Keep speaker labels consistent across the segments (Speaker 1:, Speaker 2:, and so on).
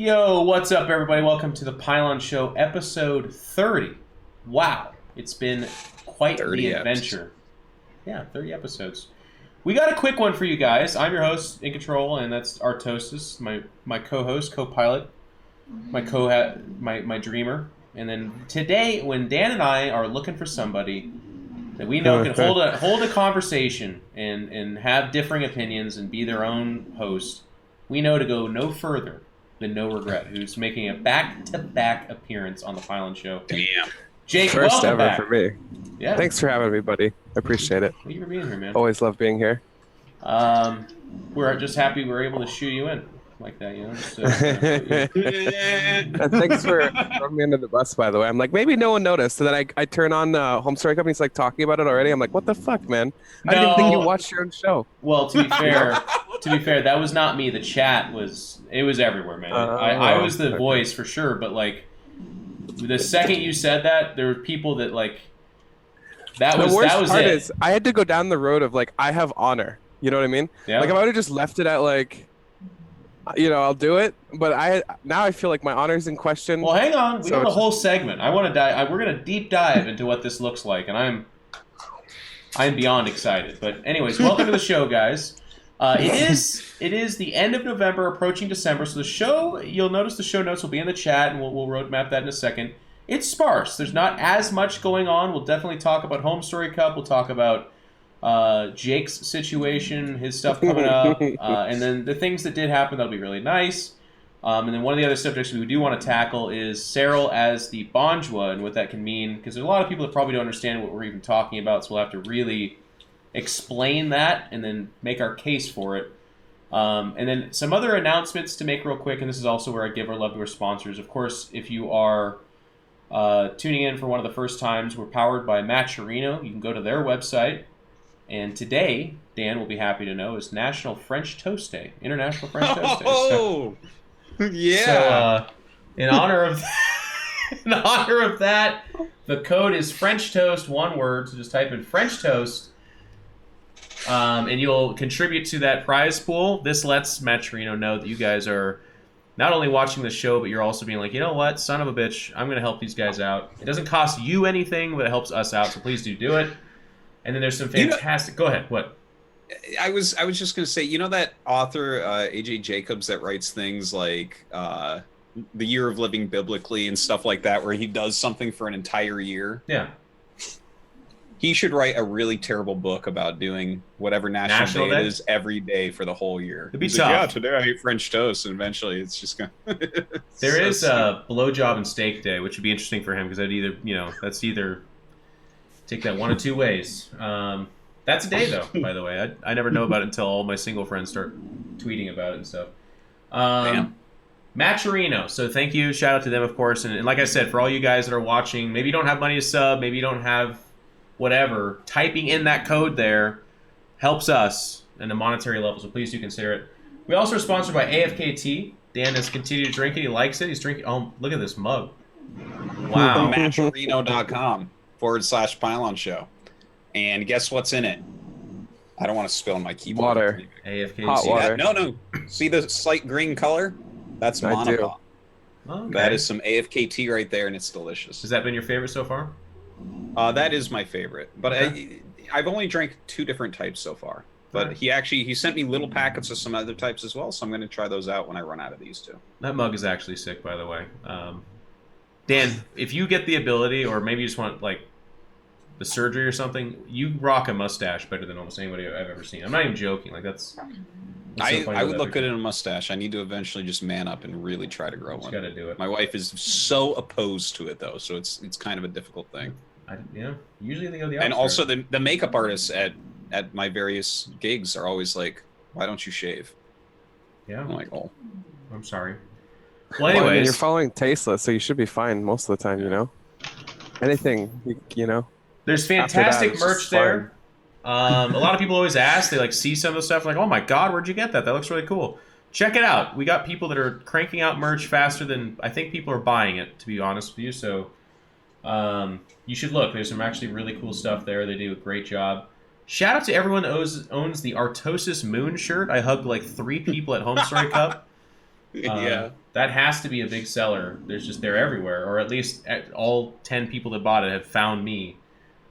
Speaker 1: Yo, what's up, everybody? Welcome to the Pylon Show, episode 30. Wow, it's been quite the adventure. Yeah, 30 episodes. We got a quick one for you guys. I'm your host, In Control, and that's Artosis, my co-host, co-pilot, my dreamer. And then today, when Dan and I are looking for somebody that we know can hold a conversation and have differing opinions and be their own host, we know to go no further than No Regret, who's making a back-to-back appearance on the Pylon Show.
Speaker 2: Damn.
Speaker 1: Jake,
Speaker 3: First
Speaker 1: welcome
Speaker 3: ever
Speaker 1: back.
Speaker 3: for me.
Speaker 1: Yeah.
Speaker 3: Thanks for having me, buddy. I appreciate it.
Speaker 1: Thank you for being here, man.
Speaker 3: Always love being here.
Speaker 1: We're just happy we're able to shoot you in like that, you know? Just,
Speaker 3: And thanks for throwing me under the bus, by the way. I'm like, maybe no one noticed. And then I turn on Home Story Company's like talking about it already. I'm like, what the fuck, man? I didn't even think you watched your own show.
Speaker 1: Well, to be fair, that was not me. The chat was everywhere, man. I was the voice for sure, but like the second you said that, there were people that like that was
Speaker 3: part
Speaker 1: it.
Speaker 3: is I had to go down the road of like I have honor. You know what I mean?
Speaker 1: Yeah.
Speaker 3: Like if I would have just left it at like, you know, I'll do it. But now I feel like my honor's in question.
Speaker 1: Well, hang on. We got a whole segment. I want to dive. We're gonna deep dive into what this looks like, and I'm beyond excited. But anyways, welcome to the show, guys. It is the end of November, approaching December. So the show, you'll notice the show notes will be in the chat, and we'll roadmap that in a second. It's sparse. There's not as much going on. We'll definitely talk about Home Story Cup. We'll talk about Jake's situation, his stuff coming up, and then the things that did happen that'll be really nice. And then one of the other subjects we do want to tackle is Serral as the Bonjwa and what that can mean, because there's a lot of people that probably don't understand what we're even talking about, so we'll have to really explain that and then make our case for it. And then some other announcements to make real quick, and this is also where I give our love to our sponsors. Of course, if you are tuning in for one of the first times, we're powered by Matcherino. You can go to their website. And today, Dan will be happy to know, is National French Toast Day. International French Toast Day.
Speaker 2: Oh, yeah.
Speaker 1: So, in honor of that, the code is French Toast, one word. So just type in French Toast, and you'll contribute to that prize pool. This lets Matcherino know that you guys are not only watching the show, but you're also being like, you know what, son of a bitch, I'm going to help these guys out. It doesn't cost you anything, but it helps us out. So please do it. And then there's some fantastic... Go ahead. What?
Speaker 2: I was just going to say, you know that author, A.J. Jacobs, that writes things like The Year of Living Biblically and stuff like that, where he does something for an entire year?
Speaker 1: Yeah.
Speaker 2: He should write a really terrible book about doing whatever National Day it is every day for the whole year.
Speaker 1: It'd be tough.
Speaker 2: Like, yeah, today I ate French toast, and eventually it's just going to...
Speaker 1: There is a blowjob and steak day, which would be interesting for him, because that's either... Take that one of two ways. That's a day, though, by the way. I never know about it until all my single friends start tweeting about it and stuff. Matcherino. So thank you. Shout out to them, of course. And like I said, for all you guys that are watching, maybe you don't have money to sub, maybe you don't have whatever, typing in that code there helps us in a monetary level, so please do consider it. We also are sponsored by AFKT. Dan has continued to drink it. He likes it. He's drinking... Oh, look at this mug. Wow.
Speaker 2: Matcherino.com/Pylon Show. And guess what's in it? I don't want to spill on my keyboard.
Speaker 3: Water.
Speaker 1: AFK.
Speaker 3: Hot water.
Speaker 2: No. See the slight green color? That's monopod.
Speaker 1: Okay.
Speaker 2: That is some AFKT right there, and it's delicious.
Speaker 1: Has that been your favorite so far?
Speaker 2: That is my favorite. But
Speaker 1: Okay.
Speaker 2: I've only drank 2 different types so far. But he sent me little packets of some other types as well, so I'm going to try those out when I run out of these 2.
Speaker 1: That mug is actually sick, by the way. Dan, if you get the ability, or maybe you just want, like, the surgery or something, you rock a mustache better than almost anybody I've ever seen. I'm not even joking. Like, that's
Speaker 2: I would look good in a mustache. I need to eventually just man up and really try to grow one.
Speaker 1: Got to do it.
Speaker 2: My wife is so opposed to it, though, so it's kind of a difficult thing.
Speaker 1: Usually they go the opposite.
Speaker 2: And also, the makeup artists at my various gigs are always like, why don't you shave?
Speaker 1: Yeah.
Speaker 2: I'm like, oh.
Speaker 1: I'm sorry. Well, anyways.
Speaker 3: Well, I mean, you're following tasteless, so you should be fine most of the time, you know? Anything, you know?
Speaker 1: There's fantastic merch there. A lot of people always ask, they like see some of the stuff, like, oh my god, where'd you get that? That looks really cool. Check it out. We got people that are cranking out merch faster than I think people are buying it, to be honest with you. So you should look. There's some actually really cool stuff there. They do a great job. Shout out to everyone that owns the Artosis Moon shirt. I hugged like 3 people at Home Story Cup.
Speaker 2: Yeah.
Speaker 1: That has to be a big seller. They're everywhere, or at least all 10 people that bought it have found me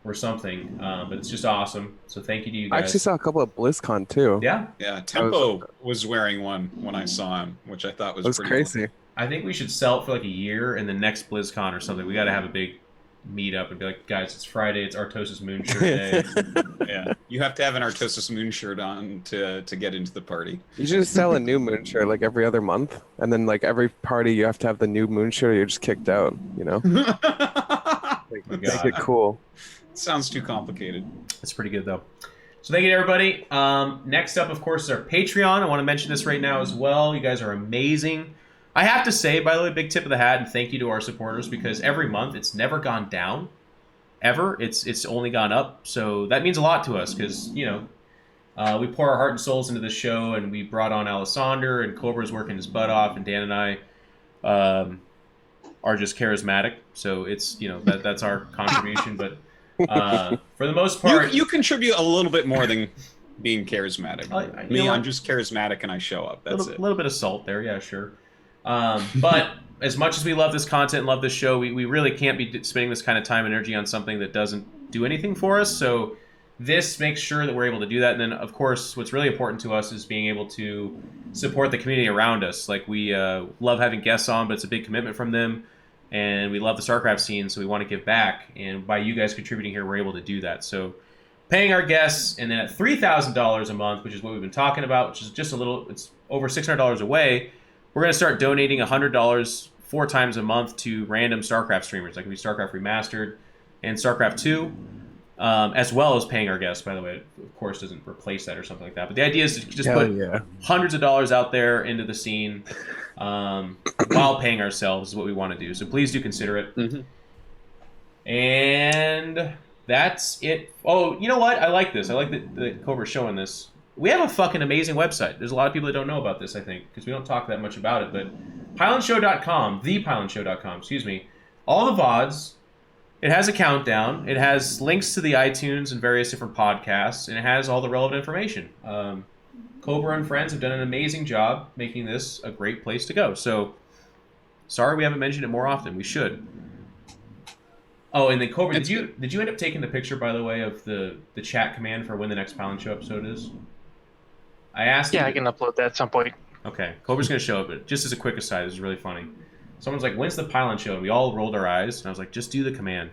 Speaker 1: or something. But it's just awesome. So thank you to you
Speaker 3: I
Speaker 1: guys.
Speaker 3: actually saw a couple of BlizzCon too.
Speaker 1: Yeah.
Speaker 2: Yeah. Tempo was wearing one when I saw him, which I thought was pretty
Speaker 3: crazy.
Speaker 2: Cool.
Speaker 1: I think we should sell it for like a year, and the next BlizzCon or something, we got to have a big meet up and be like, guys, it's Friday, it's Artosis Moon Shirt Day.
Speaker 2: Yeah, you have to have an Artosis Moon shirt on to get into the party.
Speaker 3: You should just sell a new moon shirt like every other month, and then like every party you have to have the new moon shirt, or you're just kicked out. You know, make it cool.
Speaker 2: Sounds too complicated.
Speaker 1: It's pretty good though. So thank you to everybody. Next up, of course, is our Patreon. I want to mention this right now as well. You guys are amazing. I have to say, by the way, big tip of the hat and thank you to our supporters, because every month it's never gone down, ever. It's only gone up. So that means a lot to us because, you know, we pour our heart and souls into the show, and we brought on Alessander, and Cobra's working his butt off, and Dan and I are just charismatic. So it's, you know, that's our contribution. But for the most part...
Speaker 2: You contribute a little bit more than being charismatic. I'm just charismatic and I show up. That's it.
Speaker 1: A little bit of salt there, yeah, sure. But as much as we love this content and love this show, we really can't be spending this kind of time and energy on something that doesn't do anything for us. So this makes sure that we're able to do that. And then, of course, what's really important to us is being able to support the community around us. Like, we love having guests on, but it's a big commitment from them. And we love the StarCraft scene, so we want to give back. And by you guys contributing here, we're able to do that. So paying our guests, and then at $3,000 a month, which is what we've been talking about, which is just a little, it's over $600 away, we're going to start donating $100 4 times a month to random StarCraft streamers. That can be StarCraft Remastered and StarCraft 2, as well as paying our guests, by the way. It, of course, doesn't replace that or something like that. But the idea is to just put hundreds of dollars out there into the scene while paying ourselves is what we want to do. So please do consider it.
Speaker 2: Mm-hmm.
Speaker 1: And that's it. Oh, you know what? I like this. I like that Cobra's showing this. We have a fucking amazing website. There's a lot of people that don't know about this, I think, because we don't talk that much about it. But PylonShow.com, ThePylonShow.com, excuse me, all the VODs, it has a countdown, it has links to the iTunes and various different podcasts, and it has all the relevant information. Cobra and friends have done an amazing job making this a great place to go. So, sorry we haven't mentioned it more often. We should. Oh, and then Cobra, did you end up taking the picture, by the way, of the chat command for when the next Pylon Show episode is? I asked.
Speaker 4: Yeah, I can upload that at some point.
Speaker 1: Okay, Cobra's gonna show it, but just as a quick aside, this is really funny. Someone's like, "When's the Pylon Show?" And we all rolled our eyes, and I was like, "Just do the command."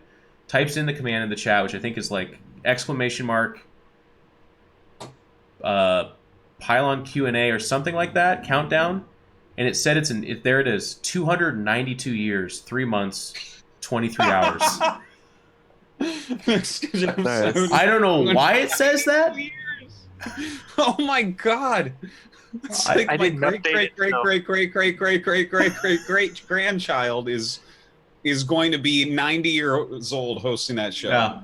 Speaker 1: Types in the command in the chat, which I think is like Pylon Q&A or something like that, countdown, and it said there it is, 292 years, 3 months, 23 hours. I don't know why it says that.
Speaker 2: Oh my god! It's like my great grandchild is going to be 90 years old hosting that show.
Speaker 1: Yeah.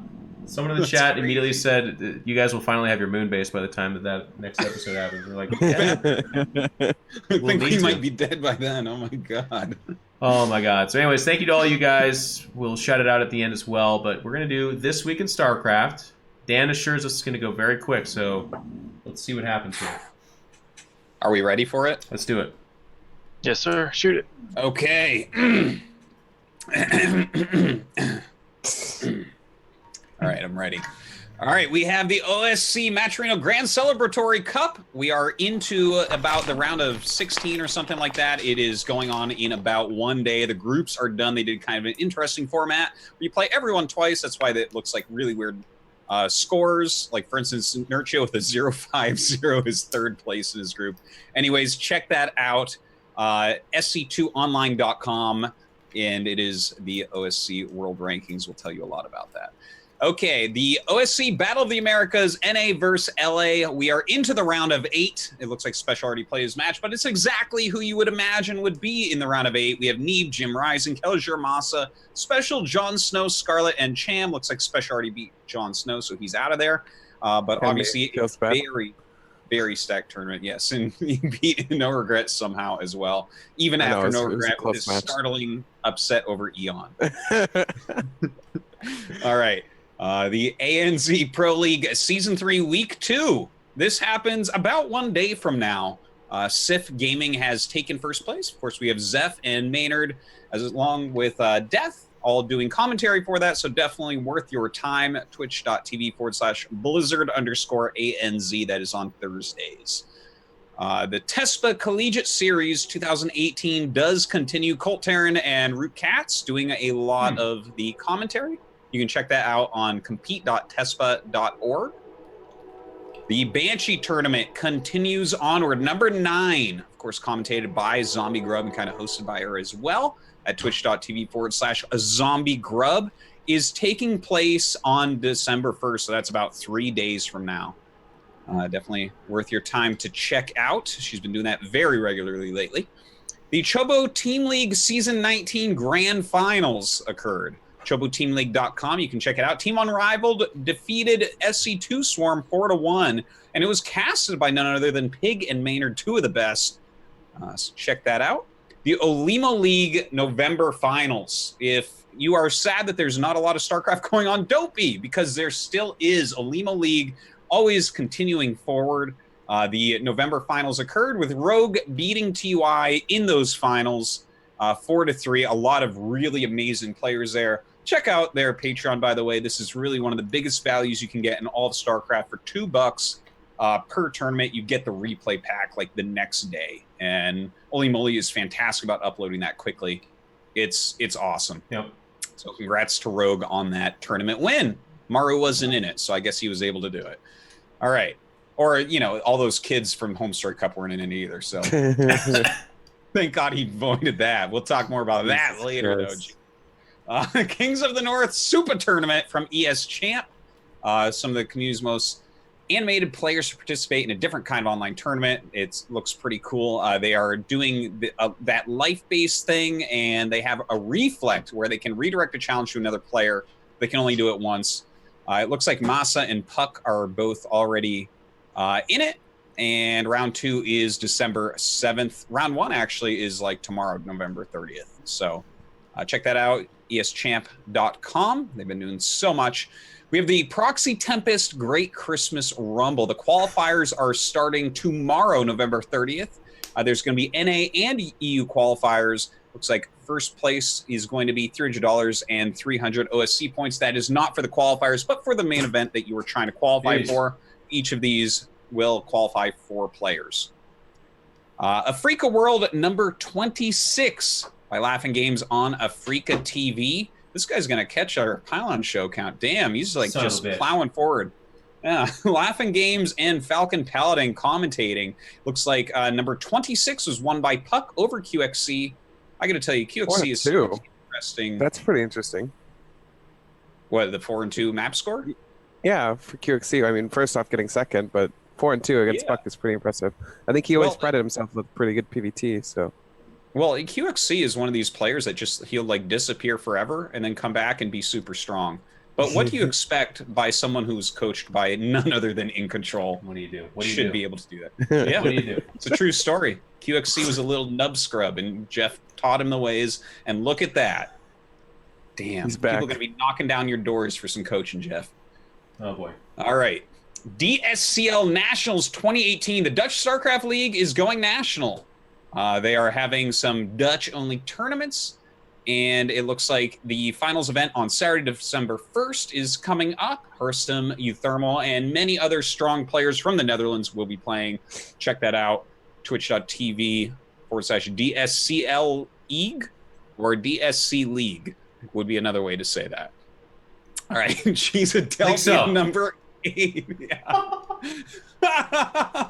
Speaker 1: Someone in the chat immediately said, "You guys will finally have your moon base by the time that next episode happens." We're like, "Yeah."
Speaker 2: I think we might be dead by then. Oh my god.
Speaker 1: Oh my god. So, anyways, thank you to all you guys. We'll shout it out at the end as well. But we're gonna do This Week in StarCraft. Dan assures us it's gonna go very quick. So let's see what happens here.
Speaker 2: Are we ready for it?
Speaker 1: Let's do it.
Speaker 4: Yes, sir. Shoot it.
Speaker 2: Okay. All right, I'm ready. All right, we have the OSC Matcherino Grand Celebratory Cup. We are into about the round of 16 or something like that. It is going on in about 1 day. The groups are done. They did kind of an interesting format. You play everyone twice. That's why it looks like really weird scores. Like, for instance, Nurcho with a 0-5-0 is third place in his group. Anyways, check that out. SC2online.com, and it is the OSC World Rankings. Will tell you a lot about that. Okay, the OSC Battle of the Americas, NA versus LA. We are into the round of 8. It looks like Special already played his match, but it's exactly who you would imagine would be in the round of 8. We have Neve, Jim Rising, Kelger Massa, Special, Jon Snow, Scarlet, and Cham. Looks like Special already beat Jon Snow, so he's out of there. But obviously, it's very, very stacked tournament, yes. And he beat No Regret somehow as well, even after No Regret with his startling upset over Eon. All right. The ANZ Pro League Season 3 Week 2. This happens about 1 day from now. Sif Gaming has taken first place. Of course, we have Zeph and Maynard, along with Death, all doing commentary for that. So definitely worth your time. Twitch.tv/Blizzard_ANZ. That is on Thursdays. The TESPA Collegiate Series 2018 does continue. Colt Terran and Root Cats doing a lot of the commentary. You can check that out on compete.tespa.org. The Banshee Tournament continues onward. Number 9, of course, commentated by Zombie Grub and kind of hosted by her as well at twitch.tv/Zombie Grub, is taking place on December 1st. So that's about 3 days from now. Definitely worth your time to check out. She's been doing that very regularly lately. The Chobo Team League Season 19 Grand Finals occurred. ChoboTeamLeague.com. You can check it out. Team Unrivaled defeated SC2 Swarm 4-1, and it was casted by none other than Pig and Maynard, 2 of the best. So check that out. The Olimo League November Finals. If you are sad that there's not a lot of StarCraft going on, don't be, because there still is. Olimo League always continuing forward. The November Finals occurred with Rogue beating TUI in those finals 4-3. A lot of really amazing players there. Check out their Patreon, by the way. This is really one of the biggest values you can get in all of StarCraft. For $2 per tournament, you get the replay pack like the next day. And Oli Moly is fantastic about uploading that quickly. It's awesome.
Speaker 1: Yep.
Speaker 2: So congrats to Rogue on that tournament win. Maru wasn't in it, so I guess he was able to do it. All right. Or, you know, all those kids from Homestory Cup weren't in it either, so thank God he avoided that. We'll talk more about that later, though. Kings of the North Super Tournament from ES Champ. Some of the community's most animated players to participate in a different kind of online tournament. It looks pretty cool. They are doing that life-based thing, and they have a reflect where they can redirect a challenge to another player. They can only do it once. It looks like Masa and Puck are both already in it, and round 2 is December 7th. Round 1 actually is like tomorrow, November 30th. So check that out, eschamp.com. They've been doing so much. We have the Proxy Tempest Great Christmas Rumble. The qualifiers are starting tomorrow, November 30th. There's going to be NA and EU qualifiers. Looks like first place is going to be $300 and 300 OSC points. That is not for the qualifiers, but for the main event that you were trying to qualify for. Each of these will qualify 4 players. Africa World number 26 by Laughing Games on Africa TV. This guy's going to catch our Pylon Show count. Damn, he's like just plowing forward. Yeah, Laughing Games and Falcon Paladin commentating. Looks like number 26 was won by Puck over QXC. I got to tell you, QXC is so interesting.
Speaker 3: That's pretty interesting.
Speaker 2: What, the 4-2 map score?
Speaker 3: Yeah, for QXC. I mean, first off, getting second, but 4-2 against Puck is pretty impressive. I think he always prided himself with pretty good PvT. So,
Speaker 2: well, QXC is one of these players that he'll like disappear forever and then come back and be super strong. But what do you expect by someone who's coached by none other than In Control?
Speaker 1: What do you do?
Speaker 2: Should be able to do that. Yeah,
Speaker 1: what do you do?
Speaker 2: It's a true story. QXC was a little nub scrub, and Jeff taught him the ways. And look at that. Damn,
Speaker 3: He's
Speaker 2: people
Speaker 3: back.
Speaker 2: are going to be knocking down your doors for some coaching, Jeff.
Speaker 1: Oh boy.
Speaker 2: All right. DSCL Nationals 2018. The Dutch StarCraft League is going national. They are having some Dutch-only tournaments. And it looks like the finals event on Saturday, December 1st is coming up. Hurstum, Euthermal, and many other strong players from the Netherlands will be playing. Check that out. Twitch.tv/DSCL League or DSC League would be another way to say that. All right. She's a Delphi number 8. Yeah.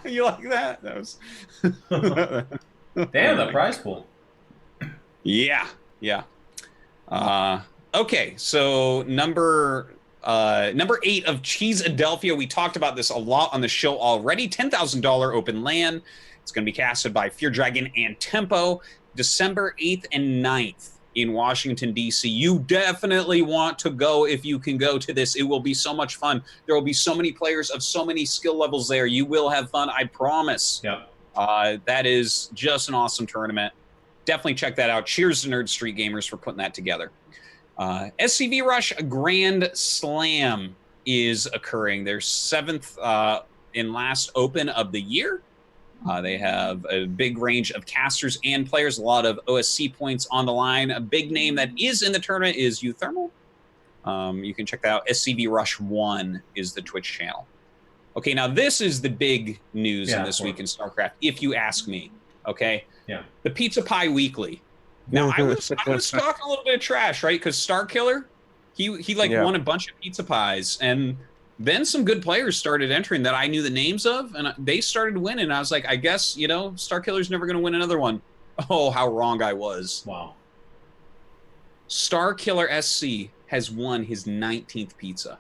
Speaker 2: You like that? That was
Speaker 1: Damn, the prize pool.
Speaker 2: Yeah. Yeah. Okay, so number 8 of Cheese Adelphia. We talked about this a lot on the show already. $10,000 open land. It's going to be casted by Fear Dragon and Tempo. December 8th and 9th in Washington, D.C. You definitely want to go if you can go to this. It will be so much fun. There will be so many players of so many skill levels there. You will have fun, I promise.
Speaker 1: Yeah.
Speaker 2: That is just an awesome tournament. Definitely check that out. Cheers to Nerd Street Gamers for putting that together. SCV Rush Grand Slam is occurring. Their 7th and last open of the year. They have a big range of casters and players, a lot of OSC points on the line. A big name that is in the tournament is Uthermal. You can check that out. SCV Rush 1 is the Twitch channel. Okay, now this is the big news in this week in StarCraft, if you ask me. Okay?
Speaker 1: Yeah.
Speaker 2: The Pizza Pie Weekly. Now, I was talking a little bit of trash, right? Because Starkiller, he won a bunch of pizza pies, and then some good players started entering that I knew the names of, and they started winning. I was like, I guess, Starkiller's never going to win another one. Oh, how wrong I was.
Speaker 1: Wow.
Speaker 2: Starkiller SC has won his 19th pizza.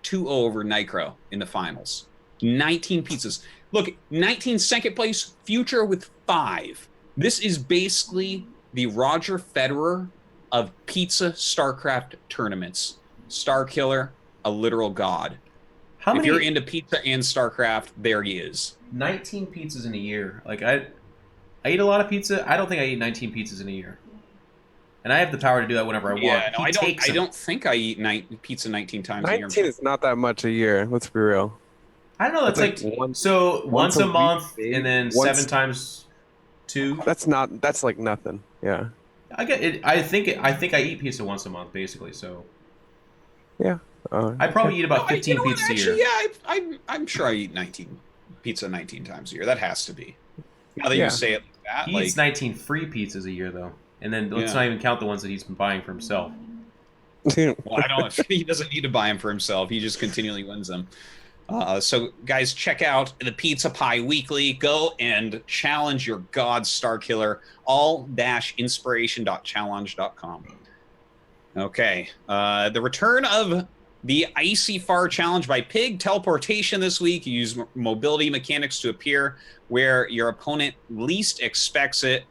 Speaker 2: 2-0 over Nitro in the finals. 19 pizzas. Look, 19 second place, Future with 5. This is basically the Roger Federer of pizza StarCraft tournaments. Starkiller, a literal god. If you're into pizza and StarCraft, there he is.
Speaker 1: 19 pizzas in a year. Like, I eat a lot of pizza. I don't think I eat 19 pizzas in a year. And I have the power to do that whenever I want.
Speaker 2: Yeah, no, I don't think I eat pizza 19 times a year.
Speaker 3: 19 is not that much a year. Let's be real.
Speaker 1: I don't know. That's like once a month, and then 7 times 2.
Speaker 3: That's like nothing. Yeah.
Speaker 1: I get it. I think I eat pizza once a month, basically. So.
Speaker 3: Yeah.
Speaker 1: I probably eat about 15 pizzas a year.
Speaker 2: Yeah, I'm sure I eat 19 times a year. That has to be. Now that you say it like that,
Speaker 1: he eats 19 free pizzas a year, though. And then let's not even count the ones that he's been buying for himself.
Speaker 2: Well, he doesn't need to buy them for himself. He just continually wins them. So, guys, check out the Pizza Pie Weekly. Go and challenge your god Starkiller. all-inspiration.challenge.com. Okay. The return of the Icy Far Challenge by Pig. Teleportation this week. You use mobility mechanics to appear where your opponent least expects it.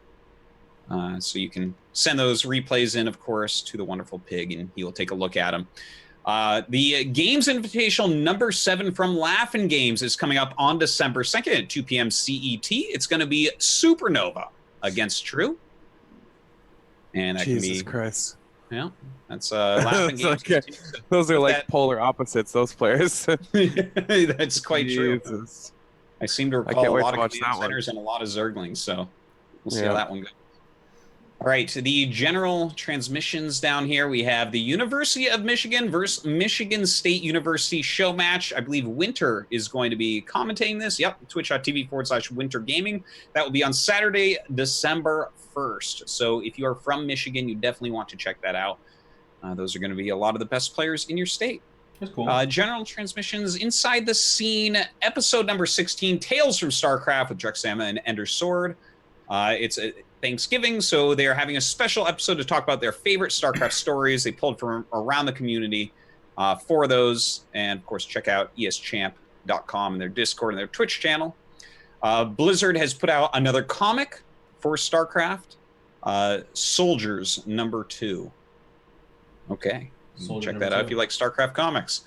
Speaker 2: So you can send those replays in, of course, to the wonderful Pig, and he will take a look at them. The Games Invitational number 7 from Laughing Games is coming up on December 2nd at 2 p.m. CET. It's going to be Supernova against True. And that
Speaker 3: Jesus Christ.
Speaker 2: Yeah, that's Laughing Games.
Speaker 3: Okay. Those are like polar opposites, those players.
Speaker 2: That's quite true. I seem to recall a lot of command centers and a lot of Zerglings, so we'll see how that one goes. All right, the general transmissions down here, we have the University of Michigan versus Michigan State University show match. I believe Winter is going to be commentating this. Yep, twitch.tv/Winter Gaming. That will be on Saturday, December 1st. So if you are from Michigan, you definitely want to check that out. Those are going to be a lot of the best players in your state.
Speaker 1: That's cool.
Speaker 2: General transmissions, Inside the Scene, episode number 16, Tales from StarCraft with Drexama and Ender Sword. It's Thanksgiving, so they're having a special episode to talk about their favorite StarCraft stories they pulled from around the community for those. And, of course, check out eschamp.com and their Discord and their Twitch channel. Blizzard has put out another comic for StarCraft, Soldiers number 2. Okay. Check that out if you like StarCraft comics.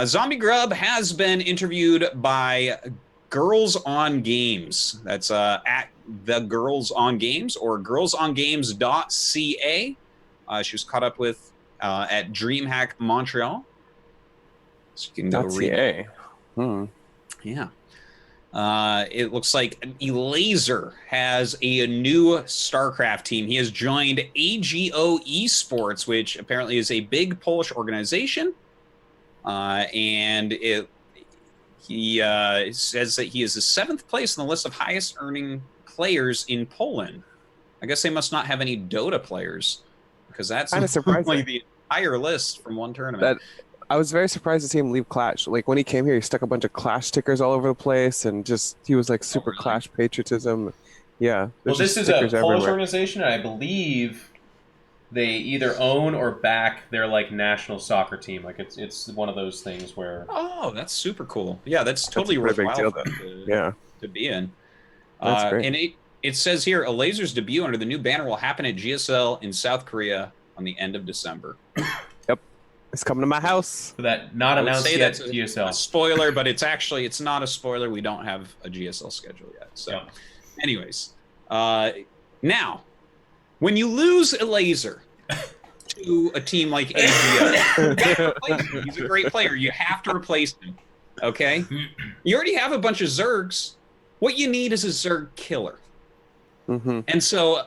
Speaker 2: Zombie Grub has been interviewed by Girls on Games. That's at The Girls on Games or girlsongames.ca. She was caught up with at DreamHack Montreal. So you can go read it. Yeah. It looks like Elazer has a new StarCraft team. He has joined AGO Esports, which apparently is a big Polish organization. And he says that he is the 7th place in the list of highest earning players in Poland. I guess they must not have any Dota players because that's
Speaker 3: kind of surprising.
Speaker 2: Like the entire list from one tournament.
Speaker 3: I was very surprised to see him leave Clash. Like when he came here, he stuck a bunch of Clash stickers all over the place, and he was like super Clash patriotism. Yeah.
Speaker 1: Well, this is a Polish organization, and I believe they either own or back their like national soccer team. Like it's one of those things where.
Speaker 2: Oh, that's super cool. Yeah, that's totally worthwhile to be in. That's great. And it says here, a Lasers debut under the new banner will happen at GSL in South Korea on the end of December.
Speaker 3: It's coming to my house.
Speaker 1: So that not announced yet. That's GSL.
Speaker 2: A spoiler, but it's not a spoiler. We don't have a GSL schedule yet. So, anyways, now when you lose a laser to a team like AGO, you gotta replace him. He's a great player. You have to replace him. Okay, you already have a bunch of Zergs. what you need is a Zerg killer.
Speaker 3: Mm-hmm.
Speaker 2: And so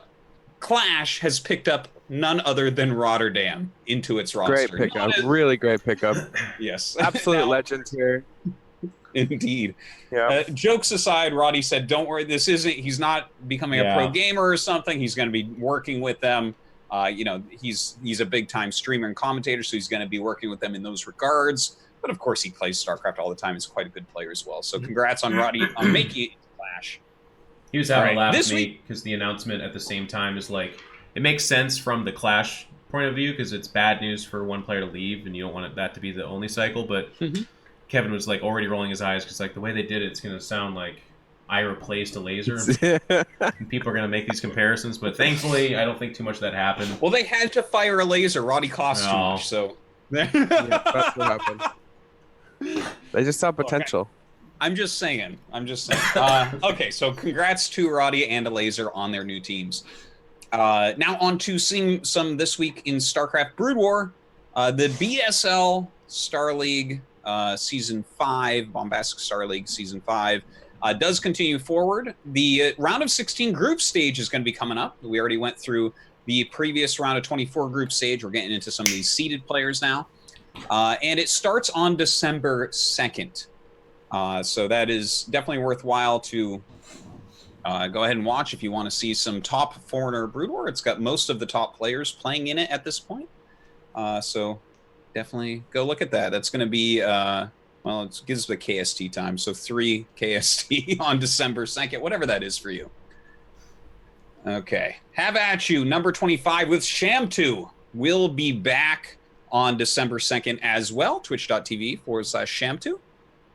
Speaker 2: Clash has picked up none other than Rotterdam into its roster.
Speaker 3: Great pickup. Really great pickup.
Speaker 2: Yes.
Speaker 3: Absolute
Speaker 2: Now,
Speaker 3: legend here.
Speaker 2: Indeed.
Speaker 3: Yeah.
Speaker 2: Jokes aside, Roddy said, don't worry, he's not becoming a pro gamer or something. He's going to be working with them. He's a big time streamer and commentator, so he's going to be working with them in those regards. But of course, he plays StarCraft all the time. He's quite a good player as well. So congrats on Roddy on making it Clash.
Speaker 1: He was having a laugh at me because the announcement at the same time is like, it makes sense from the Clash point of view because it's bad news for one player to leave and you don't want that to be the only cycle. But Kevin was like already rolling his eyes because like the way they did it's going to sound like I replaced a laser. And people are going to make these comparisons, but thankfully I don't think too much of that happened.
Speaker 2: Well, they had to fire a laser. Roddy cost too much, so
Speaker 3: yeah, that's what happened. They just saw potential.
Speaker 2: Okay. I'm just saying. Okay, so congrats to Roddy and a laser on their new teams. Now on to seeing some this week in StarCraft Brood War. The BSL Star League Season 5, Bombastic Star League Season 5, does continue forward. The round of 16 group stage is going to be coming up. We already went through the previous round of 24 group stage. We're getting into some of these seeded players now. And it starts on December 2nd. So that is definitely worthwhile to go ahead and watch if you want to see some top foreigner Brood War. It's got most of the top players playing in it at this point. So definitely go look at that. That's going to be, well, it gives the KST time. So 3 KST on December 2nd, whatever that is for you. Okay. Have at you, number 25 with Sham2 will be back on December 2nd as well. Twitch.tv/Sham2.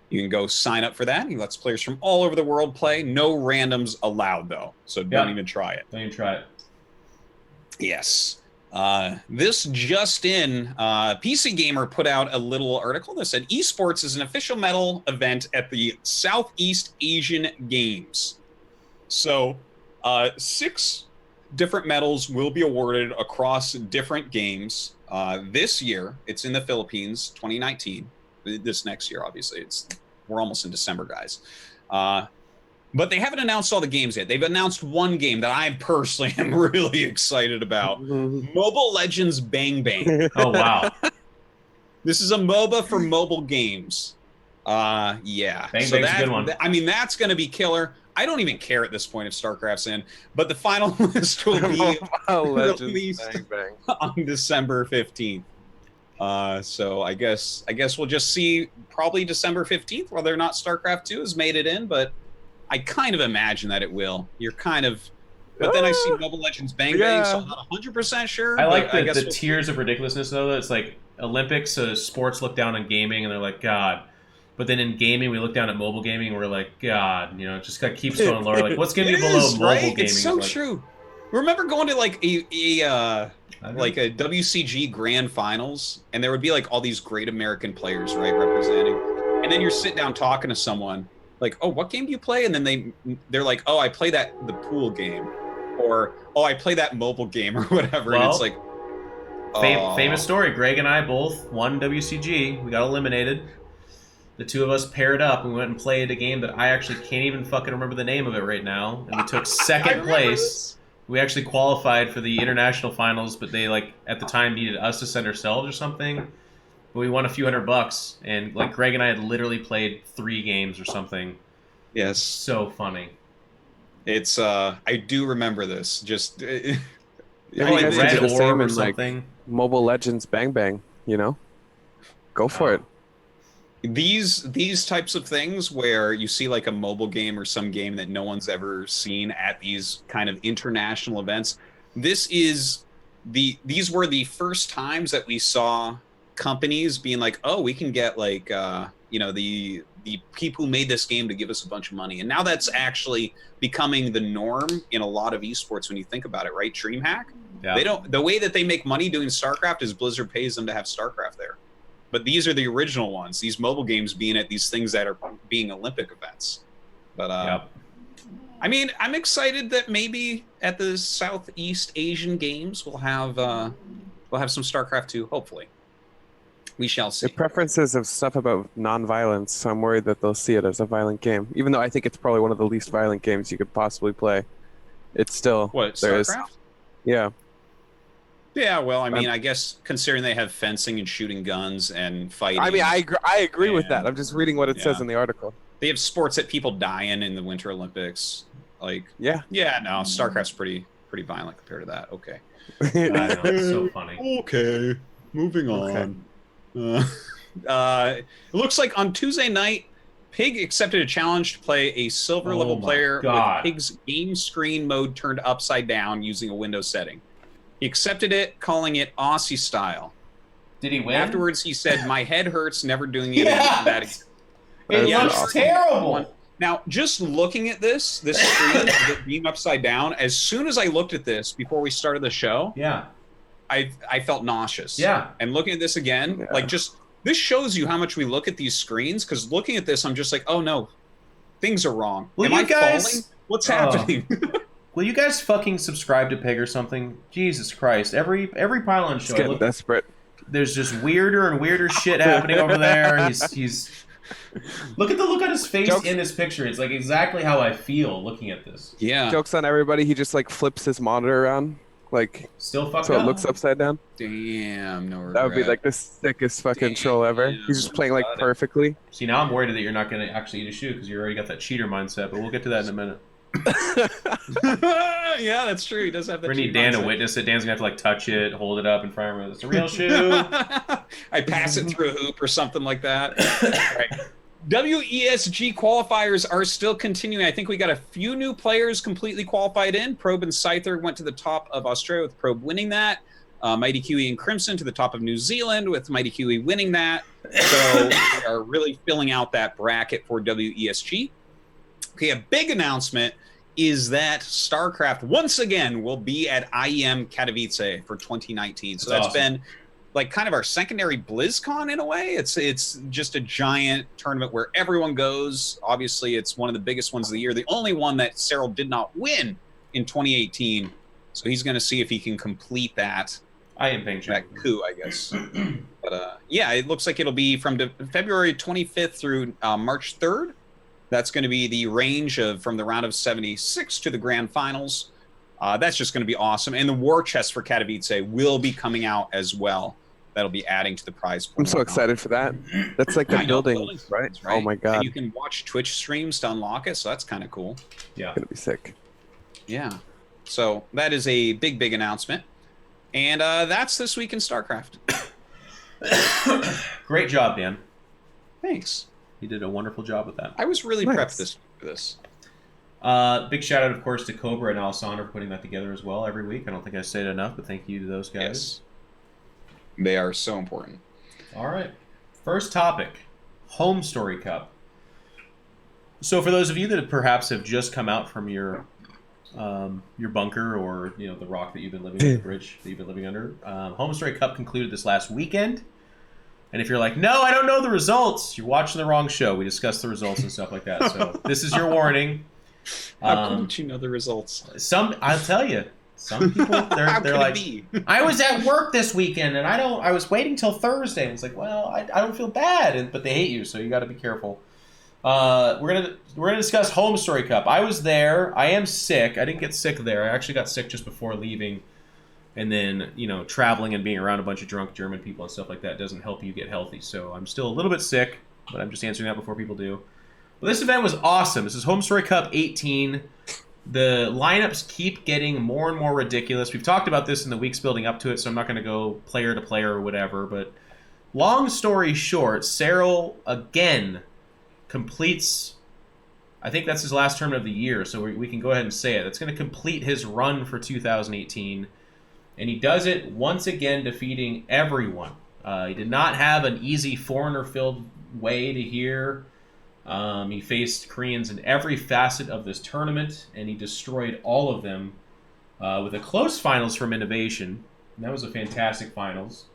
Speaker 2: You can go sign up for that. He lets players from all over the world play. No randoms allowed, though. So don't even try it.
Speaker 1: Don't even try it.
Speaker 2: Yes. This just in, PC Gamer put out a little article that said esports is an official medal event at the Southeast Asian Games. So 6 different medals will be awarded across different games. This year, it's in the Philippines, 2019. This next year, obviously. We're almost in December, guys. But they haven't announced all the games yet. They've announced one game that I personally am really excited about. Mobile Legends Bang Bang.
Speaker 1: Oh, wow.
Speaker 2: This is a MOBA for mobile games. Yeah.
Speaker 1: Bang Bang's a good one.
Speaker 2: I mean, that's going to be killer. I don't even care at this point if StarCraft's in, but the final list will be released on December 15th. So I guess we'll just see probably December 15th whether or not StarCraft 2 has made it in, but I kind of imagine that it will. But then I see Mobile Legends Bang Bang, so I'm not 100% sure.
Speaker 1: I like the tiers of ridiculousness, though. It's like Olympics, sports look down on gaming, and they're like, God. But then in gaming, we look down at mobile gaming, and we're like, God, it just keeps going lower. Like, what's going to be below mobile gaming?
Speaker 2: It's so true. Remember going to like a WCG Grand Finals, and there would be like all these great American players, right, representing, and then you're sitting down talking to someone like, oh, what game do you play? And then they're like, oh, I play the pool game, or oh, I play that mobile game or whatever.
Speaker 1: Well,
Speaker 2: and it's like
Speaker 1: famous story. Greg and I both won WCG. We got eliminated. The two of us paired up and we went and played a game that I actually can't even fucking remember the name of it right now. And we took second place. We actually qualified for the international finals, but they at the time needed us to send ourselves or something. But we won a few $100, and Greg and I had literally played 3 games or something.
Speaker 2: Yes,
Speaker 1: so funny.
Speaker 2: It's I do remember this. Just
Speaker 3: you guys
Speaker 1: Red
Speaker 3: do the same
Speaker 1: Orb or
Speaker 3: in
Speaker 1: something.
Speaker 3: Mobile Legends Bang Bang. Go for it.
Speaker 2: These types of things where you see like a mobile game or some game that no one's ever seen at these kind of international events. These were the first times that we saw companies being like, oh, we can get the people who made this game to give us a bunch of money. And now that's actually becoming the norm in a lot of esports when you think about it, right? DreamHack? Yeah. The way that they make money doing StarCraft is Blizzard pays them to have StarCraft there. But these are the original ones, these mobile games being at these things that are being Olympic events. But I mean, I'm excited that maybe at the Southeast Asian Games we'll have some StarCraft 2, hopefully. We shall see.
Speaker 3: The preferences of stuff about non-violence, so I'm worried that they'll see it as a violent game. Even though I think it's probably one of the least violent games you could possibly play. It's still...
Speaker 2: What,
Speaker 3: there is.
Speaker 2: StarCraft?
Speaker 3: Yeah.
Speaker 2: Yeah, well, I mean, I guess considering they have fencing and shooting guns and fighting.
Speaker 3: I mean, I agree with that.
Speaker 2: and-
Speaker 3: I'm just reading what it says in the article.
Speaker 2: They have sports that people die in the Winter Olympics. Like,
Speaker 3: Yeah.
Speaker 2: yeah, no, StarCraft's pretty violent compared to that. Okay.
Speaker 1: I know, it's so funny.
Speaker 2: Okay, moving on. It looks like on Tuesday night, Pig accepted a challenge to play a silver level
Speaker 1: my
Speaker 2: player
Speaker 1: God.
Speaker 2: with Pig's game screen mode turned upside down using a Windows setting. He accepted it, calling it Aussie style.
Speaker 1: Did he win?
Speaker 2: Afterwards, he said, "My head hurts never doing it
Speaker 1: Yeah.
Speaker 2: that."
Speaker 1: It
Speaker 2: Yeah,
Speaker 1: looks
Speaker 3: awesome.
Speaker 1: terrible.
Speaker 2: Now, just looking at this screen with it being upside down, as soon as I looked at this before we started the show,
Speaker 1: Yeah.
Speaker 2: I felt nauseous.
Speaker 1: Yeah.
Speaker 2: And looking at this again,
Speaker 3: Yeah.
Speaker 2: like just this shows you how much we look at these screens. Because looking at this, I'm just like, oh no, things are wrong.
Speaker 1: Will
Speaker 2: Am
Speaker 1: you
Speaker 2: I
Speaker 1: guys-
Speaker 2: falling? What's
Speaker 1: Oh.
Speaker 2: happening?
Speaker 1: Will you guys fucking subscribe to Pig or something? Jesus Christ. Every Pylon
Speaker 3: It's
Speaker 1: show, I
Speaker 3: getting
Speaker 1: look,
Speaker 3: desperate.
Speaker 1: there's just weirder and weirder shit happening over there. He's look at the look on his face
Speaker 3: Jokes.
Speaker 1: in this picture. It's like exactly how I feel looking at this.
Speaker 2: Yeah.
Speaker 3: Joke's on everybody. He just like flips his monitor around, like
Speaker 1: Still fucked
Speaker 3: so
Speaker 1: up.
Speaker 3: it looks upside down.
Speaker 2: Damn. No regret.
Speaker 3: That would be like the sickest fucking troll ever.
Speaker 2: Damn.
Speaker 3: He's just playing like
Speaker 2: Got it.
Speaker 3: perfectly.
Speaker 1: See, now I'm worried that you're not going to actually eat a shoe because you already got that cheater mindset. But we'll get to that in a minute.
Speaker 2: Yeah, that's true. He does have that.
Speaker 1: We're gonna need Dan to witness it. Dan's gonna have to like touch it, hold it up in front of him. It's a real shoe.
Speaker 2: I pass it through a hoop or something like that. Right. WESG qualifiers are still continuing. I think we got a few new players completely qualified in. Probe and Scyther went to the top of Australia with Probe winning that. Mighty Kiwi and Crimson to the top of New Zealand with Mighty Kiwi winning that. So we are really filling out that bracket for WESG. Okay, a big announcement is that StarCraft once again will be at IEM Katowice for 2019. So that's
Speaker 1: awesome.
Speaker 2: been like kind of our secondary BlizzCon in a way. It's just a giant tournament where everyone goes. Obviously, it's one of the biggest ones of the year. The only one that Serral did not win in 2018. So he's going to see if he can complete that
Speaker 1: I am paying
Speaker 2: that coup, I guess. But yeah, it looks like it'll be from February 25th through March 3rd. That's going to be the range of from the round of 76 to the grand finals. That's just going to be awesome. And the war chest for Katowice will be coming out as well. That'll be adding to the prize pool.
Speaker 3: I'm so excited for that. That's like the
Speaker 2: I know,
Speaker 3: building,
Speaker 2: building
Speaker 3: right?
Speaker 2: stones,
Speaker 3: Oh my god,
Speaker 2: And you can watch Twitch streams to unlock it, so that's kind of cool.
Speaker 1: Yeah.
Speaker 3: it's gonna be sick.
Speaker 2: Yeah. So that is a big announcement. And that's this week in StarCraft.
Speaker 1: Great job, Dan.
Speaker 2: Thanks.
Speaker 1: You did a wonderful job with that.
Speaker 2: I was really
Speaker 3: Nice.
Speaker 2: prepped for this.
Speaker 1: Big shout out, of course, to Cobra and Alessandro for putting that together as well every week. I don't think I say it enough, but thank you to those guys.
Speaker 2: Yes. They are so important.
Speaker 1: All right. First topic, Home Story Cup. So for those of you that perhaps have just come out from your bunker or the rock that you've been living, the bridge that you've been living under, Home Story Cup concluded this last weekend. And if you're like, no, I don't know the results, you're watching the wrong show. We discussed the results and stuff like that. So this is your warning.
Speaker 2: How couldn't you know the results?
Speaker 1: I'll tell you, some people
Speaker 2: How
Speaker 1: they're
Speaker 2: could
Speaker 1: like,
Speaker 2: it be?
Speaker 1: I was at work this weekend and I was waiting till Thursday. And it's like, well, I don't feel bad, but they hate you, so you got to be careful. We're gonna discuss Home Story Cup. I was there. I am sick. I didn't get sick there. I actually got sick just before leaving, and then traveling and being around a bunch of drunk German people and stuff like that doesn't help you get healthy. So I'm still a little bit sick, but I'm just answering that before people do. But this event was awesome. This is Home Story Cup 18. The lineups keep getting more and more ridiculous. We've talked about this in the weeks building up to it, so I'm not going to go player to player or whatever. But long story short, Serral again completes, I think that's his last tournament of the year, so we can go ahead and say it. That's going to complete his run for 2018. And he does it once again defeating everyone. He did not have an easy foreigner-filled way to here. He faced Koreans in every facet of this tournament, and he destroyed all of them with a close finals from Innovation. And that was a fantastic finals.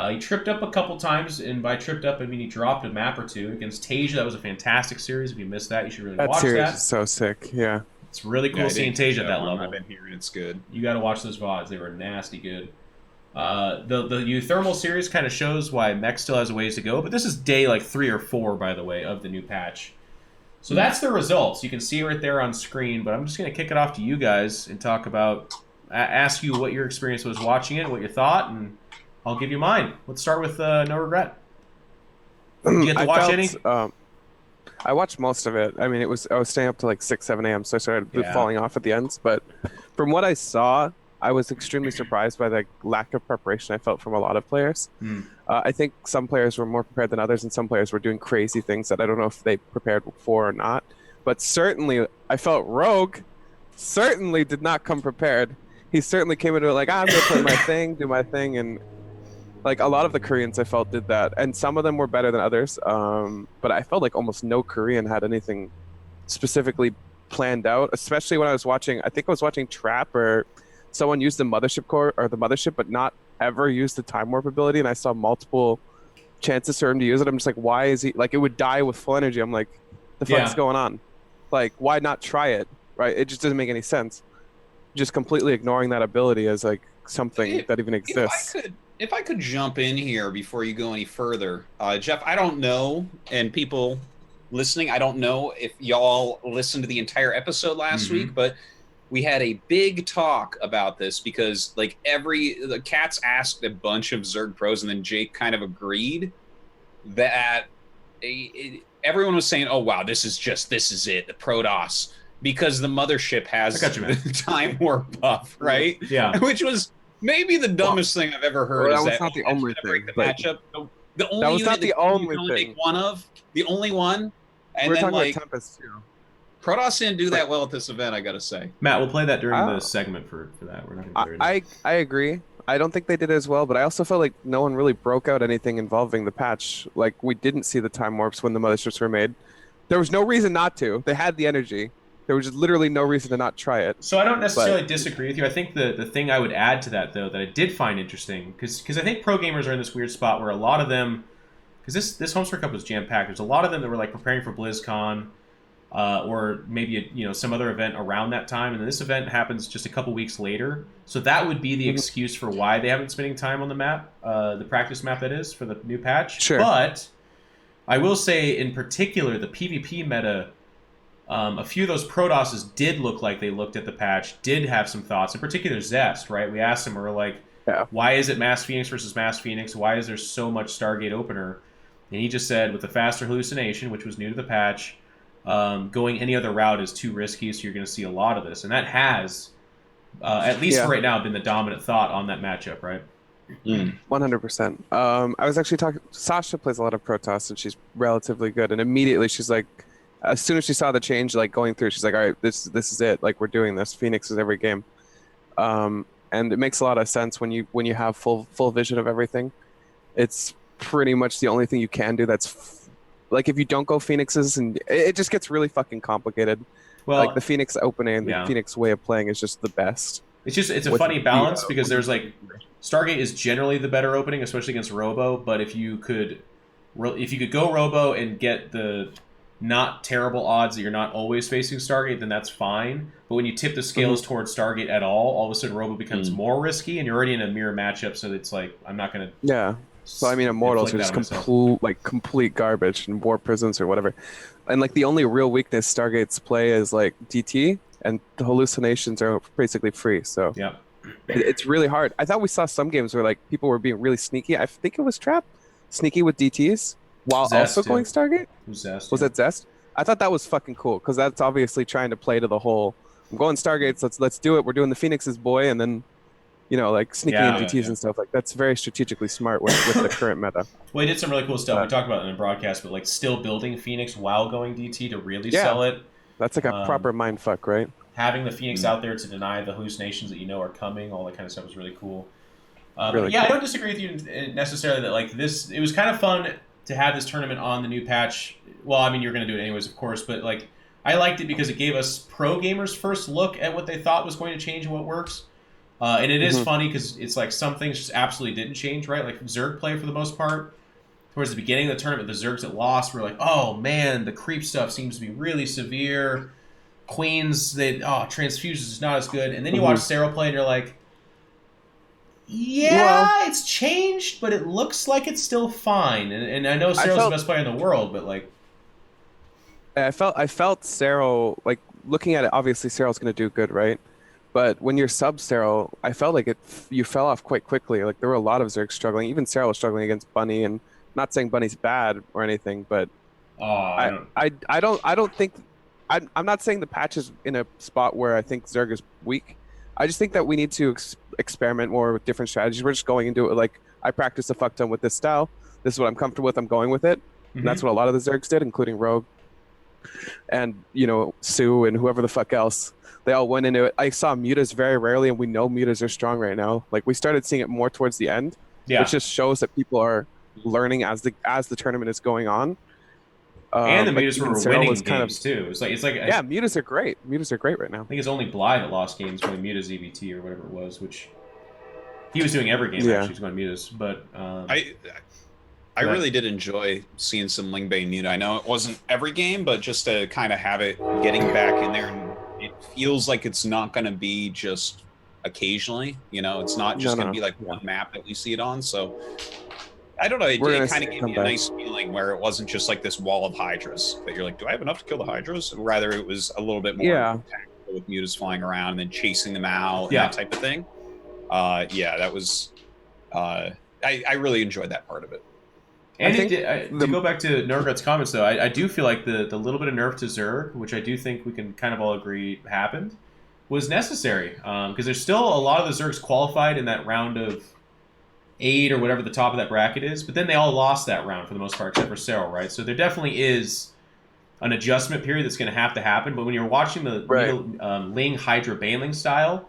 Speaker 1: He tripped up a couple times, and by tripped up, I mean he dropped a map or two. Against Tasia, that was a fantastic series. If you missed that, you should really
Speaker 3: That
Speaker 1: watch
Speaker 3: series
Speaker 1: that.
Speaker 3: is so sick. Yeah.
Speaker 1: It's really cool
Speaker 2: Yeah, I
Speaker 1: seeing
Speaker 2: didn't
Speaker 1: Tasia at that level.
Speaker 2: I've been hearing it's good.
Speaker 1: You got to watch those VODs. They were nasty good. The Euthermal series kind of shows why mech still has a ways to go, but this is day like 3 or 4, by the way, of the new patch. So that's the results. You can see right there on screen, but I'm just going to kick it off to you guys and talk about, ask you what your experience was watching it, what you thought, and I'll give you mine. Let's start with No Regret. Did you get to watch any?
Speaker 3: I watched most of it. I mean, I was staying up to like 6, 7 a.m., so I started falling off at the ends. But from what I saw, I was extremely surprised by the lack of preparation I felt from a lot of players. I think some players were more prepared than others, and some players were doing crazy things that I don't know if they prepared for or not. But certainly, I felt Rogue certainly did not come prepared. He certainly came into it like, I'm going to play my thing, do my thing, and like a lot of the Koreans I felt did that, and some of them were better than others. But I felt like almost no Korean had anything specifically planned out, especially when I was watching, I think I was watching Trap or someone used the mothership core or the mothership, but not ever used the time warp ability. And I saw multiple chances for him to use it. I'm just like, why is he like, it would die with full energy. I'm like, the fuck's going on? Like, why not try it? Right. It just doesn't make any sense. Just completely ignoring that ability as like something that even exists.
Speaker 2: If I could jump in here before you go any further, Jeff, I don't know, and people listening, I don't know if y'all listened to the entire episode last week, but we had a big talk about this because like the Cats asked a bunch of Zerg pros, and then Jake kind of agreed that everyone was saying, oh wow, this is it, the Protoss, because the mothership has the time warp buff, right?
Speaker 1: Yeah.
Speaker 2: Which was maybe the dumbest thing I've ever heard.
Speaker 3: That was not the only thing.
Speaker 2: The matchup. The only
Speaker 3: that was not the only thing.
Speaker 2: Make one of the only one. And
Speaker 3: we're
Speaker 2: then
Speaker 3: talking
Speaker 2: like
Speaker 3: about Tempest too.
Speaker 2: Protoss didn't do that well at this event, I gotta say.
Speaker 1: Matt, we'll play that during the segment for that. We're not going to
Speaker 3: I agree. I don't think they did as well, but I also felt like no one really broke out anything involving the patch. Like we didn't see the time warps when the motherships were made. There was no reason not to. They had the energy. There was just literally no reason to not try it.
Speaker 1: So I don't necessarily disagree with you. I think the thing I would add to that, though, that I did find interesting, because I think pro gamers are in this weird spot where a lot of them, because this Homestar Cup was jam-packed, there's a lot of them that were like preparing for BlizzCon, or maybe some other event around that time, and then this event happens just a couple weeks later. So that would be the excuse for why they haven't been spending time on the map, the practice map that is, for the new patch.
Speaker 3: Sure.
Speaker 1: But I will say, in particular, the PvP meta, a few of those Protosses did look like they looked at the patch, did have some thoughts, in particular Zest, right? We asked him, we were like, why is it Mass Phoenix versus Mass Phoenix? Why is there so much Stargate opener? And he just said, with the faster hallucination, which was new to the patch, going any other route is too risky, so you're going to see a lot of this. And that has, at least for right now, been the dominant thought on that matchup, right?
Speaker 3: 100%. I was actually talking, Sasha plays a lot of Protoss, and she's relatively good, and immediately she's like, as soon as she saw the change, like going through, she's like, all right, this is it. Like we're doing this. Phoenix is every game, and it makes a lot of sense when you have full vision of everything. It's pretty much the only thing you can do. That's like if you don't go Phoenixes, and it just gets really fucking complicated. Well, like the Phoenix opening and the Phoenix way of playing is just the best.
Speaker 1: It's a funny balance because there's like Stargate is generally the better opening, especially against Robo. But if you could go Robo and get the not terrible odds that you're not always facing Stargate, then that's fine. But when you tip the scales towards Stargate at all of a sudden Robo becomes more risky, and you're already in a mirror matchup, so it's like, I'm not going to...
Speaker 3: Yeah. So, I mean, Immortals are just complete garbage, and War Prisons or whatever. And, like, the only real weakness Stargate's play is, like, DT, and the hallucinations are basically free, so... Yeah. It's really hard. I thought we saw some games where, like, people were being really sneaky. I think it was Trap. Sneaky with DTs. While
Speaker 1: Zest,
Speaker 3: also going Stargate?
Speaker 1: Zest,
Speaker 3: was that Zest? I thought that was fucking cool, because that's obviously trying to play to the whole, I'm going Stargates, let's do it, we're doing the Phoenixes, boy, and then, like sneaking in DTs and stuff. Like, that's very strategically smart with the current meta.
Speaker 1: Well, he did some really cool stuff. We talked about it in the broadcast, but like still building Phoenix while going DT to really sell it.
Speaker 3: That's like a proper mindfuck, right?
Speaker 1: Having the Phoenix out there to deny the hallucinations that are coming, all that kind of stuff was really cool.
Speaker 3: Really
Speaker 1: cool. I don't disagree with you necessarily that like this, it was kind of fun to have this tournament on the new patch. Well, I mean, you're going to do it anyways, of course, but like I liked it because it gave us pro gamers first look at what they thought was going to change and what works. And it is funny because it's like some things just absolutely didn't change, right? Like Zerg play for the most part. Towards the beginning of the tournament, the Zergs that lost were like, oh man, the creep stuff seems to be really severe. Queens, transfusions is not as good. And then you watch Serral play and you're like, Yeah, it's changed, but it looks like it's still fine. And I know Serral's the best player in the world, but like,
Speaker 3: I felt Serral, like looking at it, obviously Serral's going to do good, right? But when you're sub Serral, I felt like you fell off quite quickly. Like there were a lot of Zergs struggling. Even Serral was struggling against Bunny, and not saying Bunny's bad or anything, but I don't think I'm not saying the patch is in a spot where I think Zerg is weak. I just think that we need to experiment more with different strategies. We're just going into it like I practice a fuck ton with this style. This is what I'm comfortable with. I'm going with it. And that's what a lot of the Zergs did, including Rogue and Sue and whoever the fuck else. They all went into it. I saw mutas very rarely, and we know mutas are strong right now. Like we started seeing it more towards the end, which just shows that people are learning as the tournament is going on.
Speaker 1: And the mutas were winning games too. It's like
Speaker 3: mutas are great. Mutas are great right now.
Speaker 1: I think it's only Bly that lost games when mutas EVT or whatever it was, which he was doing every game. Actually, he was going mutas, but
Speaker 2: I really did enjoy seeing some Lingbane muta. I know it wasn't every game, but just to kind of have it getting back in there, and it feels like it's not going to be just occasionally. It's not just going to be like one map that we see it on. So I don't know. It kind of gave me a nice feeling where it wasn't just like this wall of Hydras that you're like, do I have enough to kill the Hydras? Rather, it was a little bit more tactical with mutas flying around and then chasing them out and that type of thing. That was. I really enjoyed that part of it.
Speaker 1: And to go back to NoRegret's comments, though, I do feel like the little bit of nerf to Zerg, which I do think we can kind of all agree happened, was necessary. Because there's still a lot of the Zergs qualified in that round of 8 or whatever the top of that bracket is, but then they all lost that round for the most part, except for Serral, right? So there definitely is an adjustment period that's going to happen. But when you're watching the Ling Hydra Baneling style,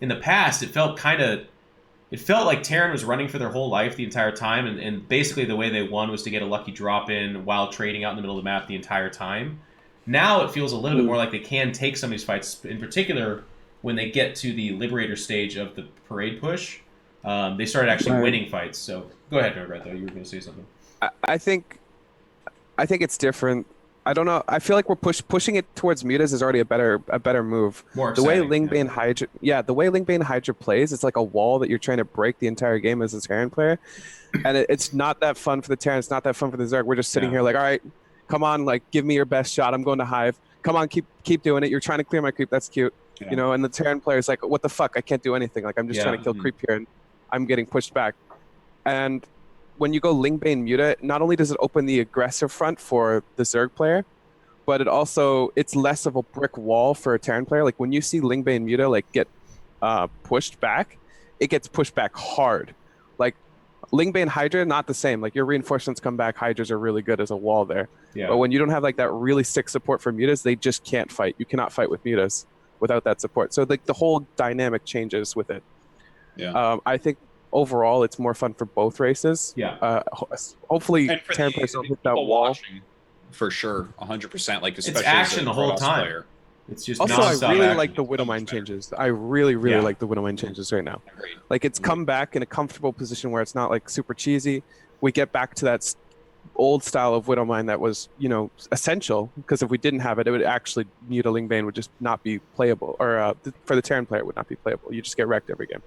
Speaker 1: in the past, it felt like Terran was running for their whole life the entire time, and basically the way they won was to get a lucky drop in while trading out in the middle of the map the entire time. Now it feels a little bit more like they can take some of these fights, in particular when they get to the Liberator stage of the parade push. They started actually winning fights. So go ahead, NoRegret, though. You were going to say something.
Speaker 3: I think it's different. I don't know. I feel like we're pushing it towards mutas is already a better move.
Speaker 1: More
Speaker 3: exciting, the way Lingbane Hydra plays, it's like a wall that you're trying to break the entire game as a Terran player, and it's not that fun for the Terran. It's not that fun for the Zerg. We're just sitting here like, all right, come on, like give me your best shot. I'm going to Hive. Come on, keep doing it. You're trying to clear my creep. That's cute, And the Terran player is like, what the fuck? I can't do anything. Like I'm just trying to kill creep here, and I'm getting pushed back. And when you go Lingbane muta, not only does it open the aggressive front for the Zerg player, but it's less of a brick wall for a Terran player. Like when you see Lingbane muta like get pushed back, it gets pushed back hard. Like Lingbane Hydra, not the same. Like your reinforcements come back, Hydras are really good as a wall there. Yeah. But when you don't have like that really sick support for mutas, they just can't fight. You cannot fight with mutas without that support. So like the whole dynamic changes with it. Yeah. I think overall it's more fun for both races.
Speaker 1: Yeah.
Speaker 3: Hopefully Terran players don't hit that wall.
Speaker 2: For sure, 100%. Like especially
Speaker 1: it's action the whole time. Player.
Speaker 3: It's just also I really like the Widowmine changes. I really like the Widowmine changes right now. Like it's come back in a comfortable position where it's not like super cheesy. We get back to that old style of Widowmine that was essential, because if we didn't have it, it would actually muta Lingbane would just not be playable, or for the Terran player it would not be playable. You just get wrecked every game.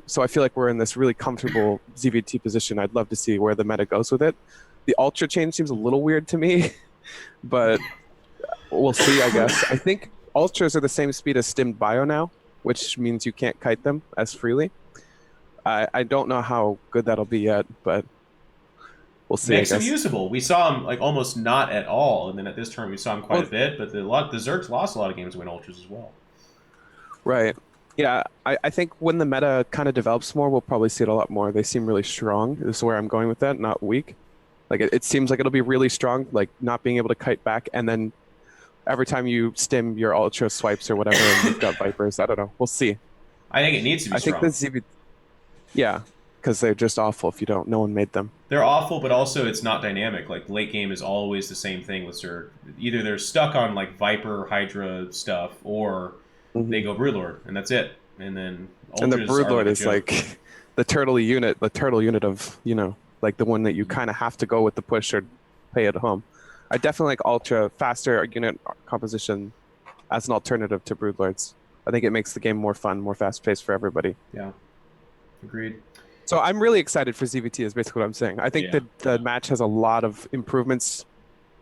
Speaker 3: So I feel like we're in this really comfortable ZVT position. I'd love to see where the meta goes with it. The Ultra change seems a little weird to me, but we'll see, I guess. I think Ultras are the same speed as stimmed bio now, which means you can't kite them as freely. I don't know how good that'll be yet, but we'll see.
Speaker 1: Makes them usable. We saw him like almost not at all, and then at this turn we saw him quite a bit, but the Zergs lost a lot of games to win Ultras as well.
Speaker 3: Right. Yeah, I think when the meta kind of develops more, we'll probably see it a lot more. They seem really strong. This is where I'm going with that, not weak. Like it seems like it'll be really strong, like not being able to kite back, and then every time you stim your Ultra swipes or whatever, and you've got Vipers. I don't know. We'll see.
Speaker 1: I think it needs to be strong.
Speaker 3: I think yeah, because they're just awful if you don't. No one made them.
Speaker 1: They're awful, but also it's not dynamic. Like late game is always the same thing with Zerg. Either they're stuck on like Viper, Hydra stuff, or they go Broodlord, and that's it. And then
Speaker 3: Ultras the Broodlord is like the turtle unit of like the one that you kind of have to go with the push or play at home. I definitely like Ultra faster unit composition as an alternative to Broodlords. I think it makes the game more fun, more fast paced for everybody.
Speaker 1: Yeah. Agreed.
Speaker 3: So I'm really excited for ZVT is basically what I'm saying. I think that the match has a lot of improvements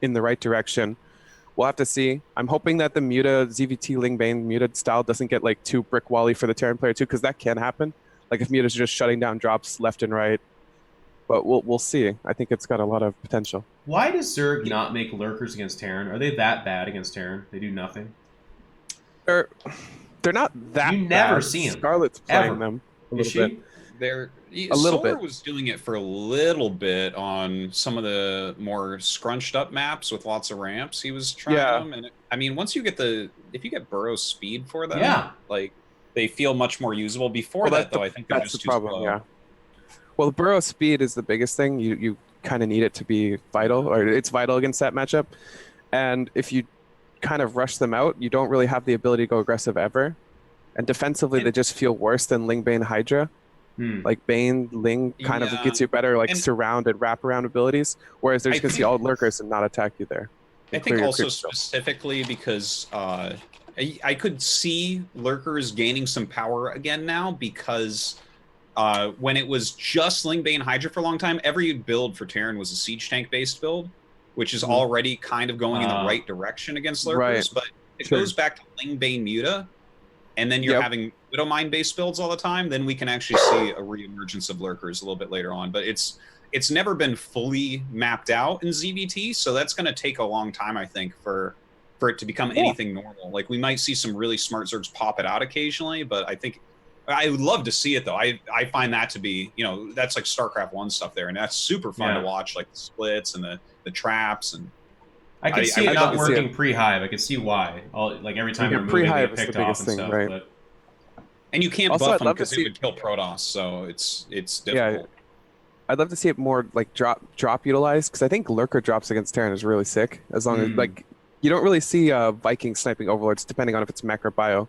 Speaker 3: in the right direction. We'll have to see. I'm hoping that the Muta ZVT Lingbane muted style doesn't get like too brick wally for the Terran player too, because that can happen. Like if Muta's just shutting down drops left and right. But we'll see. I think it's got a lot of potential.
Speaker 1: Why does Zerg not make lurkers against Terran? Are they that bad against Terran? They do nothing.
Speaker 3: They're not that.
Speaker 1: You never
Speaker 3: bad.
Speaker 1: see them.
Speaker 3: Scarlet's playing
Speaker 1: Ever.
Speaker 3: them a
Speaker 1: Is
Speaker 3: little
Speaker 1: she?
Speaker 3: bit.
Speaker 2: A
Speaker 3: little
Speaker 2: Solar
Speaker 3: bit.
Speaker 2: was doing it for a little bit on some of the more scrunched up maps with lots of ramps. He was trying them, and I mean, once you get if you get Burrow's speed for them, like they feel much more usable. Before that, though, I think they're
Speaker 3: that's
Speaker 2: just
Speaker 3: the problem.
Speaker 2: too slow.
Speaker 3: Yeah. Well, the Burrow speed is the biggest thing. You kind of need it to be vital, or it's vital against that matchup. And if you kind of rush them out, you don't really have the ability to go aggressive ever. And defensively, they just feel worse than Ling, Bane, Hydra. Like Bane, Ling kind of gets you better like surround and wraparound abilities, whereas they're just gonna see all lurkers and not attack you there.
Speaker 2: I think also specifically because I could see lurkers gaining some power again now because when it was just Ling, Bane, Hydra for a long time, every build for Terran was a siege tank based build, which is already kind of going in the right direction against lurkers. But it goes back to Ling, Bane, Muta, and then you're having Widowmine based builds all the time, then we can actually see a reemergence of lurkers a little bit later on. But it's never been fully mapped out in ZVT, so that's going to take a long time, I think, for it to become anything normal. Like we might see some really smart Zergs pop it out occasionally, but I think I would love to see it though. I find that to be, that's like StarCraft 1 stuff there, and that's super fun to watch, like the splits and the traps. And
Speaker 1: I could see it not working pre-hive. I could see why. Like every time they're moving, they get picked off and stuff.
Speaker 3: Right?
Speaker 1: But...
Speaker 2: And you can't buff them because it would kill Protoss, so it's difficult.
Speaker 3: Yeah, I'd love to see it more like drop utilized, because I think lurker drops against Terran is really sick. As long as like you don't really see Viking sniping overlords, depending on if it's mech or bio.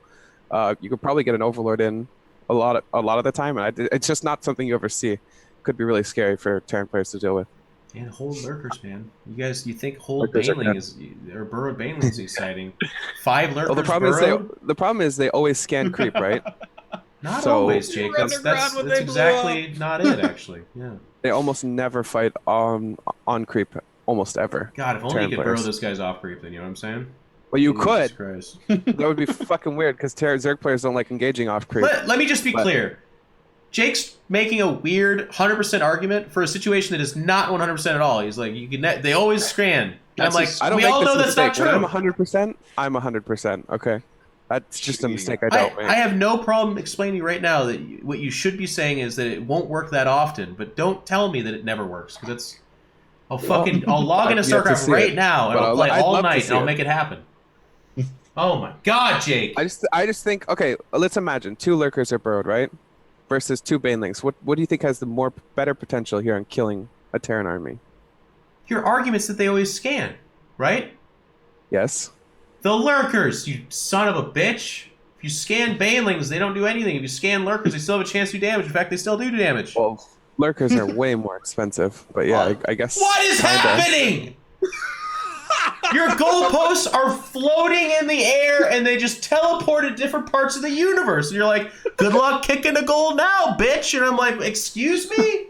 Speaker 3: You could probably get an overlord in a lot of the time, and it's just not something you ever see. Could be really scary for Terran players to deal with.
Speaker 1: And hold lurkers, man. You think hold Baneling or burrowed Baneling is exciting? 5 lurkers.
Speaker 3: Well, the problem is they always scan creep, right?
Speaker 1: Not always, Jake. That's exactly not it, actually. Yeah.
Speaker 3: They almost never fight on creep, almost ever.
Speaker 1: God, if only you could burrow this guy's off creep, then you know what I'm saying?
Speaker 3: Well, you could. That would be fucking weird, because Zerg players don't like engaging off creep.
Speaker 1: Let me just be clear. Jake's making a weird 100% argument for a situation that is not 100% at all. He's like, they always scan. And I'm like, we all know that's not true.
Speaker 3: When I'm 100%, I'm 100%. Okay. That's just a mistake I don't make.
Speaker 1: I have no problem explaining right now that what you should be saying is that it won't work that often, but don't tell me that it never works, because it's... I'll log into StarCraft right now, and I'll play all night, and I'll make it happen. Oh my God, Jake!
Speaker 3: I just think, okay, let's imagine 2 lurkers are burrowed, right? Versus 2 banelings. What do you think has the better potential here on killing a Terran army?
Speaker 1: Your argument's that they always scan, right?
Speaker 3: Yes.
Speaker 1: The lurkers, you son of a bitch! If you scan banelings, they don't do anything. If you scan lurkers, they still have a chance to do damage. In fact, they still do damage.
Speaker 3: Well, lurkers are way more expensive, but yeah, I guess...
Speaker 1: What is happening? Your goalposts are floating in the air, and they just teleport to different parts of the universe. And you're like, good luck kicking a goal now, bitch. And I'm like, excuse me?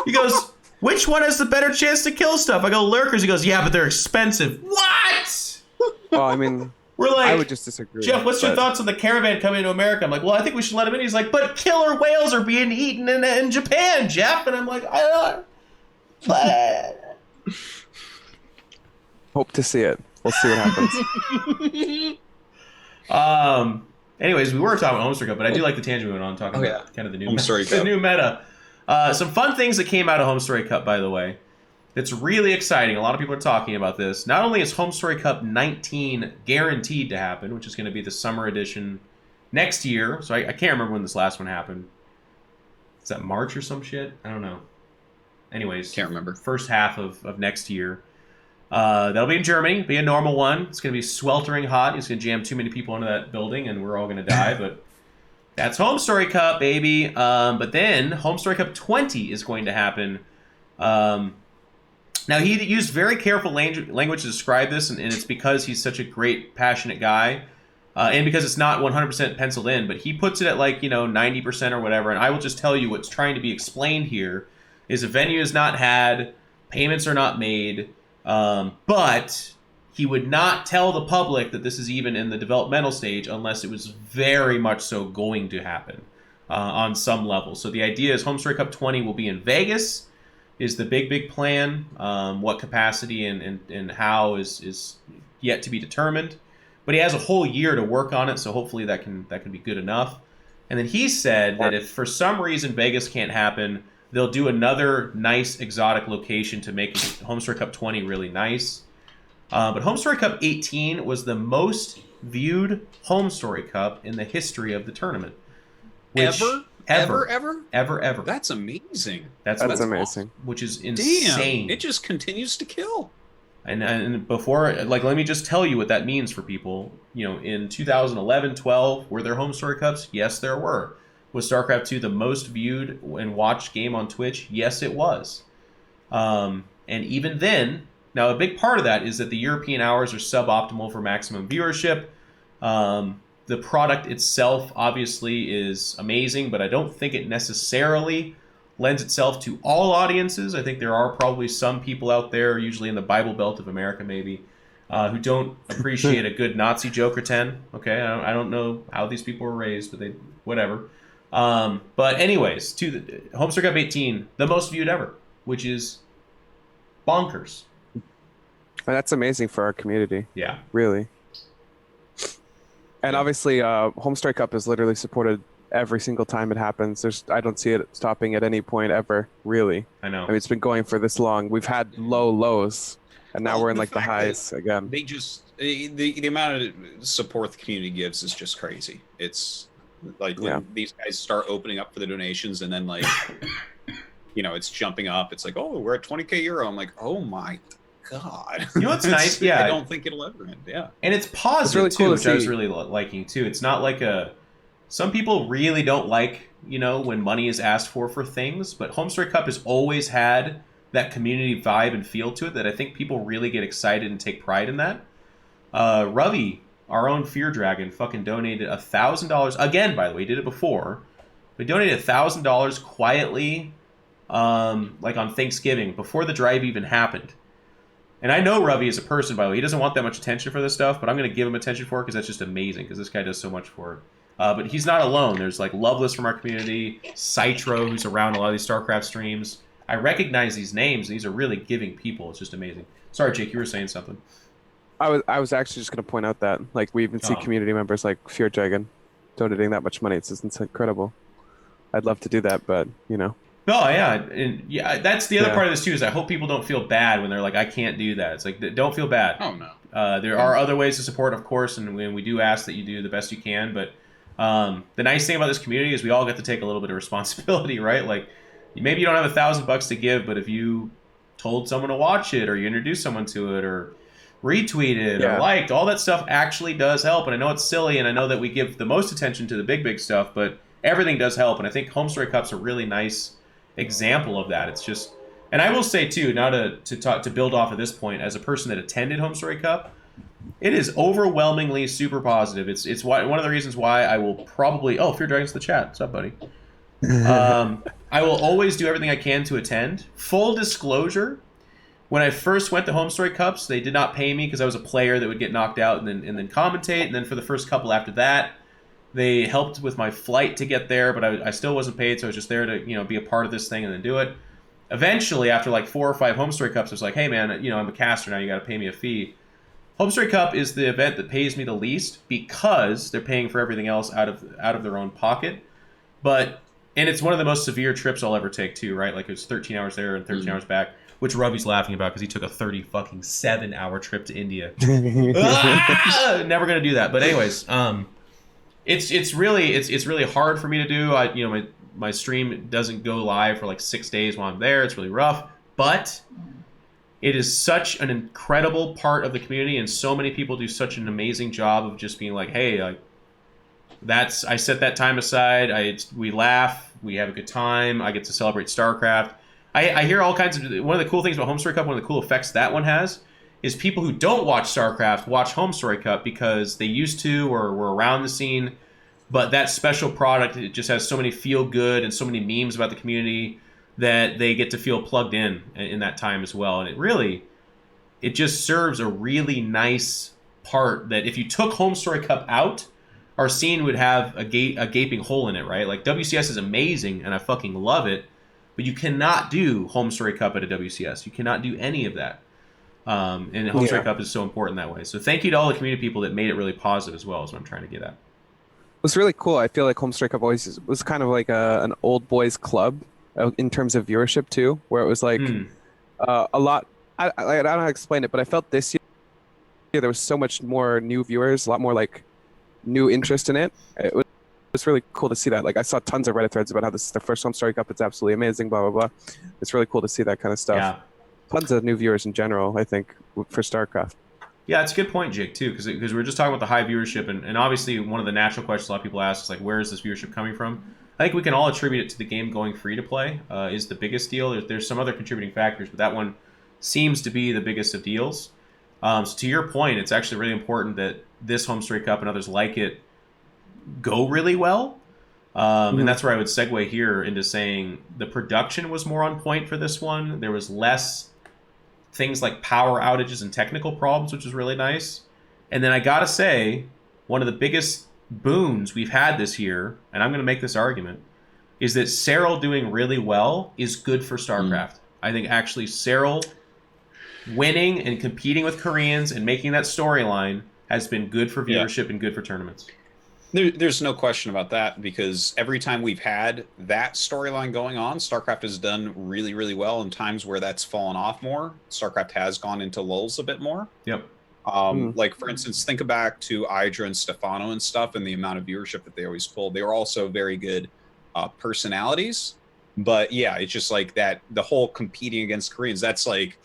Speaker 1: He goes, which one has the better chance to kill stuff? I go, lurkers. He goes, yeah, but they're expensive. What?
Speaker 3: Well, I mean...
Speaker 1: We're like,
Speaker 3: I would just disagree.
Speaker 1: Jeff, what's your thoughts on the caravan coming into America? I'm like, well, I think we should let them in. He's like, but killer whales are being eaten in Japan, Jeff. And I'm like, I don't...
Speaker 3: Hope to see it. We'll see what happens.
Speaker 1: Anyways, we were talking about Homestar Cup, but I do like the tangent we went on talking about kind of the new meta. Some fun things that came out of Homestory Cup, by the way. It's really exciting. A lot of people are talking about this. Not only is Homestory Cup 19 guaranteed to happen, which is going to be the summer edition next year. So I can't remember when this last one happened. Is that March or some shit? I don't know. Anyways,
Speaker 2: can't remember.
Speaker 1: First half of next year. That'll be in Germany. It'll be a normal one. It's going to be sweltering hot. He's going to jam too many people into that building, and we're all going to die. But that's Homestory Cup, baby. But then Homestory Cup 20 is going to happen. Now, he used very careful language to describe this, and it's because he's such a great, passionate guy. and because it's not 100% penciled in, but he puts it at like 90% or whatever. And I will just tell you what's trying to be explained here is a venue is not had, payments are not made, but he would not tell the public that this is even in the developmental stage unless it was very much so going to happen on some level. So the idea is Home Story Cup 20 will be in Vegas. Is the big plan. What capacity and how is yet to be determined. But he has a whole year to work on it, so hopefully that can be good enough. And then he said that if for some reason Vegas can't happen, they'll do another nice exotic location to make Home Story Cup 20 really nice. But Home Story Cup 18 was the most viewed Home Story Cup in the history of the tournament. Ever.
Speaker 2: That's amazing.
Speaker 1: That's
Speaker 3: amazing.
Speaker 1: Awesome, which is insane.
Speaker 2: Damn, it just continues to kill.
Speaker 1: And before, like, let me just tell you what that means for people. In 2011, 12, were there Home Story Cups? Yes, there were. Was StarCraft 2 the most viewed and watched game on Twitch? Yes, it was. And even then, now a big part of that is that the European hours are suboptimal for maximum viewership. The product itself obviously is amazing, but I don't think it necessarily lends itself to all audiences. I think there are probably some people out there, usually in the Bible Belt of America maybe, who don't appreciate a good Nazi joke or 10. Okay, I don't know how these people were raised, but whatever. But anyways, to the Home Story Cup 18, the most viewed ever, which is bonkers.
Speaker 3: That's amazing for our community.
Speaker 1: Yeah.
Speaker 3: Really. And obviously, Home Story Cup is literally supported every single time it happens. I don't see it stopping at any point ever, really.
Speaker 1: I know.
Speaker 3: I mean, it's been going for this long. We've had low lows, and now we're in like the highs again.
Speaker 2: They just the amount of support the community gives is just crazy. It's like when these guys start opening up for the donations, and then like it's jumping up. It's like, oh, we're at 20k euro. I'm like, oh my God.
Speaker 1: You know what's nice? Yeah.
Speaker 2: I don't think it'll ever end. Yeah.
Speaker 1: And it's positive
Speaker 3: really
Speaker 1: too,
Speaker 3: cool
Speaker 1: which I was really liking too. It's not like some people really don't like, when money is asked for things, but Home Story Cup has always had that community vibe and feel to it that I think people really get excited and take pride in that. Ravi, our own Fear Dragon, fucking donated $1,000. Again, by the way, he did it before. But he donated $1,000 quietly, like on Thanksgiving, before the drive even happened. And I know Ravi as a person, by the way. He doesn't want that much attention for this stuff, but I'm going to give him attention for it because that's just amazing, because this guy does so much for it. But he's not alone. There's like Loveless from our community, Citro, who's around a lot of these StarCraft streams. I recognize these names. These are really giving people. It's just amazing. Sorry, Jake, you were saying something.
Speaker 3: I was actually just going to point out that like we even see community members like Fear Dragon donating that much money. It's just incredible. I'd love to do that, but
Speaker 1: Oh yeah, and that's the other part of this too. Is I hope people don't feel bad when they're like, I can't do that. It's like, don't feel bad.
Speaker 2: Oh no.
Speaker 1: There are other ways to support, of course, and we do ask that you do the best you can. But the nice thing about this community is we all get to take a little bit of responsibility, right? Like maybe you don't have $1,000 to give, but if you told someone to watch it, or you introduced someone to it, or retweeted or liked, all that stuff actually does help. And I know it's silly, and I know that we give the most attention to the big stuff, but everything does help. And I think Home Story Cup's a really nice example of that. It's just, and I will say too, now to build off of this point, as a person that attended Home Story Cup, it is overwhelmingly super positive. It's one of the reasons why I will probably Fear Dragon's the chat. What's up, buddy? I will always do everything I can to attend. Full disclosure, when I first went to Home Story Cups, they did not pay me because I was a player that would get knocked out and then commentate. And then for the first couple after that, they helped with my flight to get there, but I still wasn't paid, so I was just there to be a part of this thing and then do it. Eventually, after like 4 or 5 Home Story Cups, I was like, hey man, I'm a caster now, you got to pay me a fee. Home Story Cup is the event that pays me the least because they're paying for everything else out of their own pocket. And it's one of the most severe trips I'll ever take too, right? Like it was 13 hours there and 13 hours back, which Ravi's laughing about because he took a 37-hour trip to India. Never gonna do that. But anyways, it's really hard for me to do. My stream doesn't go live for like 6 days while I'm there. It's really rough, but it is such an incredible part of the community, and so many people do such an amazing job of just being like, hey, I set that time aside. We laugh, we have a good time. I get to celebrate StarCraft. I hear all kinds of. One of the cool things about Home Story Cup, one of the cool effects that one has, is people who don't watch StarCraft watch Home Story Cup because they used to or were around the scene. But that special product, it just has so many feel good and so many memes about the community that they get to feel plugged in that time as well. And it just serves a really nice part that if you took Home Story Cup out, our scene would have a gaping hole in it, right? Like WCS is amazing and I fucking love it, but you cannot do Home Story Cup at a WCS. You cannot do any of that. And Home Story Cup is so important that way. So thank you to all the community people that made it really positive as well, is what I'm trying to get at.
Speaker 3: It was really cool. I feel like Home Story Cup always was kind of like an old boys club in terms of viewership too, where it was like a lot. I don't know how to explain it, but I felt this year there was so much more new viewers, a lot more like new interest in it. It was really cool to see that. Like I saw tons of Reddit threads about how this is the first Home Story Cup. It's absolutely amazing. Blah blah blah. It's really cool to see that kind of stuff.
Speaker 1: Yeah.
Speaker 3: Tons of new viewers in general, I think, for StarCraft.
Speaker 1: Yeah, it's a good point, Jake, too, because we were just talking about the high viewership, and obviously one of the natural questions a lot of people ask is, like, where is this viewership coming from? I think we can all attribute it to the game going free-to-play is the biggest deal. There's some other contributing factors, but that one seems to be the biggest of deals. So to your point, it's actually really important that this Home Story Cup and others like it go really well. And that's where I would segue here into saying the production was more on point for this one. There was less things like power outages and technical problems, which is really nice. And then I gotta say, one of the biggest boons we've had this year, and I'm going to make this argument, is that Serral doing really well is good for StarCraft. I think actually Serral winning and competing with Koreans and making that storyline has been good for viewership and good for tournaments.
Speaker 2: There's no question about that, because every time we've had that storyline going on, StarCraft has done really, really well. In times where that's fallen off more, StarCraft has gone into lulls a bit more.
Speaker 1: Yep.
Speaker 2: Like, for instance, think back to Idra and Stefano and stuff and the amount of viewership that they always pulled. They were also very good personalities. But yeah, it's just like that, the whole competing against Koreans, that's like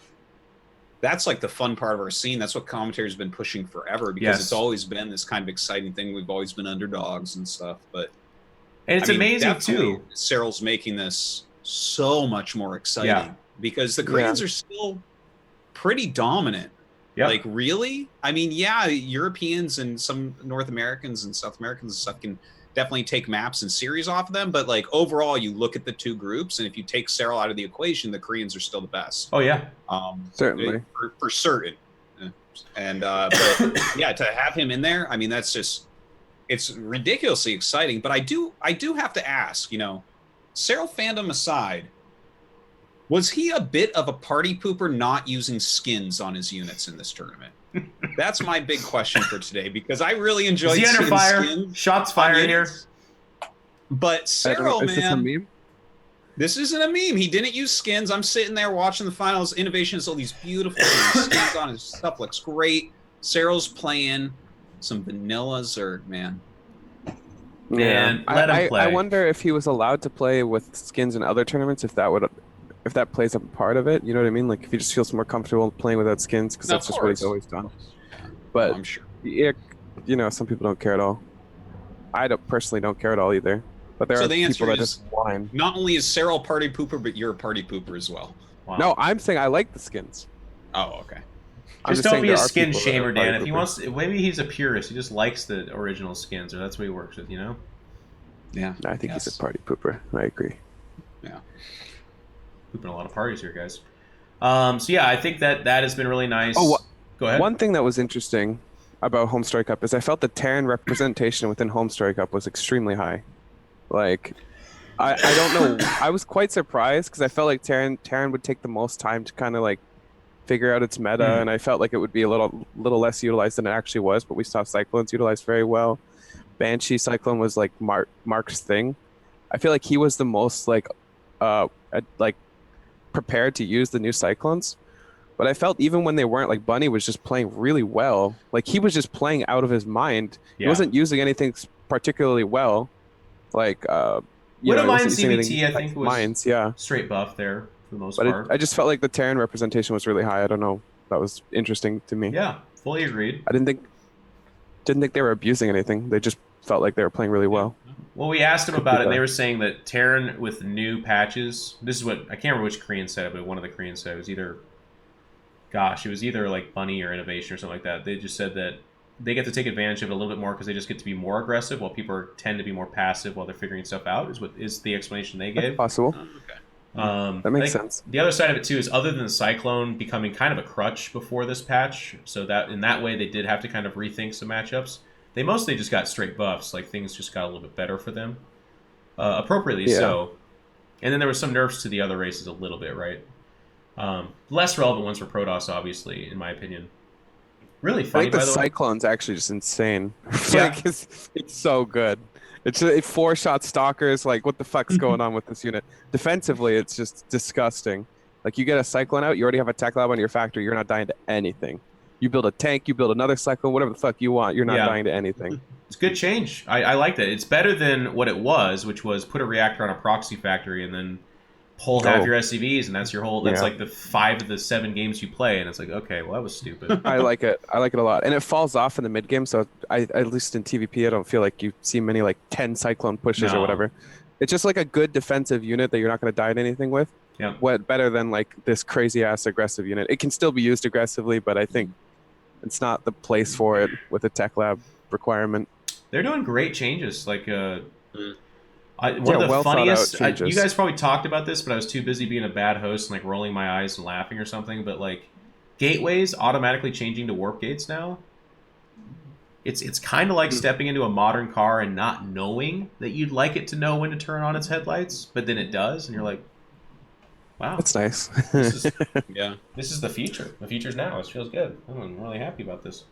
Speaker 2: the fun part of our scene. That's what commentary's been pushing forever, because it's always been this kind of exciting thing. We've always been underdogs and stuff. But
Speaker 1: and it's amazing too.
Speaker 2: Serral's making this so much more exciting because the Koreans are still pretty dominant. Yep. Like, really? I mean, yeah, Europeans and some North Americans and South Americans and stuff can definitely take maps and series off of them. But, like, overall, you look at the two groups, and if you take Serral out of the equation, the Koreans are still the best.
Speaker 1: Oh, yeah.
Speaker 3: Certainly.
Speaker 2: For certain. And, but, yeah, to have him in there, I mean, that's just, it's ridiculously exciting. But I do have to ask, you know, Serral fandom aside, was he a bit of a party pooper not using skins on his units in this tournament? That's my big question for today, because I really enjoyed
Speaker 1: seeing
Speaker 2: under
Speaker 1: fire?
Speaker 2: Skins.
Speaker 1: Shots fired here.
Speaker 2: But Serral,
Speaker 3: is this a meme?
Speaker 2: This isn't a meme. He didn't use skins. I'm sitting there watching the finals. Innovation has all these beautiful things. Skins on his stuff looks great. Serral's playing some vanilla Zerg, man.
Speaker 1: Man, let him play.
Speaker 3: I wonder if he was allowed to play with skins in other tournaments, if that plays a part of it. You know what I mean? Like, if he just feels more comfortable playing without skins, because that's just what he's always done. But
Speaker 2: I'm sure.
Speaker 3: You know, some people don't care at all. I personally don't care at all either. But there are people that just whine.
Speaker 2: Not only is Serral party pooper, but you're a party pooper as well.
Speaker 3: Wow. No, I'm saying I like the skins.
Speaker 2: Oh, okay.
Speaker 1: Just don't be a skin shamer, Dan. If he wants, maybe he's a purist. He just likes the original skins, or that's what he works with. You know?
Speaker 2: Yeah.
Speaker 3: I think he's a party pooper. I agree.
Speaker 2: Yeah.
Speaker 1: Pooping a lot of parties here, guys. So yeah, I think that has been really nice.
Speaker 3: Oh,
Speaker 1: go ahead.
Speaker 3: One thing that was interesting about Home Story Cup is I felt the Terran representation within Home Story Cup was extremely high. Like, I don't know. I was quite surprised, because I felt like Terran would take the most time to kind of like figure out its meta, and I felt like it would be a little less utilized than it actually was. But we saw Cyclones utilized very well. Banshee Cyclone was like Mark's thing. I feel like he was the most like prepared to use the new Cyclones. But I felt even when they weren't, like, Bunny was just playing really well. Like, he was just playing out of his mind. He wasn't using anything particularly well. Like,
Speaker 1: Widow Mine CBT, I think, was
Speaker 3: mines,
Speaker 1: straight buff there for the most part.
Speaker 3: I just felt like the Terran representation was really high. I don't know. That was interesting to me.
Speaker 1: Yeah, fully agreed.
Speaker 3: I didn't think they were abusing anything. They just felt like they were playing really well.
Speaker 1: Well, we asked them about it, and they were saying that Terran with new patches, this is what, I can't remember which Korean said it, but one of the Koreans said it was either gosh, it was either like Bunny or Innovation or something like that. They just said that they get to take advantage of it a little bit more because they just get to be more aggressive, while people tend to be more passive while they're figuring stuff out. Is the explanation they gave.
Speaker 3: That's possible.
Speaker 2: Okay.
Speaker 3: That makes sense.
Speaker 1: The other side of it too is, other than the Cyclone becoming kind of a crutch before this patch, so that in that way they did have to kind of rethink some matchups. They mostly just got straight buffs, like things just got a little bit better for them, appropriately so. And then there was some nerfs to the other races a little bit, right? Less relevant ones for Protoss, obviously, in my opinion. Really funny,
Speaker 3: I think the
Speaker 1: by the way.
Speaker 3: Cyclone's actually just insane.
Speaker 1: Yeah.
Speaker 3: Like it's so good. It's a 4-shot stalkers. Like, what the fuck's going on with this unit? Defensively, it's just disgusting. Like, you get a Cyclone out, you already have a tech lab on your factory, you're not dying to anything. You build a tank, you build another Cyclone, whatever the fuck you want, you're not dying to anything.
Speaker 1: It's good change. I like that. It's better than what it was, which was put a reactor on a proxy factory and then pull half your SCVs, and that's your whole. That's like the 5 of the 7 games you play, and it's like, okay, well, that was stupid.
Speaker 3: I like it. I like it a lot, and it falls off in the mid game. So at least in TVP, I don't feel like you see many like 10 Cyclone pushes or whatever. It's just like a good defensive unit that you're not going to die to anything with.
Speaker 1: Yeah.
Speaker 3: What better than like this crazy ass aggressive unit? It can still be used aggressively, but I think it's not the place for it with a tech lab requirement.
Speaker 1: They're doing great changes. Like one of the
Speaker 3: well
Speaker 1: funniest.
Speaker 3: thought out changes.
Speaker 1: You guys probably talked about this, but I was too busy being a bad host and like rolling my eyes and laughing or something. But like gateways automatically changing to warp gates now. It's kind of like stepping into a modern car and not knowing that you'd like it to know when to turn on its headlights, but then it does, and you're like, wow,
Speaker 3: That's nice.
Speaker 1: this
Speaker 2: This
Speaker 1: is the future. The future's now. It feels good. I'm really happy about this.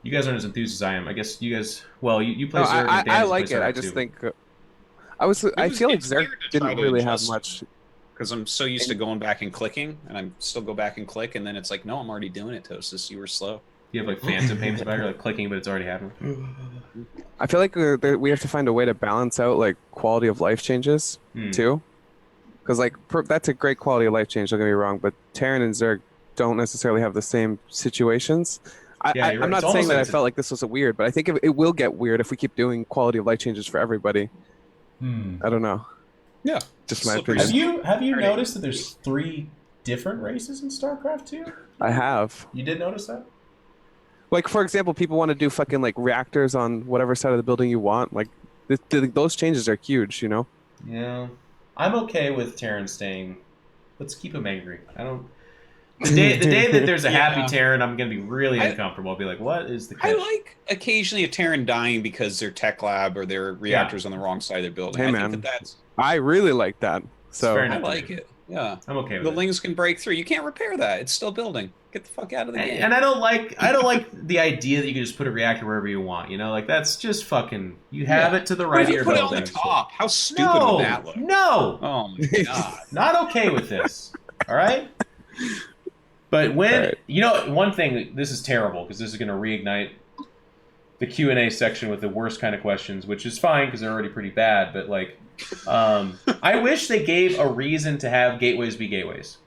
Speaker 1: You guys aren't as enthused as I am. I guess you guys. Well, you play Zerg. And Dan
Speaker 3: I
Speaker 1: plays
Speaker 3: like it.
Speaker 1: Zerg
Speaker 3: I just
Speaker 1: too.
Speaker 3: think I feel like
Speaker 2: it's
Speaker 3: Zerg
Speaker 2: weird to try
Speaker 3: didn't
Speaker 2: to
Speaker 3: really have
Speaker 2: adjust.
Speaker 3: much.
Speaker 2: Because I'm so used to going back and clicking, and I still go back and click, and then it's like, no, I'm already doing it, Tosis. You were slow.
Speaker 1: You have like phantom pains about it, like clicking, but it's already happening.
Speaker 3: I feel like we have to find a way to balance out like quality of life changes too, because like that's a great quality of life change. Don't get me wrong, but Terran and Zerg don't necessarily have the same situations.
Speaker 1: Yeah, you're
Speaker 3: I'm
Speaker 1: right.
Speaker 3: not
Speaker 1: It's
Speaker 3: saying
Speaker 1: almost
Speaker 3: that
Speaker 1: like
Speaker 3: I felt like this was a weird, but I think it will get weird if we keep doing quality of life changes for everybody. I don't know.
Speaker 2: Yeah.
Speaker 3: Just my
Speaker 2: Slippery
Speaker 3: opinion.
Speaker 1: Have you noticed that there's 3 different races in StarCraft 2?
Speaker 3: I have.
Speaker 1: You did notice that?
Speaker 3: Like, for example, people want to do fucking like reactors on whatever side of the building you want. Like, those changes are huge, you know?
Speaker 1: Yeah. I'm okay with Terran staying. Let's keep him angry. I don't. The day that there's a happy Terran, I'm gonna be really uncomfortable. I'll be like, "What is the catch?"
Speaker 2: I like occasionally a Terran dying because their tech lab or their reactors on the wrong side of their building.
Speaker 3: Hey,
Speaker 2: I
Speaker 3: man.
Speaker 2: think that's.
Speaker 3: I really like that. So
Speaker 1: fair
Speaker 2: I
Speaker 1: enough.
Speaker 2: like it. Yeah.
Speaker 1: I'm okay with
Speaker 2: The
Speaker 1: it.
Speaker 2: lings can break through. You can't repair that. It's still building. Get the fuck out of the game.
Speaker 1: And I don't like the idea that you can just put a reactor wherever you want. You know, like that's just fucking. You have it to the right of
Speaker 2: What if
Speaker 1: your
Speaker 2: you put it
Speaker 1: building.
Speaker 2: on the top? How stupid would that look?
Speaker 1: No.
Speaker 2: Oh my god.
Speaker 1: Not okay with this. All right. But when you know one thing, this is terrible because this is going to reignite the Q&A section with the worst kind of questions, which is fine because they're already pretty bad. But like, I wish they gave a reason to have gateways be gateways.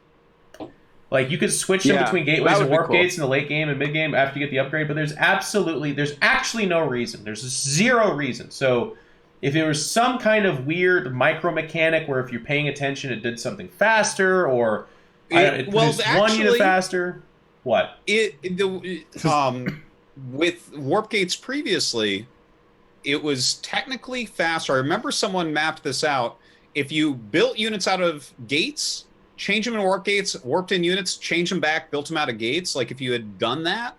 Speaker 1: Like you could switch them between gateways and warp gates in the late game and mid game after you get the upgrade, but there's actually no reason. There's 0 reason. So if there was some kind of weird micro mechanic where if you're paying attention, it did something faster or it produced one unit faster. What?
Speaker 2: With warp gates previously, it was technically faster. I remember someone mapped this out. If you built units out of gates, change them in warp gates, warped in units, change them back, built them out of gates. Like if you had done that,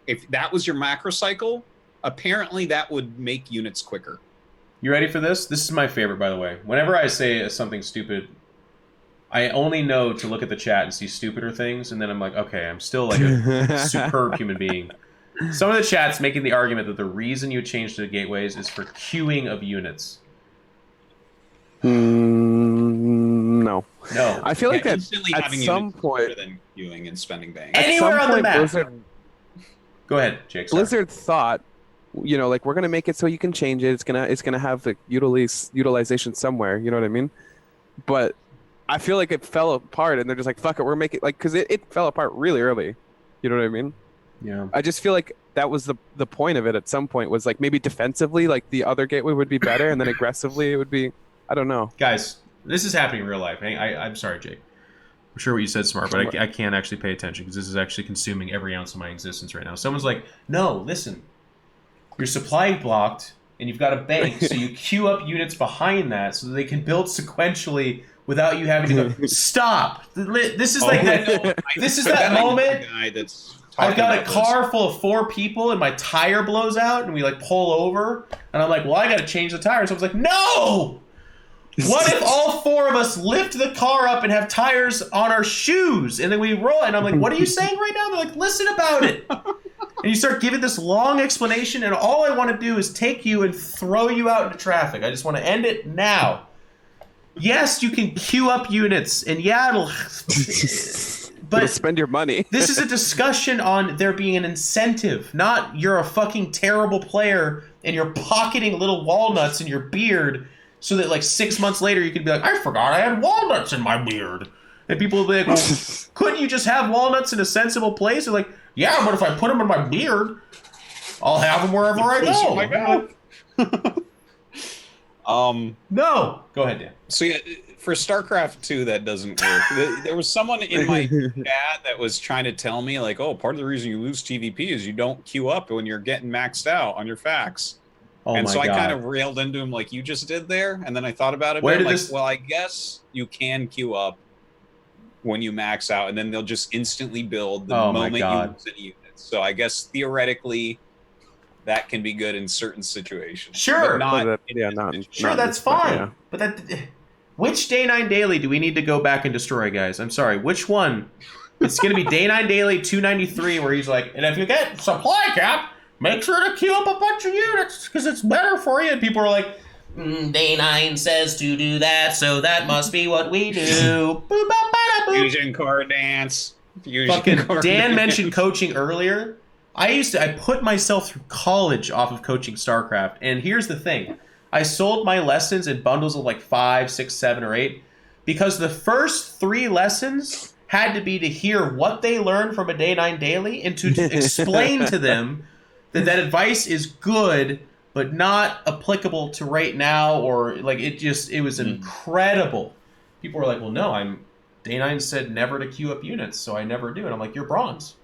Speaker 2: if that was your macro cycle, apparently that would make units quicker.
Speaker 1: You ready for this? This is my favorite, by the way. Whenever I say something stupid, I only know to look at the chat and see stupider things, and then I'm like, okay, I'm still like a superb human being. Some of the chat's making the argument that the reason you changed to the gateways is for queuing of units.
Speaker 3: No. I feel like that at some point,
Speaker 2: than queuing and spending bank.
Speaker 1: Anywhere on the map.
Speaker 3: Blizzard,
Speaker 1: Go ahead, Jake. Sorry.
Speaker 3: Blizzard thought, you know, like we're gonna make it so you can change it. It's gonna have the utilization somewhere. You know what I mean? But I feel like it fell apart, and they're just like, "Fuck it, we're making like," because it fell apart really early. You know what I mean?
Speaker 1: Yeah.
Speaker 3: I just feel like that was the point of it. At some point, was like maybe defensively, like the other gateway would be better, and then aggressively it would be. I don't know.
Speaker 1: Guys, this is happening in real life. I'm sorry, Jake. I'm sure what you said, smart, but I can't actually pay attention because this is actually consuming every ounce of my existence right now. Someone's like, no, listen, your supply blocked, and you've got a bank, so you queue up units behind that so that they can build sequentially without you having to go, stop. This is this is that moment. I've got a car full of 4 people, and my tire blows out, and we like pull over, and I'm like, well, I got to change the tire. And someone's like, no! What if all 4 of us lift the car up and have tires on our shoes, and then we roll? And I'm like, what are you saying right now? They're like, listen about it. And you start giving this long explanation, and all I want to do is take you and throw you out into traffic. I just want to end it now. Yes, you can queue up units, and yeah, but
Speaker 3: it'll spend your money.
Speaker 1: This is a discussion on there being an incentive, not you're a fucking terrible player and you're pocketing little walnuts in your beard so that like 6 months later you can be like, I forgot I had walnuts in my beard. And people will be like, well, couldn't you just have walnuts in a sensible place? They're like, yeah, but if I put them in my beard, I'll have them wherever I go. No. Go ahead, Dan.
Speaker 2: So yeah, for StarCraft 2, that doesn't work. There was someone in my chat that was trying to tell me, like, oh, part of the reason you lose TVP is you don't queue up when you're getting maxed out on your facts.
Speaker 1: Oh
Speaker 2: and
Speaker 1: my
Speaker 2: so
Speaker 1: God.
Speaker 2: I kind of railed into him like you just did there, and then I thought about it.
Speaker 1: Where did
Speaker 2: like,
Speaker 1: this...
Speaker 2: well, I guess you can queue up when you max out, and then they'll just instantly build the moment you lose any units. So I guess theoretically, that can be good in certain situations.
Speaker 1: Sure,
Speaker 2: but
Speaker 1: sure, that's fine. Yeah. But that, which Day 9 Daily do we need to go back and destroy, guys? I'm sorry, which one? It's going to be Day 9 Daily 293, where he's like, and if you get supply cap, make sure to queue up a bunch of units because it's better for you. And people are like, Day 9 says to do that, so that must be what we do.
Speaker 2: Fusion core dance.
Speaker 1: Dan mentioned coaching earlier. I put myself through college off of coaching StarCraft, and here's the thing. I sold my lessons in bundles of like 5, 6, 7, or 8 because the first 3 lessons had to be to hear what they learned from a Day 9 Daily and to explain to them that advice is good but not applicable to right now, or like it was incredible. People were like, well, no, Day 9 said never to queue up units, so I never do. And I'm like, you're bronze.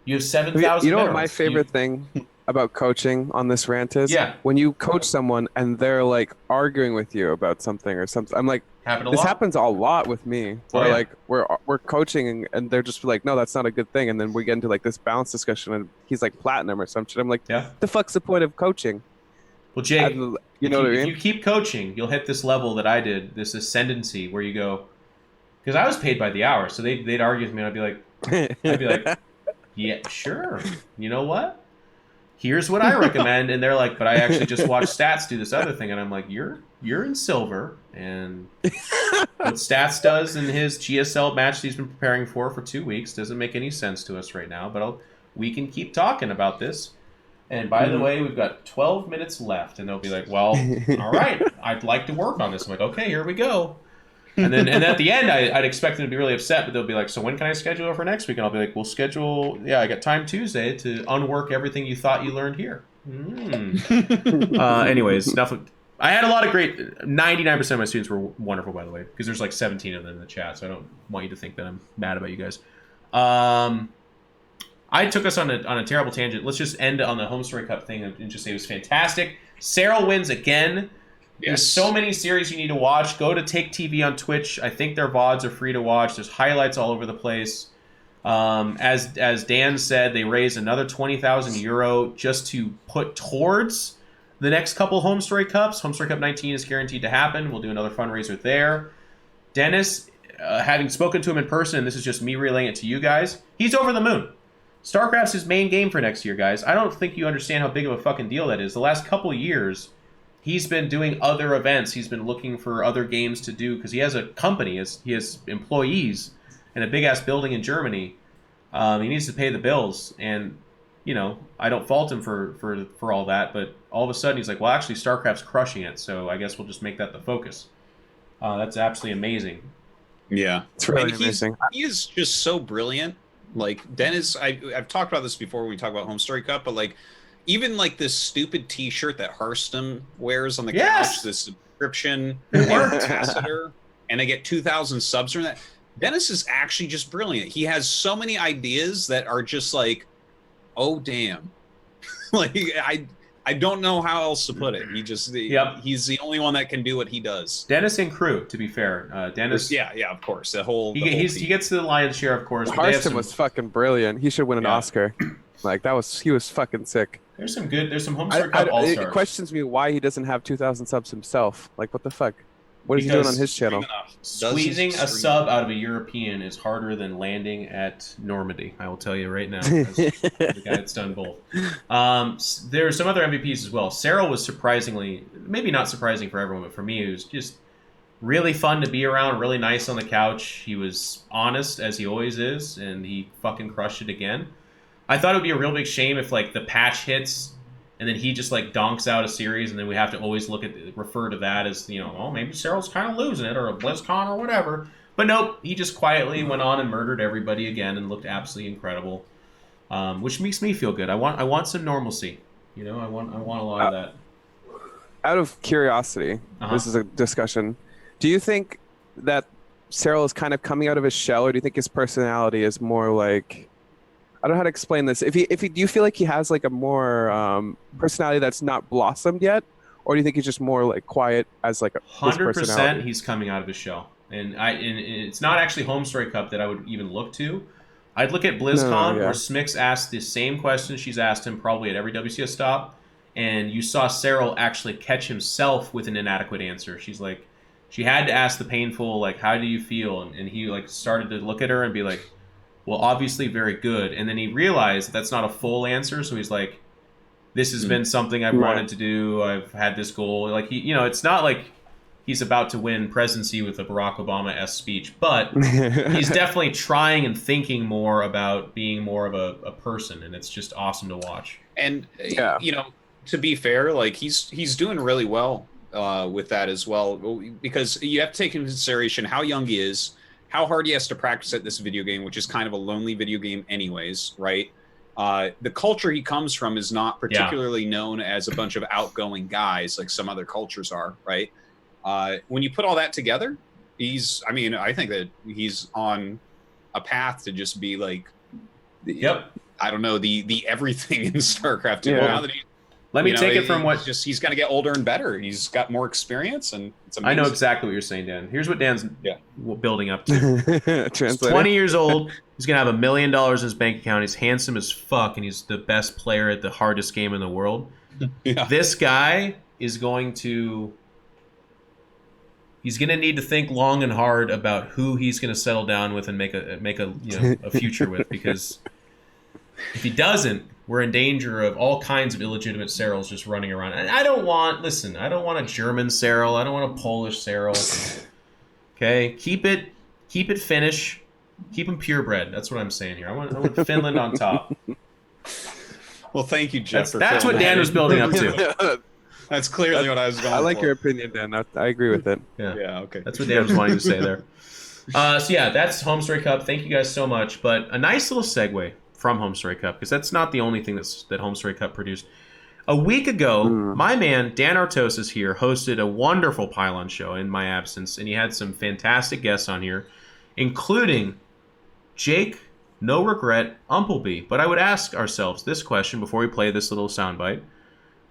Speaker 1: You have 7,000
Speaker 3: You know what my favorite thing about coaching on this rant is?
Speaker 1: Yeah.
Speaker 3: When you coach someone and they're like arguing with you about something or something. I'm like, this happens a lot with me. Where like we're coaching and they're just like, no, that's not a good thing. And then we get into like this balance discussion and he's like platinum or some shit. I'm like, the fuck's the point of coaching?
Speaker 1: Well, Jake,
Speaker 3: you know what I mean?
Speaker 1: If you keep coaching, you'll hit this level that I did, this ascendancy where you go, because I was paid by the hour, so they'd argue with me and I'd be like, yeah, sure. You know what? Here's what I recommend. And they're like, but I actually just watched Stats do this other thing. And I'm like, you're in silver. And what Stats does in his GSL match he's been preparing for 2 weeks doesn't make any sense to us right now. But we can keep talking about this. And by the way, we've got 12 minutes left. And they'll be like, well, all right, I'd like to work on this. I'm like, okay, here we go. And then at the end, I'd expect them to be really upset, but they'll be like, so when can I schedule it for next week? And I'll be like, we'll schedule, I got time Tuesday to unwork everything you thought you learned here. Anyways, enough of, I had a lot of great, 99% of my students were wonderful, by the way, because there's like 17 of them in the chat, so I don't want you to think that I'm mad about you guys. I took us on a terrible tangent. Let's just end on the Home Story Cup thing and just say it was fantastic. Serral wins again. Yes. There's so many series you need to watch. Go to Take TV on Twitch. I think their VODs are free to watch. There's highlights all over the place. As Dan said, they raised another 20,000 euro just to put towards the next couple Home Story Cups. Home Story Cup 19 is guaranteed to happen. We'll do another fundraiser there. Dennis, having spoken to him in person, and this is just me relaying it to you guys, he's over the moon. StarCraft's his main game for next year, guys. I don't think you understand how big of a fucking deal that is. The last couple years, he's been doing other events. He's been looking for other games to do because he has a company. He has employees in a big-ass building in Germany. He needs to pay the bills. And, I don't fault him for all that. But all of a sudden, he's like, well, actually, StarCraft's crushing it. So I guess we'll just make that the focus. That's absolutely amazing.
Speaker 2: Yeah.
Speaker 3: It's really amazing.
Speaker 2: He is just so brilliant. Like, Dennis, I've talked about this before when we talk about Home Story Cup, but, like, even like this stupid T-shirt that Hearthstone wears on the couch, this subscription ambassador, and they get 2,000 subs from that. Dennis is actually just brilliant. He has so many ideas that are just like, oh damn, like I don't know how else to put it. He just he's the only one that can do what he does.
Speaker 1: Dennis and crew, to be fair. Dennis,
Speaker 2: yeah, of course. The whole
Speaker 1: he gets to the lion's share, of course.
Speaker 3: Harston was fucking brilliant. He should win an Oscar. Like he was fucking sick.
Speaker 1: There's some Homestory Cup All-Stars.
Speaker 3: It questions me why he doesn't have 2,000 subs himself. Like, what the fuck? What is he doing on his channel?
Speaker 1: Squeezing a sub out of a European is harder than landing at Normandy. I will tell you right now. As the guy that's done both. There are some other MVPs as well. Serral was surprisingly, maybe not surprising for everyone, but for me, it was just really fun to be around. Really nice on the couch. He was honest as he always is, and he fucking crushed it again. I thought it would be a real big shame if like the patch hits and then he just like donks out a series, and then we have to always refer to that as, you know, oh, maybe Serral's kind of losing it, or a BlizzCon or whatever. But nope, he just quietly went on and murdered everybody again and looked absolutely incredible, which makes me feel good. I want some normalcy, you know. I want a lot of that.
Speaker 3: Out of curiosity, this is a discussion. Do you think that Serral is kind of coming out of his shell, or do you think his personality is more like, I don't know how to explain this. If he do you feel like he has like a more personality that's not blossomed yet, or do you think he's just more like quiet as like
Speaker 1: 100%? He's coming out of his shell, and it's not actually Homestory Cup that I would even look to. I'd look at BlizzCon where Smix asked the same question she's asked him probably at every WCS stop, and you saw Serral actually catch himself with an inadequate answer. She's like, she had to ask the painful, like, how do you feel? And he like started to look at her and be like, well, obviously very good. And then he realized that's not a full answer, so he's like, this has been something I've wanted to do. I've had this goal. Like, he, you know, it's not like he's about to win presidency with a Barack Obama-esque speech, but he's definitely trying and thinking more about being more of a person, and it's just awesome to watch.
Speaker 2: And, you know, to be fair, like, he's doing really well with that as well, because you have to take into consideration how young he is, how hard he has to practice at this video game, which is kind of a lonely video game anyways, right? The culture he comes from is not particularly known as a bunch of outgoing guys like some other cultures are, right? When you put all that together, I think that he's on a path to just be like, I don't know, the everything in StarCraft. Now that
Speaker 1: Let me take it from what
Speaker 2: he's going to get older and better. He's got more experience, and it's amazing.
Speaker 1: I know exactly what you're saying, Dan. Here's what Dan's building up to. He's 20 years old. He's going to have $1 million in his bank account. He's handsome as fuck, and he's the best player at the hardest game in the world. This guy is going to... He's going to need to think long and hard about who he's going to settle down with and make a future with, because if he doesn't, we're in danger of all kinds of illegitimate Serrals just running around. And I don't want a German Serral. I don't want a Polish Serral. Okay, keep it Finnish. Keep him purebred. That's what I'm saying here. I want Finland on top.
Speaker 2: Well, thank you, Jeff.
Speaker 1: That's what Dan was building up to.
Speaker 2: That's clearly what I was going for.
Speaker 3: I like your opinion, Dan. I agree with it.
Speaker 2: Yeah, okay.
Speaker 1: That's what Dan was wanting to say there. So yeah, that's Homestory Cup. Thank you guys so much. But a nice little segue from Homestory Cup, because that's not the only thing that Homestory Cup produced. A week ago, my man Dan Artosis here hosted a wonderful Pylon show in my absence, and he had some fantastic guests on here, including Jake-SomeRegreT Umpleby. But I would ask ourselves this question before we play this little soundbite: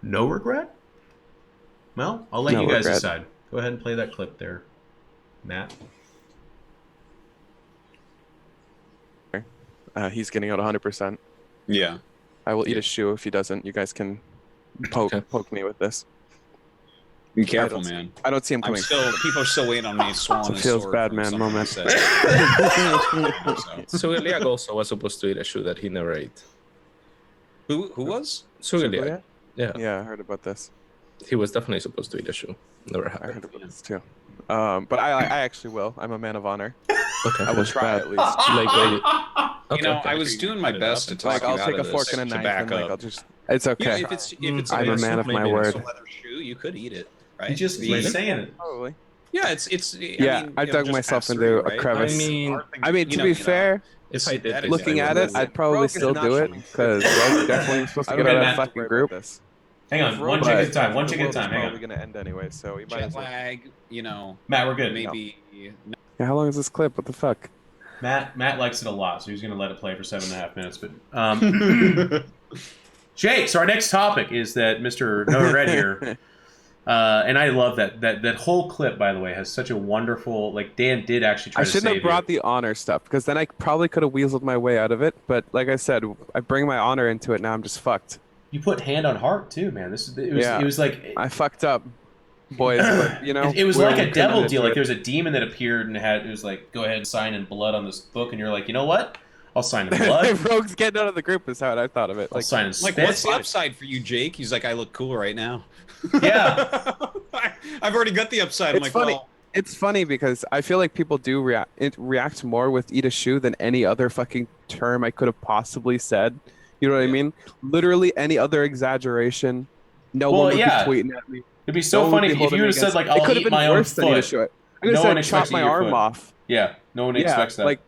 Speaker 1: no regret? Well, I'll let you guys decide. Go ahead and play that clip there, Matt.
Speaker 3: He's getting out 100%.
Speaker 2: Yeah.
Speaker 3: I will eat a shoe if he doesn't. You guys can poke me with this.
Speaker 2: Be careful, man.
Speaker 3: I don't see him coming.
Speaker 2: People are still waiting on me.
Speaker 3: It's a feels bad, man moment.
Speaker 5: So Iliag also was supposed to eat a shoe that he never ate.
Speaker 2: Who was?
Speaker 5: Iliag. Yeah.
Speaker 3: Yeah, I heard about this.
Speaker 5: He was definitely supposed to eat a shoe. Never happened.
Speaker 3: I heard about this too. But I actually will. I'm a man of honor.
Speaker 5: Okay.
Speaker 3: I will try at least.
Speaker 2: I was doing my best to talk you
Speaker 3: I'll
Speaker 2: out
Speaker 3: take
Speaker 2: of
Speaker 3: a fork
Speaker 2: this
Speaker 3: and a
Speaker 2: to
Speaker 3: knife
Speaker 2: back
Speaker 3: and
Speaker 2: up.
Speaker 3: I'll just. It's okay.
Speaker 2: If it's
Speaker 3: I'm a man of my word.
Speaker 2: a leather shoe, you could eat it, right?
Speaker 1: He just keeps saying it.
Speaker 3: Probably.
Speaker 2: Yeah, it's.
Speaker 3: I dug myself into a crevice.
Speaker 5: I mean,
Speaker 3: to be fair,
Speaker 5: if I did,
Speaker 3: looking at it, I'd probably still do it because Rogue's definitely supposed to get out of that fucking group.
Speaker 1: Hang on, one chick at a time. One chick at a time. Hang on.
Speaker 3: Probably gonna end anyway, so we might
Speaker 2: jet
Speaker 3: as well.
Speaker 2: lag.
Speaker 1: Matt, we're good.
Speaker 2: Maybe.
Speaker 3: Yeah, how long is this clip? What the fuck?
Speaker 1: Matt likes it a lot, so he's going to let it play for 7.5 minutes. But Jake, so our next topic is that Mr. No Regret here, and I love that whole clip. By the way, has such a wonderful. Like Dan did actually try
Speaker 3: I
Speaker 1: to save
Speaker 3: shouldn't have brought
Speaker 1: you.
Speaker 3: the honor stuff because then I probably could have weaseled my way out of it. But like I said, I bring my honor into it. Now I'm just fucked.
Speaker 1: You put hand on heart too, man. It was like
Speaker 3: I fucked up, boys. But,
Speaker 1: it was like a devil deal. Like there's a demon that appeared and it was like, go ahead and sign in blood on this book, and you're like, you know what? I'll sign in blood.
Speaker 3: Rogue's getting out of the group is how I thought of it.
Speaker 1: I'll sign in spit.
Speaker 2: Like, what's the upside for you, Jake? He's like, I look cool right now.
Speaker 1: Yeah.
Speaker 2: I've already got the upside. I'm
Speaker 3: It's
Speaker 2: like,
Speaker 3: funny.
Speaker 2: well,
Speaker 3: It's funny because I feel like people do react more with eat a shoe than any other fucking term I could have possibly said. You know what I mean? Literally any other exaggeration. No one would be tweeting at me.
Speaker 1: It'd be so funny if you would have said like, I'll eat my own foot.
Speaker 3: I could have said chop my arm off.
Speaker 1: Yeah, no one expects that.
Speaker 3: Like,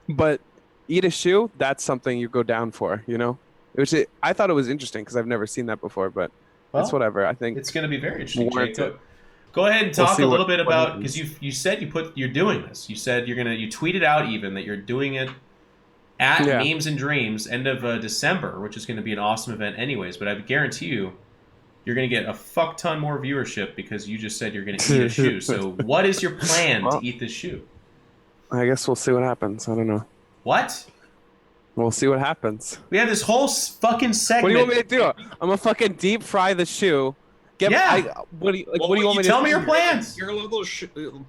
Speaker 3: but eat a shoe, that's something you go down for, you know? Which I thought it was interesting because I've never seen that before, but it's whatever. I think
Speaker 1: it's going to be very interesting, Jake. Go ahead and talk a little bit about, because you said you're doing this. You said you tweeted out even that you're doing it at Memes and Dreams end of December, which is going to be an awesome event anyways. But I guarantee you're going to get a fuck ton more viewership because you just said you're going to eat a shoe. So what is your plan to eat this shoe?
Speaker 3: I guess we'll see what happens. I don't know.
Speaker 1: What?
Speaker 3: We'll see what happens.
Speaker 1: We have this whole fucking segment.
Speaker 3: What do you want me to do? I'm gonna fucking deep fry the shoe. What do you want me to
Speaker 1: tell me your plans?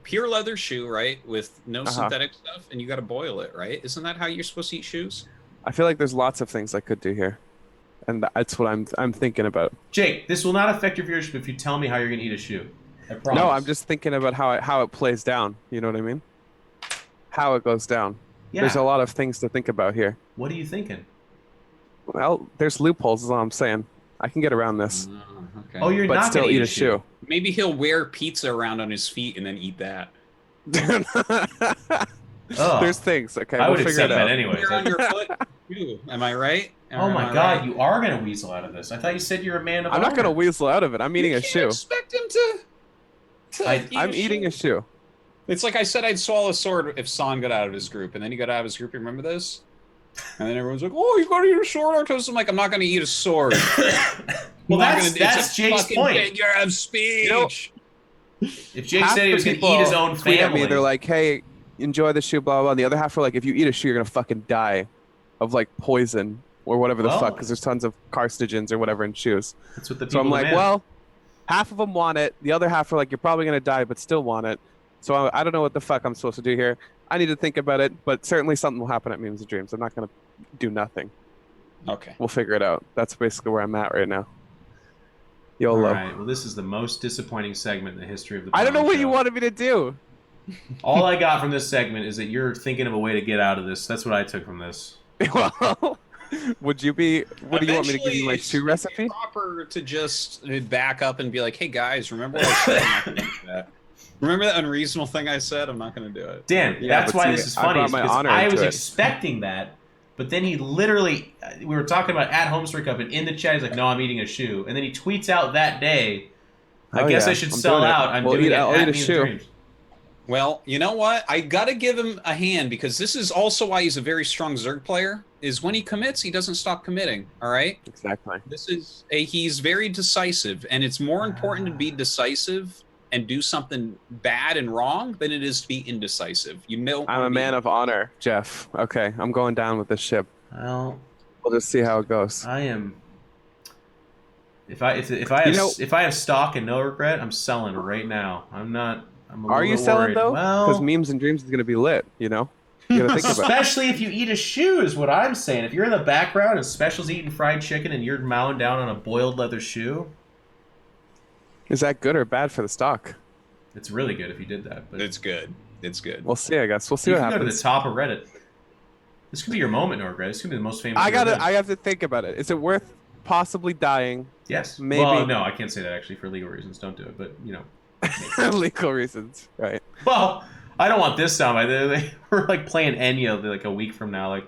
Speaker 2: Pure leather shoe, right? With no synthetic stuff, and you got to boil it, right? Isn't that how you're supposed to eat shoes?
Speaker 3: I feel like there's lots of things I could do here, and that's what I'm thinking about.
Speaker 1: Jake, this will not affect your viewership if you tell me how you're gonna eat a shoe. I promise.
Speaker 3: No, I'm just thinking about how it plays down. You know what I mean? How it goes down. Yeah. There's a lot of things to think about here.
Speaker 1: What are you thinking?
Speaker 3: Well, there's loopholes, is all I'm saying. I can get around this.
Speaker 1: Okay. Oh, you're
Speaker 3: but
Speaker 1: not
Speaker 3: still
Speaker 1: gonna
Speaker 3: eat a shoe.
Speaker 2: Maybe he'll wear pizza around on his feet and then eat that.
Speaker 3: There's things. Okay,
Speaker 1: I would
Speaker 3: we'll
Speaker 1: accept
Speaker 3: figure it out.
Speaker 1: that anyways.
Speaker 2: On your foot, too. Am I right?
Speaker 1: Oh my God, right? You are gonna weasel out of this. I thought you said you're a man of honor.
Speaker 3: I'm not gonna weasel out of it. I'm eating a shoe.
Speaker 2: Expect him to
Speaker 3: I'm eating a shoe.
Speaker 2: It's like I said I'd swallow a sword if San got out of his group, and then he got out of his group. You remember this? And then everyone's like, "Oh, you gotta eat a sword, Artos." I'm like, "I'm not gonna eat a sword."
Speaker 1: Well, that's Jake's point.
Speaker 2: Figure of speech.
Speaker 3: You know,
Speaker 1: if Jake said he was gonna eat his own family,
Speaker 3: at me, they're like, "Hey, enjoy the shoe," blah blah blah. And the other half are like, "If you eat a shoe, you're gonna fucking die of like poison or whatever the fuck," because there's tons of carcinogens or whatever in shoes.
Speaker 1: That's what the people
Speaker 3: so I'm like,
Speaker 1: demand.
Speaker 3: well, half of them want it. The other half are like, "You're probably gonna die, but still want it." So I don't know what the fuck I'm supposed to do here. I need to think about it, but certainly something will happen at Memes and Dreams. I'm not going to do nothing.
Speaker 2: Okay.
Speaker 3: We'll figure it out. That's basically where I'm at right now. YOLO.
Speaker 1: All right. Well, this is the most disappointing segment in the history of the
Speaker 3: I don't know what
Speaker 1: show.
Speaker 3: you wanted me to do.
Speaker 1: All I got from this segment is that you're thinking of a way to get out of this. That's what I took from this.
Speaker 3: Well, would you be... What do you want me to give you, my shoe recipe?
Speaker 2: It's proper to just back up and be like, hey, guys, remember what I said? I'm not going to do that. Remember that unreasonable thing I said? I'm not going to do it.
Speaker 1: Dan, that's why this is funny. Because I was expecting that, but then he literally, we were talking about at Home Story Cup, and in the chat he's like, "No, I'm eating a shoe," and then he tweets out that day, "I guess I should sell out. I'm doing it at Memes and Dreams."
Speaker 2: Well, you know what? I got to give him a hand because this is also why he's a very strong Zerg player. Is when he commits, he doesn't stop committing. All right.
Speaker 3: Exactly.
Speaker 2: He's very decisive, and it's more important to be decisive and do something bad and wrong than it is to be indecisive. You know,
Speaker 3: I'm a man of honor, Jeff. Okay, I'm going down with this ship.
Speaker 1: Well,
Speaker 3: we'll just see how it goes.
Speaker 1: I am. If I have stock and no regret, I'm selling right now. I'm not. I'm a
Speaker 3: Are you selling
Speaker 1: worried.
Speaker 3: though?
Speaker 1: Well,
Speaker 3: because Memes and Dreams is going to be lit. You know. You gotta think about it.
Speaker 1: Especially if you eat a shoe, is what I'm saying. If you're in the background and Special's eating fried chicken and you're mowing down on a boiled leather shoe.
Speaker 3: Is that good or bad for the stock?
Speaker 1: It's really good if you did that. But
Speaker 2: it's good. It's good.
Speaker 3: We'll see, I guess. We'll see
Speaker 1: you
Speaker 3: what
Speaker 1: can
Speaker 3: happens.
Speaker 1: Go to the top of Reddit. This could be your moment, Norgret. This could be the most famous.
Speaker 3: I have to think about it. Is it worth possibly dying?
Speaker 1: Yes.
Speaker 3: Maybe.
Speaker 1: Well, no, I can't say that actually for legal reasons. Don't do it. But you know.
Speaker 3: Legal reasons, right?
Speaker 1: Well, I don't want this soundbite. We're like playing Enya like a week from now. Like,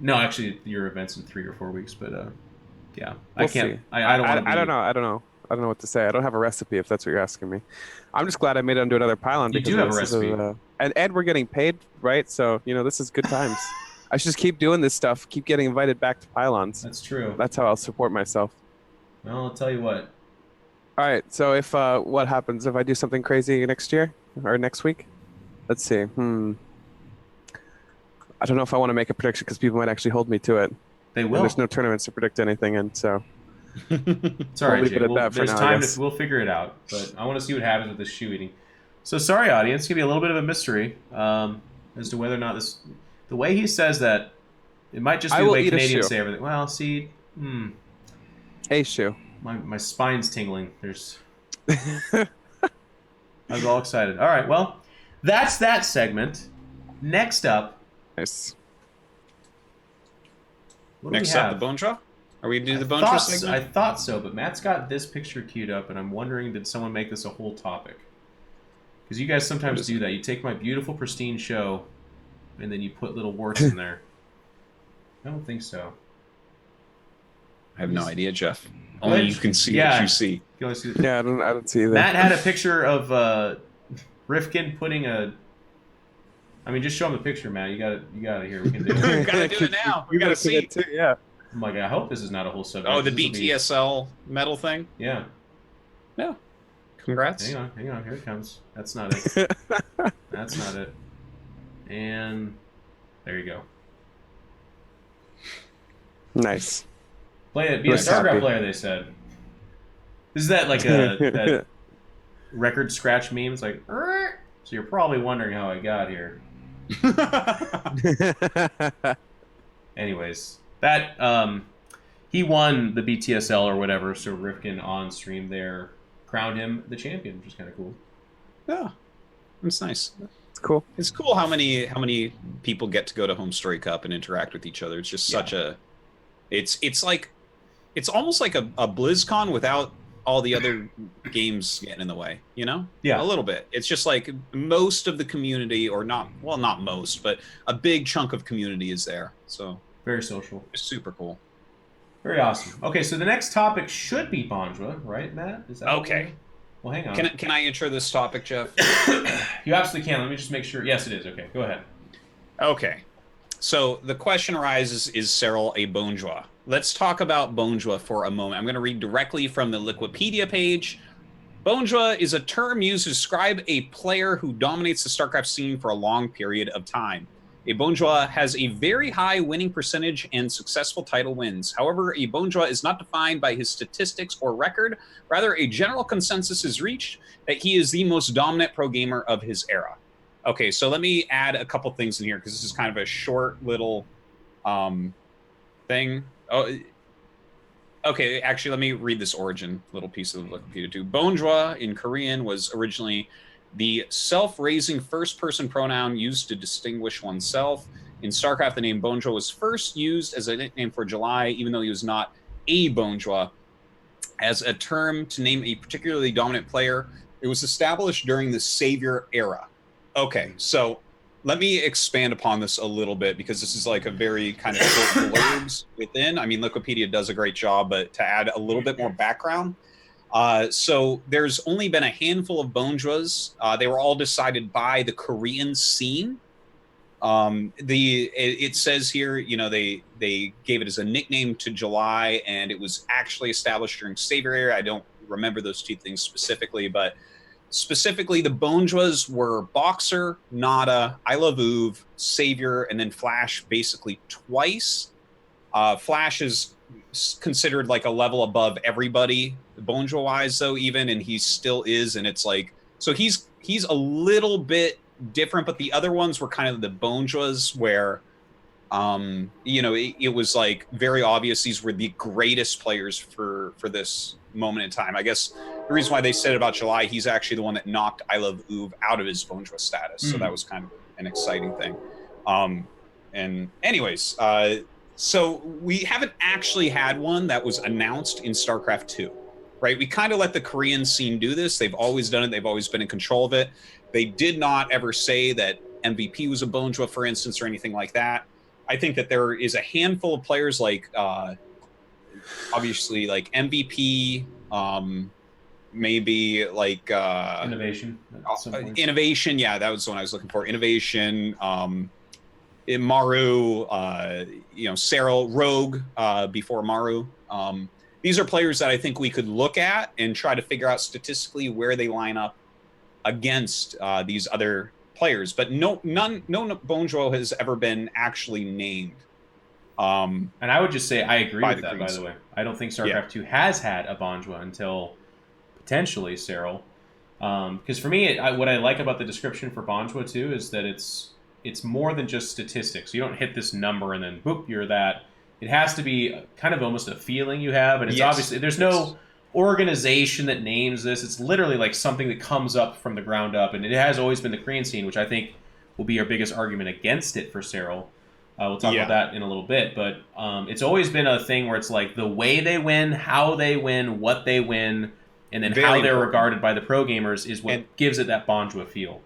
Speaker 1: no, actually, your event's in 3 or 4 weeks. But yeah,
Speaker 3: we'll
Speaker 1: I can't.
Speaker 3: See.
Speaker 1: I don't.
Speaker 3: I don't know. I don't know. I don't know what to say. I don't have a recipe if that's what you're asking me. I'm just glad I made it onto another pylon.
Speaker 1: You
Speaker 3: because
Speaker 1: do have a recipe.
Speaker 3: And we're getting paid, right? So this is good times. I should just keep doing this stuff. Keep getting invited back to Pylons.
Speaker 1: That's true.
Speaker 3: That's how I'll support myself.
Speaker 1: Well, I'll tell you what.
Speaker 3: All right. So if what happens if I do something crazy next year or next week? Let's see. I don't know if I want to make a prediction because people might actually hold me to it.
Speaker 1: They will.
Speaker 3: And there's no tournaments to predict anything in, so.
Speaker 1: It's all right, Jay. There's time. We'll figure it out. But I want to see what happens with this shoe eating. So sorry, audience. It's gonna be a little bit of a mystery as to whether or not this. The way he says that, it might just be the way Canadians say everything. Well, see.
Speaker 3: Hey, shoe.
Speaker 1: My spine's tingling. I was all excited. All right, well, that's that segment. Next up.
Speaker 3: Nice.
Speaker 2: Next up, the Bonjwa? Are we going to do the Bonjwa segment?
Speaker 1: I thought so, but Matt's got this picture queued up, and I'm wondering, did someone make this a whole topic? Because you guys sometimes do that. You take my beautiful, pristine show, and then you put little warts in there. I don't think so.
Speaker 2: I have no idea, Jeff. Only you can see what you see.
Speaker 1: You only see
Speaker 3: I don't see that.
Speaker 1: Matt had a picture of Rifkin putting a. I mean, just show him the picture, Matt. You got it here. We can do it.
Speaker 2: We gotta do it now. We gotta see
Speaker 3: it too. Yeah.
Speaker 1: I'm like, I hope this is not a whole subject.
Speaker 2: Oh, the BTSL medal thing.
Speaker 1: Yeah.
Speaker 2: Yeah. Congrats.
Speaker 1: Hang on. Here it comes. That's not it. That's not it. And there you go.
Speaker 3: Nice.
Speaker 1: Play it. Be a StarCraft player, they said. Is that like that record scratch meme? It's like, "Er." So you're probably wondering how I got here. Anyways, that he won the BTSL or whatever. So Rifkin on stream there crowned him the champion, which is kind of cool.
Speaker 2: Yeah, it's nice.
Speaker 3: It's cool.
Speaker 2: It's cool how many people get to go to Home Story Cup and interact with each other. It's just such a. It's like, it's almost like a BlizzCon without all the other games getting in the way, Yeah. A little bit. It's just like most of the community, or not most, but a big chunk of community is there. So
Speaker 1: very social.
Speaker 2: It's super cool.
Speaker 1: Very awesome. Okay, so the next topic should be Bonjwa, right, Matt? Is that
Speaker 2: okay?
Speaker 1: Well, hang on.
Speaker 2: Can I intro this topic, Jeff?
Speaker 1: You absolutely can. Let me just make sure. Yes, it is. Okay, go ahead.
Speaker 2: Okay. So the question arises, is Serral a Bonjwa? Let's talk about Bonjwa for a moment. I'm going to read directly from the Wikipedia page. Bonjwa is a term used to describe a player who dominates the StarCraft scene for a long period of time. A Bonjwa has a very high winning percentage and successful title wins. However, a Bonjwa is not defined by his statistics or record. Rather, a general consensus is reached that he is the most dominant pro gamer of his era. Okay, so let me add a couple things in here because this is kind of a short little thing. Oh, okay, actually, let me read this origin little piece of the Wikipedia too. Bonjwa in Korean was originally the self-raising first-person pronoun used to distinguish oneself. In StarCraft, the name Bonjwa was first used as a nickname for July, even though he was not a Bonjwa. As a term to name a particularly dominant player, it was established during the Savior era. Okay, so let me expand upon this a little bit because this is like a very kind of short blurbs within. I mean, Wikipedia does a great job, but to add a little bit more background. So there's only been a handful of Bonjwas. They were all decided by the Korean scene. It says here, they gave it as a nickname to July, and it was actually established during Savior era. I don't remember those two things specifically, but specifically the Bonjwas were Boxer, Nada, I Love Uv, Savior, and then Flash basically twice. Flash is considered like a level above everybody, Bonjwa wise though, even, and he still is, and it's like, so he's a little bit different, but the other ones were kind of the Bonjwas where it was like very obvious these were the greatest players for this moment in time. I guess the reason why they said about July, he's actually the one that knocked I Love Uv out of his Bonjwa status. So that was kind of an exciting thing. And anyways, so we haven't actually had one that was announced in StarCraft 2, right? We kind of let the Korean scene do this. They've always done it. They've always been in control of it. They did not ever say that MVP was a Bonjwa, for instance, or anything like that. I think that there is a handful of players like, obviously, like MVP, maybe like
Speaker 1: Innovation. At some point.
Speaker 2: Innovation. Yeah, that was the one I was looking for. Innovation. Maru, Serral, Rogue before Maru. These are players that I think we could look at and try to figure out statistically where they line up against these other players. But no Bonjwa has ever been actually named.
Speaker 1: And I would just say I agree with that, by
Speaker 2: Greens.
Speaker 1: the way. I don't think StarCraft 2 has had a Bonjwa until potentially Serral. Because for me, what I like about the description for Bonjwa 2 is that it's more than just statistics. You don't hit this number and then boop, you're that. It has to be kind of almost a feeling you have, and it's obviously there's no organization that names this. It's literally like something that comes up from the ground up, and it has always been the Korean scene, which I think will be our biggest argument against it for Serral. We'll talk about that in a little bit, but it's always been a thing where it's like the way they win, how they win, what they win, and then how they're regarded by the pro gamers is what gives it that Bonjwa feel.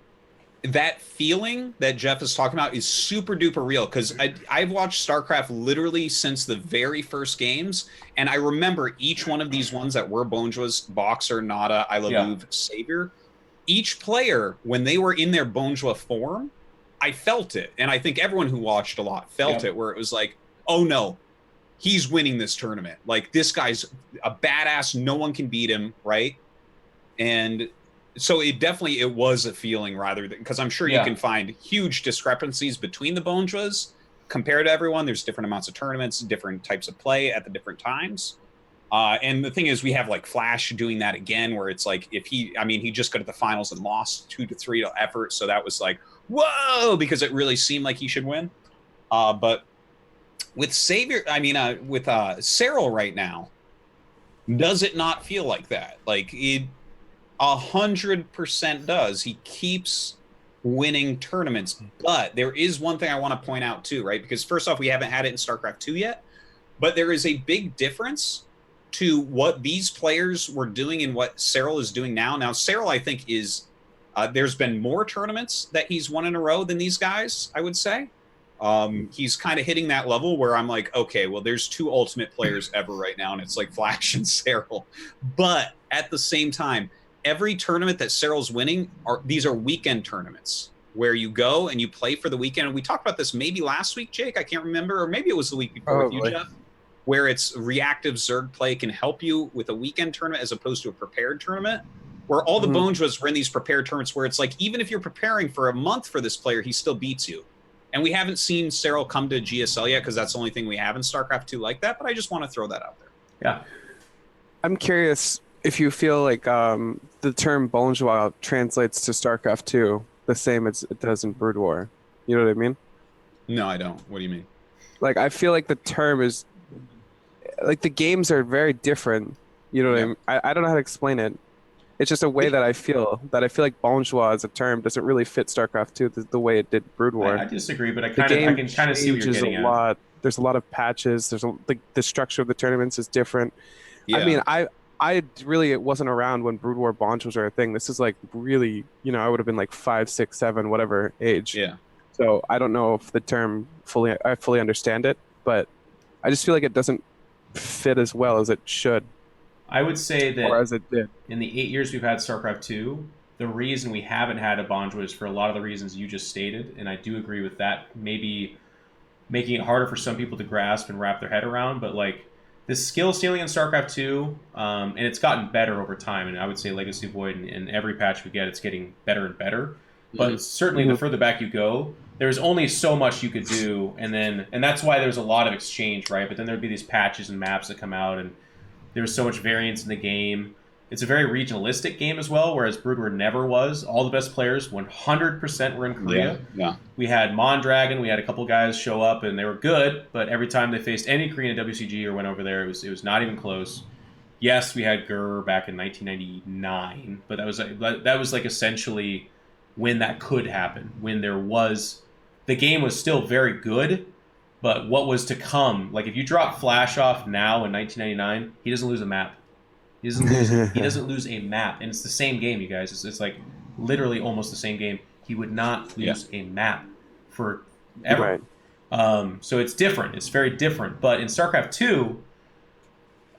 Speaker 2: That feeling that Jeff is talking about is super duper real, because I've watched StarCraft literally since the very first games, and I remember each one of these ones that were Bonjwa's, Boxer, Nada, I Love Savior. Each player, when they were in their Bonjwa form, I felt it, and I think everyone who watched a lot felt it, where it was like, oh no, he's winning this tournament. Like, this guy's a badass, no one can beat him, right? And so it was a feeling rather than, because I'm sure you can find huge discrepancies between the Bonjwas compared to everyone. There's different amounts of tournaments, different types of play at the different times. And the thing is, we have like Flash doing that again, where it's like, he just got to the finals and lost 2-3 to effort. So that was like, whoa, because it really seemed like he should win. But with Serral right now, does it not feel like that? Like, it 100% does. He keeps winning tournaments. But there is one thing I want to point out too, right? Because first off, we haven't had it in StarCraft 2 yet, but there is a big difference to what these players were doing and what Serral is doing now. Now, Serral, I think, is there's been more tournaments that he's won in a row than these guys, I would say. He's kind of hitting that level where I'm like, okay, well, there's two ultimate players ever right now, and it's like Flash and Serral. But at the same time, every tournament that Serral's winning, these are weekend tournaments where you go and you play for the weekend. And we talked about this maybe last week, Jake, I can't remember, or maybe it was the week before with you, Jeff, where it's reactive Zerg play can help you with a weekend tournament as opposed to a prepared tournament, where all the Bonjwas were in these prepared tournaments where it's like, even if you're preparing for a month for this player, he still beats you. And we haven't seen Serral come to GSL yet, because that's the only thing we have in StarCraft 2 like that, but I just want to throw that out there.
Speaker 1: Yeah.
Speaker 3: I'm curious if you feel like the term Bonjwa translates to StarCraft 2 the same as it does in Brood War. You know what I mean?
Speaker 2: No, I don't. What do you mean?
Speaker 3: Like, I feel like the term is, like, the games are very different. You know what I mean? I don't know how to explain it. It's just a way that I feel like Bonjwa as a term doesn't really fit StarCraft 2 the way it did Brood War.
Speaker 1: I disagree, but I can kind of see what you're getting at.
Speaker 3: There's a lot of patches. The structure of the tournaments is different.
Speaker 2: Yeah.
Speaker 3: I mean, I really, it wasn't around when Brood War Bonjwas were a thing. This is like really, I would have been like 5, 6, 7, whatever age.
Speaker 2: Yeah.
Speaker 3: So I don't know if the term I fully understand it, but I just feel like it doesn't fit as well as it should.
Speaker 1: I would say that
Speaker 3: or as it did.
Speaker 1: In the 8 years we've had StarCraft 2, the reason we haven't had a Bonjwa is for a lot of the reasons you just stated, and I do agree with that. Maybe making it harder for some people to grasp and wrap their head around, but like, the skill ceiling in StarCraft 2, and it's gotten better over time, and I would say Legacy Void, and every patch we get, it's getting better and better. But certainly the further back you go, there's only so much you could do, and that's why there's a lot of exchange, right? But then there'd be these patches and maps that come out, and there's so much variance in the game. It's a very regionalistic game as well, whereas Brood War never was. All the best players, 100% were in Korea.
Speaker 2: Yeah.
Speaker 1: We had Mondragon. We had a couple guys show up, and they were good, but every time they faced any Korean at WCG or went over there, it was not even close. Yes, we had Gur back in 1999, but that was like essentially when that could happen, when the game was still very good, but what was to come, like if you drop Flash off now in 1999, he doesn't lose a map. He doesn't lose a map, and it's the same game, you guys. It's like literally almost the same game. He would not lose a map for ever.
Speaker 3: Right.
Speaker 1: So it's different. It's very different. But in StarCraft 2,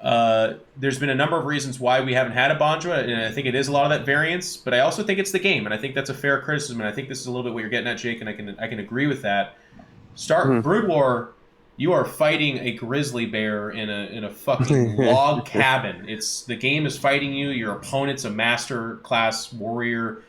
Speaker 1: There's been a number of reasons why we haven't had a Bonjwa, and I think it is a lot of that variance. But I also think it's the game, and I think that's a fair criticism. And I think this is a little bit what you're getting at, Jake, and I can agree with that. Brood War, you are fighting a grizzly bear in a fucking log cabin. The game is fighting you. Your opponent's a master class warrior.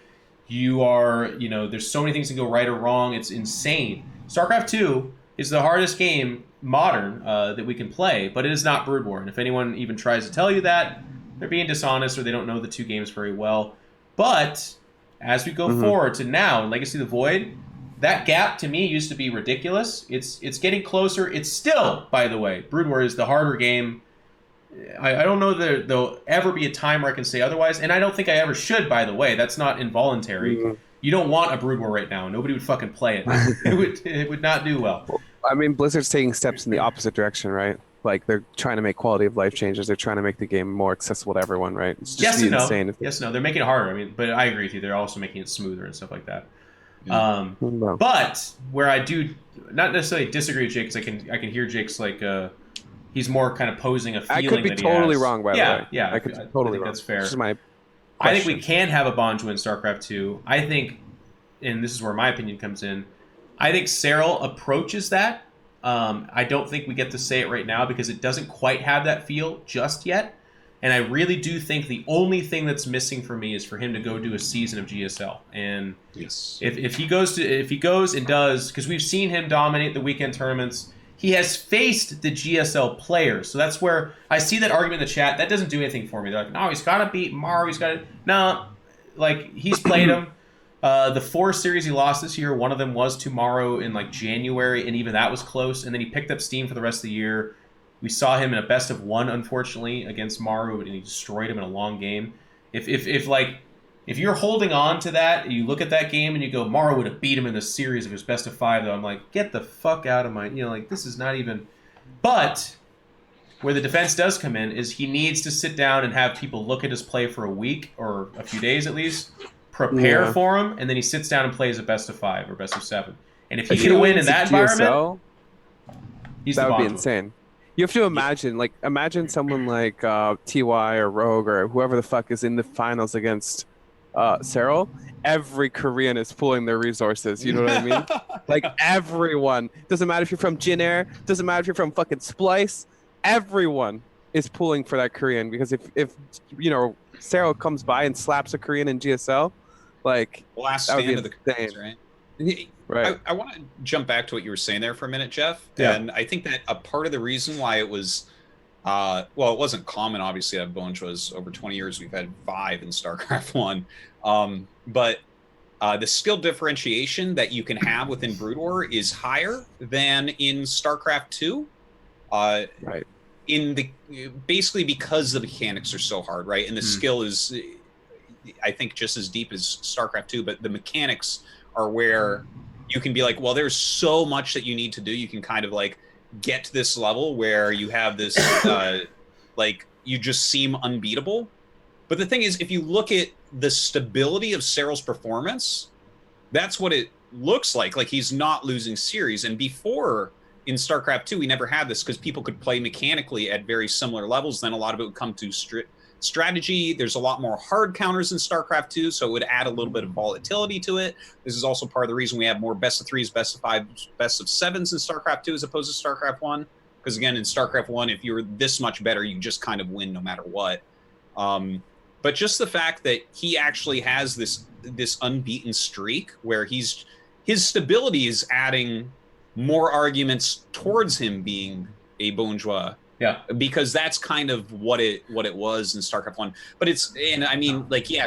Speaker 1: You are, there's so many things that go right or wrong. It's insane. StarCraft 2 is the hardest game modern that we can play, but it is not Brood War. And if anyone even tries to tell you that, they're being dishonest or they don't know the two games very well. But as we go forward to now, Legacy of the Void, that gap to me used to be ridiculous. It's getting closer. It's still, by the way, Brood War is the harder game. I don't know that there'll ever be a time where I can say otherwise, and I don't think I ever should, by the way. That's not involuntary. You don't want a Brood War right now. Nobody would fucking play it. It would not do well.
Speaker 3: I mean, Blizzard's taking steps in the opposite direction, right? Like, they're trying to make quality of life changes. They're trying to make the game more accessible to everyone, right? It's just insane.
Speaker 1: Yes, no. They're making it harder. I mean, but I agree with you. They're also making it smoother and stuff like that. But where I do not necessarily disagree with Jake, because I can hear Jake's like he's more kind of posing a feeling.
Speaker 3: I could be totally wrong, by the way.
Speaker 1: Yeah,
Speaker 3: I could be totally wrong.
Speaker 1: That's fair.
Speaker 3: This is my question.
Speaker 1: I think we can have a Bonjwa in StarCraft 2. I think, and this is where my opinion comes in, I think Serral approaches that. I don't think we get to say it right now because it doesn't quite have that feel just yet. And I really do think the only thing that's missing for me is for him to go do a season of GSL. And if he goes and does, because we've seen him dominate the weekend tournaments, he has faced the GSL players. So that's where I see that argument in the chat. That doesn't do anything for me. They're like, no, he's got to beat Maru. He's got to... No, like, he's played him. The 4 series he lost this year, one of them was to Maru in, like, January, and even that was close. And then he picked up steam for the rest of the year. We saw him in a best of 1, unfortunately, against Maru, and he destroyed him in a long game. If you're holding on to that, you look at that game and you go, Maru would have beat him in the series if it was best of 5, though. I'm like, get the fuck out of my... this is not even... But where the defense does come in is he needs to sit down and have people look at his play for a week, or a few days at least, prepare for him, and then he sits down and plays a best of 5 or best of 7. And if he can win in that environment,
Speaker 3: that would be insane. You have to imagine someone like TY or Rogue or whoever the fuck is in the finals against Serral. Every Korean is pulling their resources. You know what I mean? Like, everyone. Doesn't matter if you're from Jin Air. Doesn't matter if you're from fucking Splice. Everyone is pulling for that Korean, because if Serral comes by and slaps a Korean in GSL, like,
Speaker 2: last stand of the Koreans, right?
Speaker 3: Right.
Speaker 2: I want to jump back to what you were saying there for a minute, Jeff. Yeah. And I think that a part of the reason why it was, it wasn't common, obviously, to have Bonjwas over 20 years. We've had 5 in StarCraft 1. But the skill differentiation that you can have within Brood War is higher than in StarCraft 2. Right. Basically because the mechanics are so hard, right? And the skill is, I think, just as deep as StarCraft 2, but the mechanics are where you can be like, well, there's so much that you need to do. You can kind of like get to this level where you have this, like, you just seem unbeatable. But the thing is, if you look at the stability of Serral's performance, that's what it looks like. Like, he's not losing series. And before, in StarCraft 2, we never had this because people could play mechanically at very similar levels. Then a lot of it would come to strategy. There's a lot more hard counters in StarCraft 2, so it would add a little bit of volatility to it. This is also part of the reason we have more best of 3s, best of 5s, best of 7s in StarCraft 2 as opposed to StarCraft 1. Because again, in StarCraft 1, if you're this much better, you just kind of win no matter what. But just the fact that he actually has this unbeaten streak where his stability is adding more arguments towards him being a Bonjwa.
Speaker 1: Yeah,
Speaker 2: because that's kind of what it was in StarCraft 1. But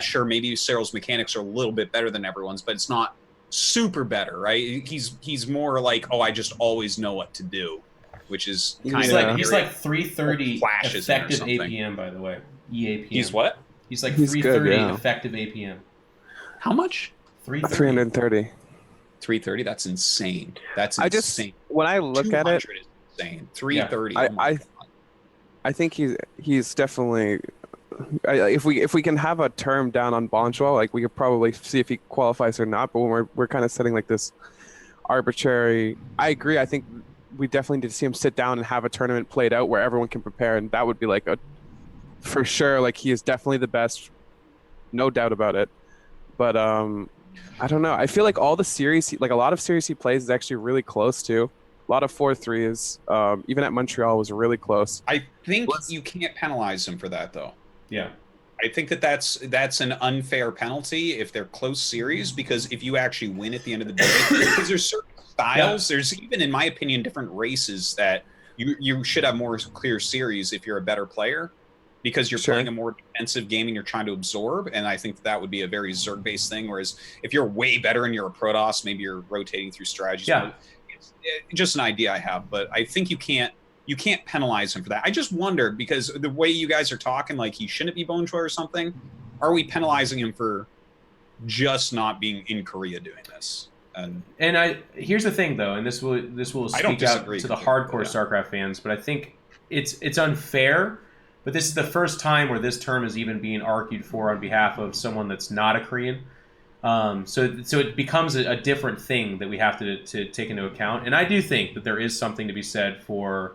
Speaker 2: sure, maybe Serral's mechanics are a little bit better than everyone's, but it's not super better, right? He's more like, oh, I just always know what to do, which is kind of
Speaker 1: he's like 330 effective APM, by the way. EAPM.
Speaker 2: He's what?
Speaker 1: He's like 330 effective APM.
Speaker 2: How much?
Speaker 3: 330.
Speaker 2: 330. That's insane. That's insane.
Speaker 3: When I look at it,
Speaker 2: is insane. 330.
Speaker 3: Yeah. I think he's definitely. If we can have a term down on Bonjwa, like, we could probably see if he qualifies or not. But when we're kind of setting like this arbitrary. I agree. I think we definitely need to see him sit down and have a tournament played out where everyone can prepare, and that would be like for sure. Like he is definitely the best, no doubt about it. But I don't know. I feel like all the series, like a lot of series he plays, is actually really close too. A lot of 4-3s. Even at Montreal was really close.
Speaker 2: I think you can't penalize him for that, though.
Speaker 1: Yeah.
Speaker 2: I think that's an unfair penalty if they're close series, because if you actually win at the end of the day, because there's certain styles, there's even, in my opinion, different races that you should have more clear series if you're a better player, because you're playing a more defensive game and you're trying to absorb. And I think that would be a very Zerg-based thing. Whereas if you're way better and you're a Protoss, maybe you're rotating through strategies.
Speaker 1: Yeah.
Speaker 2: It's just an idea I have, but I think you can't penalize him for that. I just wondered, because the way you guys are talking, like he shouldn't be Bonjwa or something. Are we penalizing him for just not being in Korea doing this? And
Speaker 1: here's the thing, though, and this will speak out to the hardcore StarCraft fans, but I think it's unfair. But this is the first time where this term is even being argued for on behalf of someone that's not a Korean. So it becomes a different thing that we have to take into account. And I do think that there is something to be said for,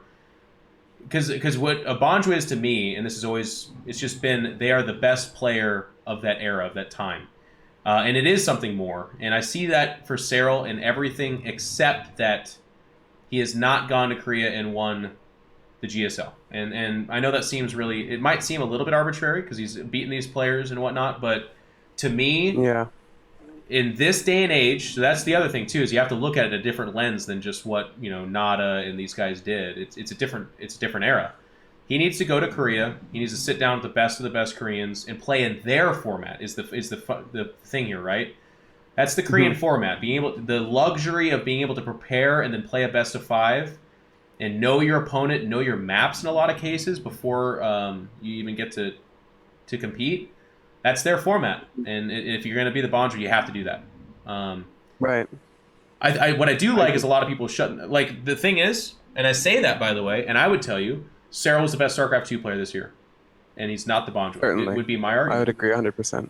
Speaker 1: because what a Bonjwa is to me, and this is always, it's just been, they are the best player of that era, of that time. And it is something more. And I see that for Serral in everything except that he has not gone to Korea and won the GSL. And I know that seems really, it might seem a little bit arbitrary because he's beaten these players and whatnot, but to me, in this day and age, so that's the other thing too, is you have to look at it a different lens than just what, you know, Nada and these guys did. It's a different era. He needs to go to Korea. He needs to sit down with the best of the best Koreans and play in their format. Is the thing here, right? That's the Korean format. The luxury of being able to prepare and then play a best of 5 and know your opponent, know your maps in a lot of cases before you even get to compete. That's their format, and if you're going to be the Bonjwa, you have to do that.
Speaker 3: Right.
Speaker 1: What I do like is a lot of people like, the thing is, and I say that, by the way, and I would tell you, Serral was the best StarCraft 2 player this year, and he's not the Bonjwa.
Speaker 3: Certainly.
Speaker 1: It would be my argument.
Speaker 3: I would agree 100%.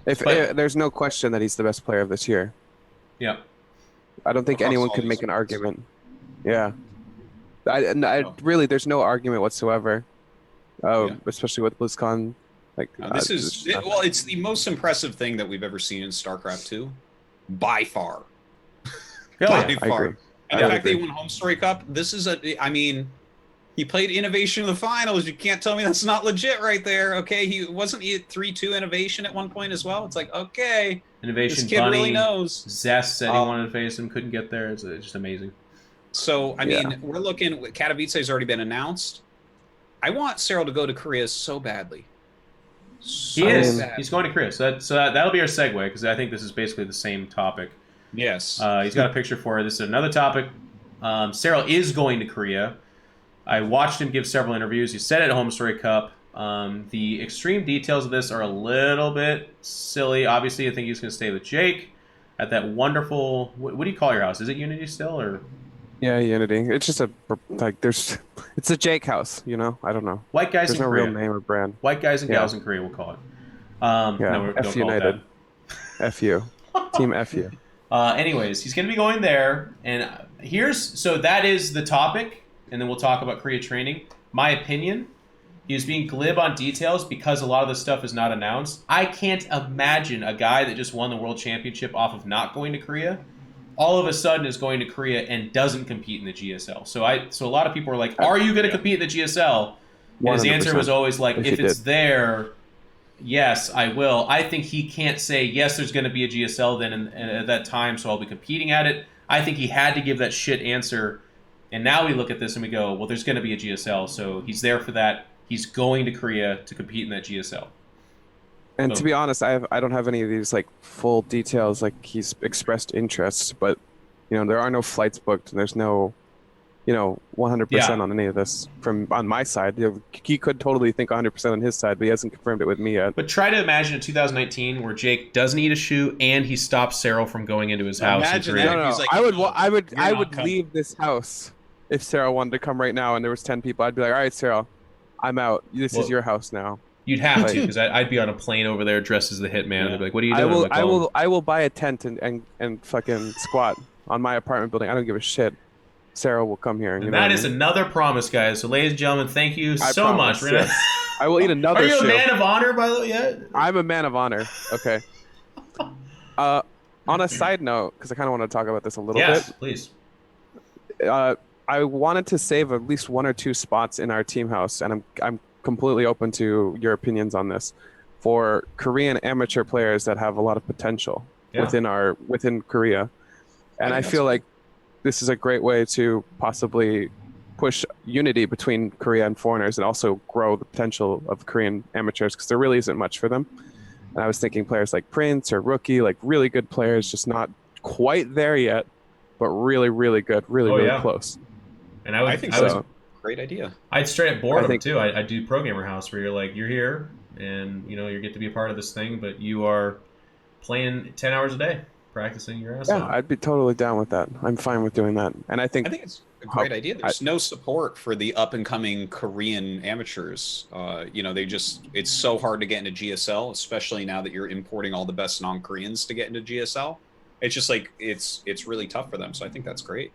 Speaker 3: If there's no question that he's the best player of this year.
Speaker 1: Yeah.
Speaker 3: I don't think anyone could make an argument. Yeah. Really, there's no argument whatsoever, especially with BlizzCon. Like,
Speaker 2: it's the most impressive thing that we've ever seen in StarCraft 2, by far. By far. And the fact that he won Home Story Cup, this is he played Innovation in the finals. You can't tell me that's not legit right there. Okay, he wasn't at 3-2 Innovation at one point as well. It's like, okay,
Speaker 1: Innovation,
Speaker 2: this kid really knows.
Speaker 1: Zest said he wanted to face him, couldn't get there. It's just amazing.
Speaker 2: So, we're looking, Katowice has already been announced. I want Serral to go to Korea so badly.
Speaker 1: He is. He's going to Korea. So that'll be our segue, because I think this is basically the same topic.
Speaker 2: Yes.
Speaker 1: He's got a picture for it. This is another topic. Serral is going to Korea. I watched him give several interviews. He said it at Home Story Cup. The extreme details of this are a little bit silly. Obviously, I think he's going to stay with Jake at that wonderful... What do you call your house? Is it Unity still, or...?
Speaker 3: Yeah, Unity. It's just it's a Jake house, you know? I don't know.
Speaker 1: White guys in Korea.
Speaker 3: There's no real name or brand.
Speaker 1: White guys and gals in Korea, we'll call it. No,
Speaker 3: F United. F you. Team F you.
Speaker 1: Anyways, he's going to be going there, and so that is the topic, and then we'll talk about Korea training. My opinion, he was being glib on details because a lot of this stuff is not announced. I can't imagine a guy that just won the World Championship off of not going to Korea all of a sudden is going to Korea and doesn't compete in the GSL. So a lot of people are like, are you going to compete in the GSL? And his answer was always like, if it's there, yes, I will. I think he can't say, yes, there's going to be a GSL then at that time, so I'll be competing at it. I think he had to give that shit answer. And now we look at this and we go, well, there's going to be a GSL, so he's there for that. He's going to Korea to compete in that GSL.
Speaker 3: And to be honest, I don't have any of these like full details. Like, he's expressed interest, but there are no flights booked, and there's no 100% on any of this on my side. He could totally think 100% on his side, but he hasn't confirmed it with me yet.
Speaker 1: But try to imagine in 2019 where Jake doesn't eat a shoe and he stops Serral from going into his house.
Speaker 2: Imagine
Speaker 1: that.
Speaker 2: No. Like,
Speaker 3: I would leave this house if Serral wanted to come right now and there was 10 people. I'd be like, all right, Serral, I'm out. This is your house now.
Speaker 1: You'd have to, because I'd be on a plane over there dressed as the hitman. And they'd be like, what are you doing?
Speaker 3: I will buy a tent and fucking squat on my apartment building. I don't give a shit. Serral will come here. You
Speaker 1: And
Speaker 3: know
Speaker 1: that
Speaker 3: what I
Speaker 1: is
Speaker 3: mean?
Speaker 1: another promise, guys. So, ladies and gentlemen, thank you
Speaker 3: I
Speaker 1: so
Speaker 3: promise,
Speaker 1: much. We're gonna...
Speaker 3: yes. I will eat another
Speaker 1: Are you a
Speaker 3: shoe.
Speaker 1: man of honor, by the way? Yeah.
Speaker 3: I'm a man of honor. Okay. On a side note, because I kind of want to talk about this a little
Speaker 1: Yes, please.
Speaker 3: bit. I wanted to save at least 1 or 2 spots in our team house, and I'm completely open to your opinions on this, for Korean amateur players that have a lot of potential within Korea. And I feel like this is a great way to possibly push unity between Korea and foreigners, and also grow the potential of Korean amateurs, because there really isn't much for them. And I was thinking players like Prince or Rookie, like really good players, just not quite there yet, but really, really good, really close.
Speaker 1: And
Speaker 2: I think that's a great idea.
Speaker 1: I'd straight up board them too. I do Pro Gamer House, where you're like, you're here, and you get to be a part of this thing, but you are playing 10 hours a day, practicing your ass off.
Speaker 3: Yeah, I'd be totally down with that. I'm fine with doing that. And I think
Speaker 2: it's a great idea. There's no support for the up and coming Korean amateurs. It's so hard to get into GSL, especially now that you're importing all the best non-Koreans to get into GSL. It's just like it's really tough for them. So I think that's great.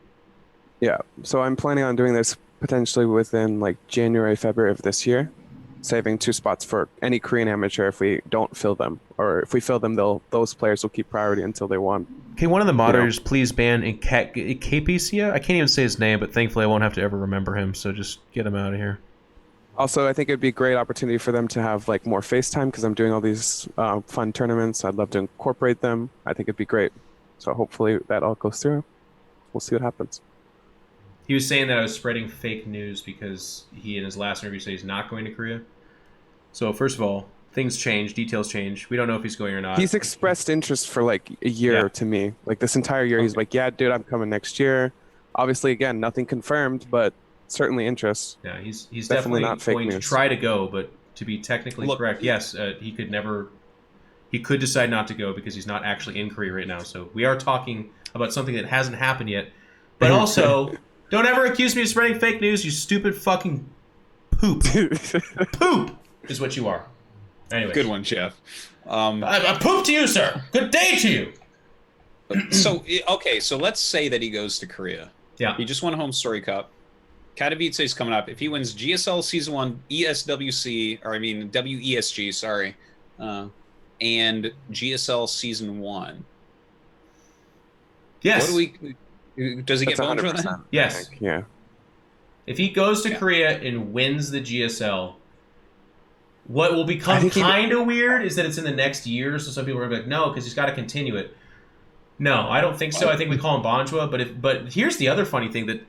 Speaker 3: Yeah. So I'm planning on doing this potentially within like January, February of this year, saving 2 spots for any Korean amateur if we don't fill them, or if we fill them, those players will keep priority until they won.
Speaker 1: Can one of the moderators please ban Capisia? I can't even say his name, but thankfully I won't have to ever remember him, so just get him out of here.
Speaker 3: Also, I think it'd be a great opportunity for them to have like more FaceTime, because I'm doing all these fun tournaments. I'd love to incorporate them. I think it'd be great. So hopefully that all goes through. We'll see what happens.
Speaker 1: He was saying that I was spreading fake news because he, in his last interview, said he's not going to Korea. So, first of all, things change, details change. We don't know if he's going or not.
Speaker 3: He's expressed interest for like a year to me. Like this entire year, he's like, yeah, dude, I'm coming next year. Obviously, again, nothing confirmed, but certainly interest.
Speaker 1: Yeah, he's definitely not going to try to go, but to be technically correct, yes, he could decide not to go because he's not actually in Korea right now. So we are talking about something that hasn't happened yet. But also, don't ever accuse me of spreading fake news, you stupid fucking poop. Poop is what you are. Anyway.
Speaker 2: Good one, Jeff.
Speaker 1: I poop to you, sir. Good day to you.
Speaker 2: So let's say that he goes to Korea.
Speaker 1: Yeah.
Speaker 2: He just won a Home Story Cup. Katowice is coming up. If he wins GSL Season 1, WESG, sorry, and GSL Season 1.
Speaker 1: Yes.
Speaker 2: Does he get Bonjwa then?
Speaker 1: Yes.
Speaker 3: Yeah.
Speaker 1: If he goes to Korea and wins the GSL, what will become kind of weird is that it's in the next year, so some people are going to be like, no, because he's got to continue it. No, I don't think so. I think we call him Bonjwa, but here's the other funny thing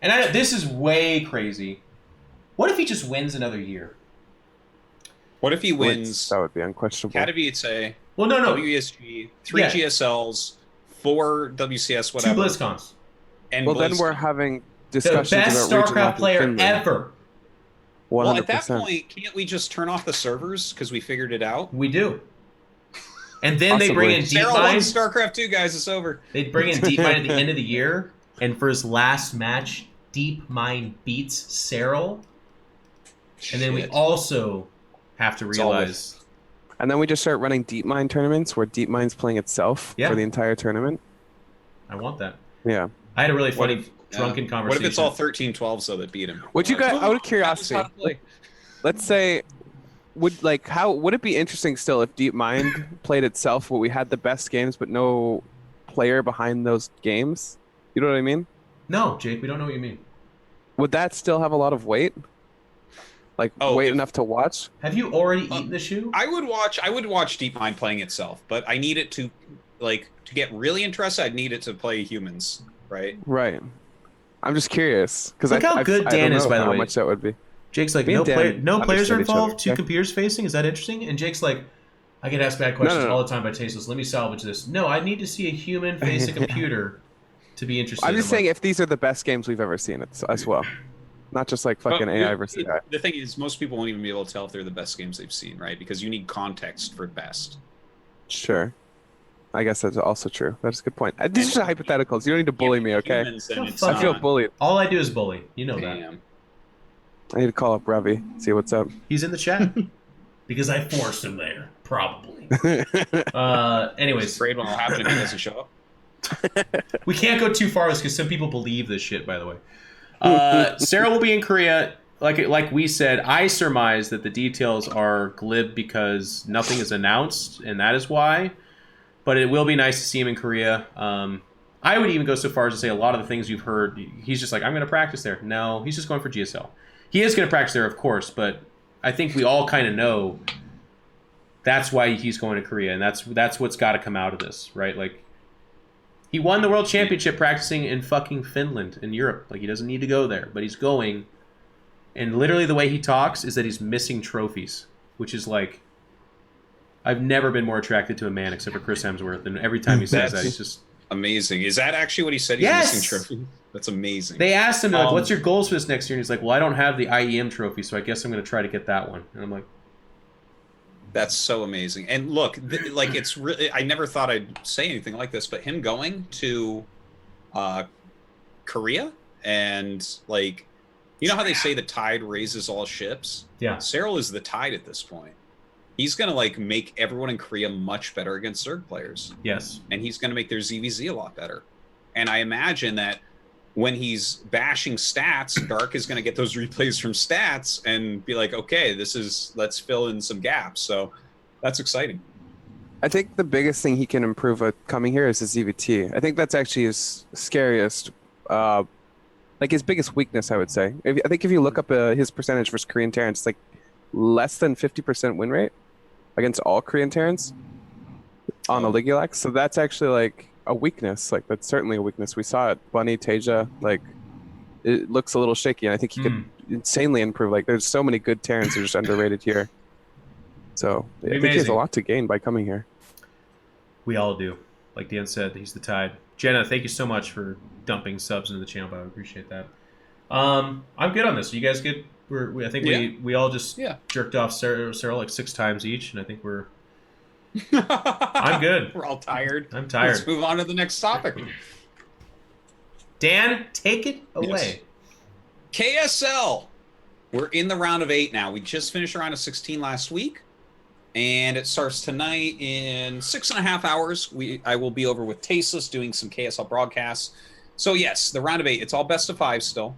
Speaker 1: this is way crazy. What if he just wins another year?
Speaker 2: What if he wins?
Speaker 3: That would be unquestionable.
Speaker 2: Katowice.
Speaker 1: Well, no.
Speaker 2: WESG, 3 GSLs, 4 WCS, whatever.
Speaker 1: 2 BlizzCons.
Speaker 2: And
Speaker 3: then we're having discussions about
Speaker 1: the best StarCraft player ever.
Speaker 3: 100%.
Speaker 2: Well, at that point, can't we just turn off the servers because we figured it out?
Speaker 1: We do. And then they bring in DeepMind.
Speaker 2: StarCraft 2, guys, it's over.
Speaker 1: They bring in DeepMind at the end of the year, and for his last match, DeepMind beats Serral. And then we also have to realize...
Speaker 3: And then we just start running DeepMind tournaments where DeepMind's playing itself for the entire tournament.
Speaker 1: I want that.
Speaker 3: Yeah.
Speaker 1: I had a really funny drunken conversation.
Speaker 2: What if it's all 13-12s though that beat him?
Speaker 3: Would you guys, out of curiosity, let's say, would it be interesting still if DeepMind played itself where we had the best games but no player behind those games? You know what I mean?
Speaker 1: No, Jake, we don't know what you mean.
Speaker 3: Would that still have a lot of weight? Like weight enough to watch?
Speaker 1: Have you already eaten the shoe?
Speaker 2: I would watch DeepMind playing itself, but I need it to get really interested. I'd need it to play humans, right?
Speaker 3: Right. I'm just curious because
Speaker 1: look how good Dan is, by the way.
Speaker 3: How much that would be?
Speaker 1: Jake's like, no players are involved. 2 computers facing. Is that interesting? And Jake's like, I get asked bad questions all the time by Tasteless. Let me salvage this. No, I need to see a human face a computer to be interested.
Speaker 3: I'm just saying if these are the best games we've ever seen as well. Not just like fucking AI versus AI.
Speaker 2: The thing is, most people won't even be able to tell if they're the best games they've seen, right? Because you need context for best.
Speaker 3: Sure. I guess that's also true. That's a good point. These are hypotheticals. You don't need to bully me, okay? I feel bullied.
Speaker 1: All I do is bully. You know that.
Speaker 3: I need to call up Ravi, see what's up.
Speaker 1: He's in the chat. Because I forced him there. Probably. Anyways.
Speaker 2: Afraid what will happen if he doesn't show up?
Speaker 1: We can't go too far with this because some people believe this shit, by the way. Serral will be in Korea. Like we said, I surmise that the details are glib because nothing is announced, and that is why. But it will be nice to see him in Korea. I would even go so far as to say a lot of the things you've heard, he's just like, I'm going to practice there. No, he's just going for GSL. He is going to practice there, of course, but I think we all kind of know that's why he's going to Korea, and that's what's got to come out of this, right? Like, he won the World Championship practicing in fucking Finland, in Europe. Like, he doesn't need to go there, but he's going. And literally the way he talks is that he's missing trophies, which is like, I've never been more attracted to a man except for Chris Hemsworth, and every time he says that, he's just...
Speaker 2: Amazing. Is that actually what he said? He's missing trophies? That's amazing.
Speaker 1: They asked him, like, what's your goals for this next year? And he's like, well, I don't have the IEM trophy, so I guess I'm going to try to get that one. And I'm like...
Speaker 2: That's so amazing. And look, like, it's really... I never thought I'd say anything like this, but him going to Korea and, like... You know how they say the tide raises all ships?
Speaker 1: Yeah.
Speaker 2: Serral is the tide at this point. He's going to, like, make everyone in Korea much better against Zerg players.
Speaker 1: Yes.
Speaker 2: And he's going to make their ZVZ a lot better. And I imagine that when he's bashing stats, Dark is going to get those replays from stats and be like, okay, let's fill in some gaps. So that's exciting.
Speaker 3: I think the biggest thing he can improve with coming here is his EVT. I think that's actually his scariest, like his biggest weakness, I would say. I think if you look up his percentage versus Korean Terrans, it's like less than 50% win rate against all Korean Terrans on the Ligulax. So that's actually like a weakness. Like, that's certainly a weakness. We saw it. Bunny, Teja, like, it looks a little shaky, and I think he could insanely improve. Like, there's so many good Terrans that are just underrated here. So I think he has a lot to gain by coming here.
Speaker 1: We all do. Like Dan said, he's the tide. Jenna, thank you so much for dumping subs into the channel, but I appreciate that. I'm good on this. Are you guys good? I think we all just jerked off Serral like 6 times each, and I think we're... I'm good.
Speaker 2: We're all tired.
Speaker 1: I'm tired.
Speaker 2: Let's move on to the next topic.
Speaker 1: Dan, take it away.
Speaker 2: Yes. KSL. We're in the round of 8 now. We just finished a round of 16 last week, and it starts tonight in 6.5 hours. I will be over with Tasteless doing some KSL broadcasts. So yes, the round of 8. It's all best of 5 still.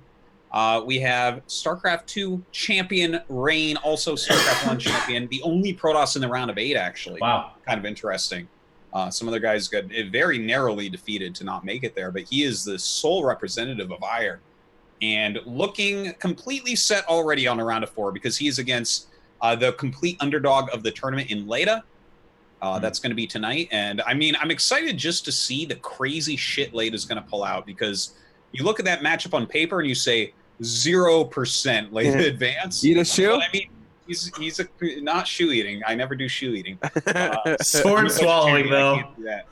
Speaker 2: We have StarCraft 2 champion Rain, also StarCraft 1 champion, the only Protoss in the round of 8, actually.
Speaker 1: Wow.
Speaker 2: Kind of interesting. Some other guys got very narrowly defeated to not make it there, but he is the sole representative of Ire. And looking completely set already on a round of 4 because he is against the complete underdog of the tournament in Leda. That's going to be tonight. And I mean, I'm excited just to see the crazy shit Leda's going to pull out, because you look at that matchup on paper and you say 0% Leda advance.
Speaker 3: Eat a shoe?
Speaker 2: But I mean, he's not shoe eating. I never do shoe eating.
Speaker 1: Sword swallowing, though.
Speaker 2: I can't do that.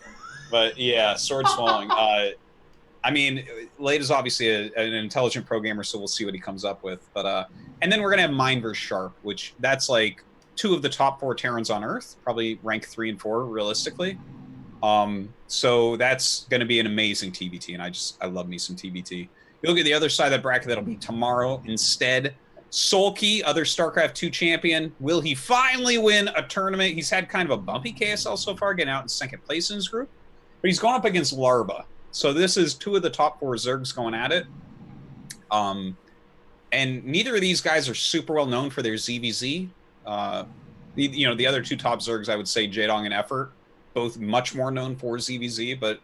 Speaker 2: But yeah, sword swallowing. I mean, Leda's obviously an intelligent pro gamer, so we'll see what he comes up with. But and then we're gonna have Mine versus Sharp, which that's like 2 of the top 4 Terrans on Earth, probably rank 3 and 4 realistically. So that's gonna be an amazing TBT, and I love me some TBT. You look at the other side of that bracket, that'll be tomorrow instead. Solkey, other StarCraft 2 champion. Will he finally win a tournament? He's had kind of a bumpy KSL so far, getting out in 2nd place in his group. But he's going up against Larba. So this is 2 of the top 4 Zergs going at it. And neither of these guys are super well known for their ZVZ. The other 2 top Zergs, I would say Jaedong and Effort, both much more known for ZVZ. But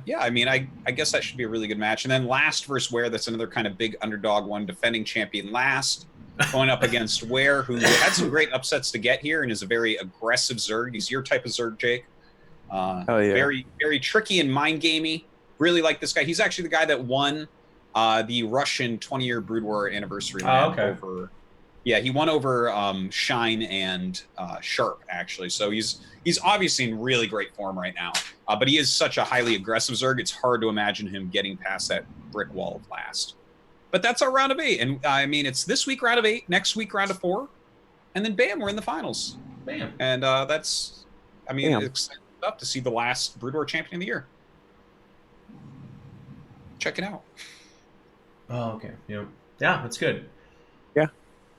Speaker 2: yeah, I mean, I guess that should be a really good match. And then Last versus Ware, that's another kind of big underdog one, defending champion Last, going up against Ware, who had some great upsets to get here and is a very aggressive Zerg. He's your type of Zerg, Jake.
Speaker 3: Yeah.
Speaker 2: Very, very tricky and mind gamey. Really like this guy. He's actually the guy that won the Russian 20-year Brood War anniversary. He won over Shine and Sharp, actually. So he's obviously in really great form right now. But he is such a highly aggressive Zerg, it's hard to imagine him getting past that brick wall of Last. But that's our round of 8. And I mean, it's this week round of 8, next week round of 4, and then bam, we're in the finals.
Speaker 1: Bam.
Speaker 2: And that's, I mean, it's exciting up to see the last Brood War champion of the year. Check it out.
Speaker 1: Oh, okay. Yeah, that's good.
Speaker 3: Yeah.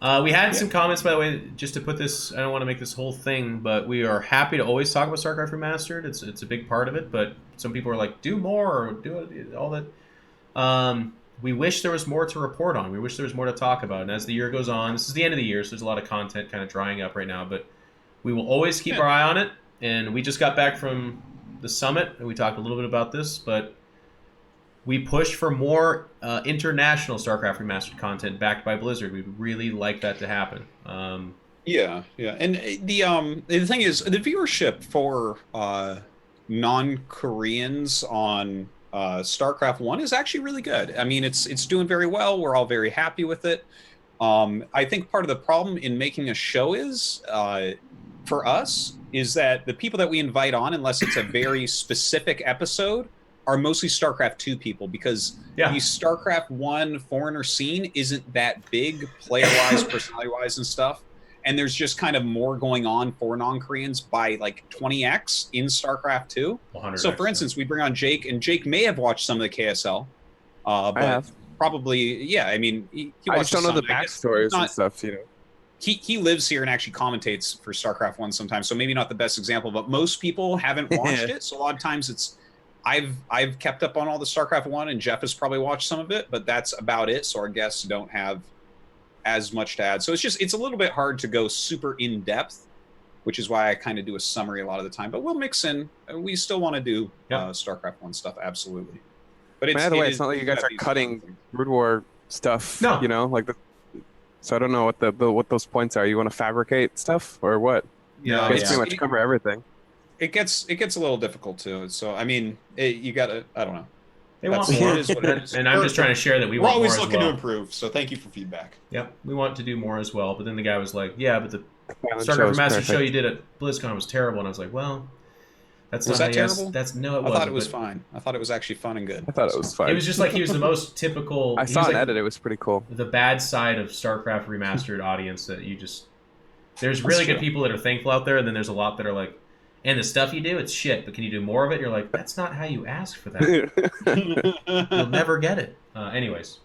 Speaker 1: We had some comments, by the way, just to put this, I don't want to make this whole thing, but we are happy to always talk about StarCraft Remastered. It's a big part of it, but some people are like, do more, or do it, all that. We wish there was more to report on. We wish there was more to talk about. And as the year goes on, this is the end of the year, so there's a lot of content kind of drying up right now, but we will always keep our eye on it. And we just got back from the summit, and we talked a little bit about this, but we push for more international StarCraft Remastered content backed by Blizzard. We'd really like that to happen.
Speaker 2: Yeah. And the thing is, the viewership for non-Koreans on StarCraft 1 is actually really good. I mean, it's doing very well. We're all very happy with it. I think part of the problem in making a show is, for us, is that the people that we invite on, unless it's a very specific episode, are mostly StarCraft 2 people, because the StarCraft 1 foreigner scene isn't that big player-wise, personality-wise and stuff. And there's just kind of more going on for non-Koreans by like 20x in StarCraft 2. So for instance, we bring on Jake, and Jake may have watched some of the KSL. But
Speaker 3: I have.
Speaker 2: Probably, I mean, he
Speaker 3: I just don't know the backstories and stuff,
Speaker 2: He lives here and actually commentates for StarCraft 1 sometimes, so maybe not the best example, but most people haven't watched it. So a lot of times it's I've kept up on all the StarCraft 1, and Jeff has probably watched some of it, but that's about it. So our guests don't have as much to add. So it's a little bit hard to go super in depth, which is why I kind of do a summary a lot of the time. But we'll mix in. We still want to do StarCraft 1 stuff, absolutely. But
Speaker 3: by the way, it's not like you guys are cutting Brood War stuff.
Speaker 1: No.
Speaker 3: So I don't know what those points are. You want to fabricate stuff or what?
Speaker 2: Yeah,
Speaker 3: you guys pretty much cover everything.
Speaker 2: It gets a little difficult too. So I mean, you gotta. I don't know.
Speaker 1: They want more, and I'm just trying to share that we're
Speaker 2: always looking to improve. So thank you for feedback.
Speaker 1: Yep, we want to do more as well. But then the guy was like, "Yeah, but the StarCraft Master show you did at BlizzCon was terrible," and I was like, "Well, that's
Speaker 2: was
Speaker 1: not
Speaker 2: that terrible?
Speaker 1: That's no, it wasn't."
Speaker 2: I thought it was fine. I thought it was actually fun and good.
Speaker 3: I thought it was fun.
Speaker 1: It was just like he was the most typical.
Speaker 3: I saw an edit. It was pretty cool.
Speaker 1: The bad side of StarCraft Remastered audience that you just. There's really good people that are thankful out there, and then there's a lot that are like, and the stuff you do, it's shit, but can you do more of it? You're like, that's not how you ask for that. You'll never get it. Anyways,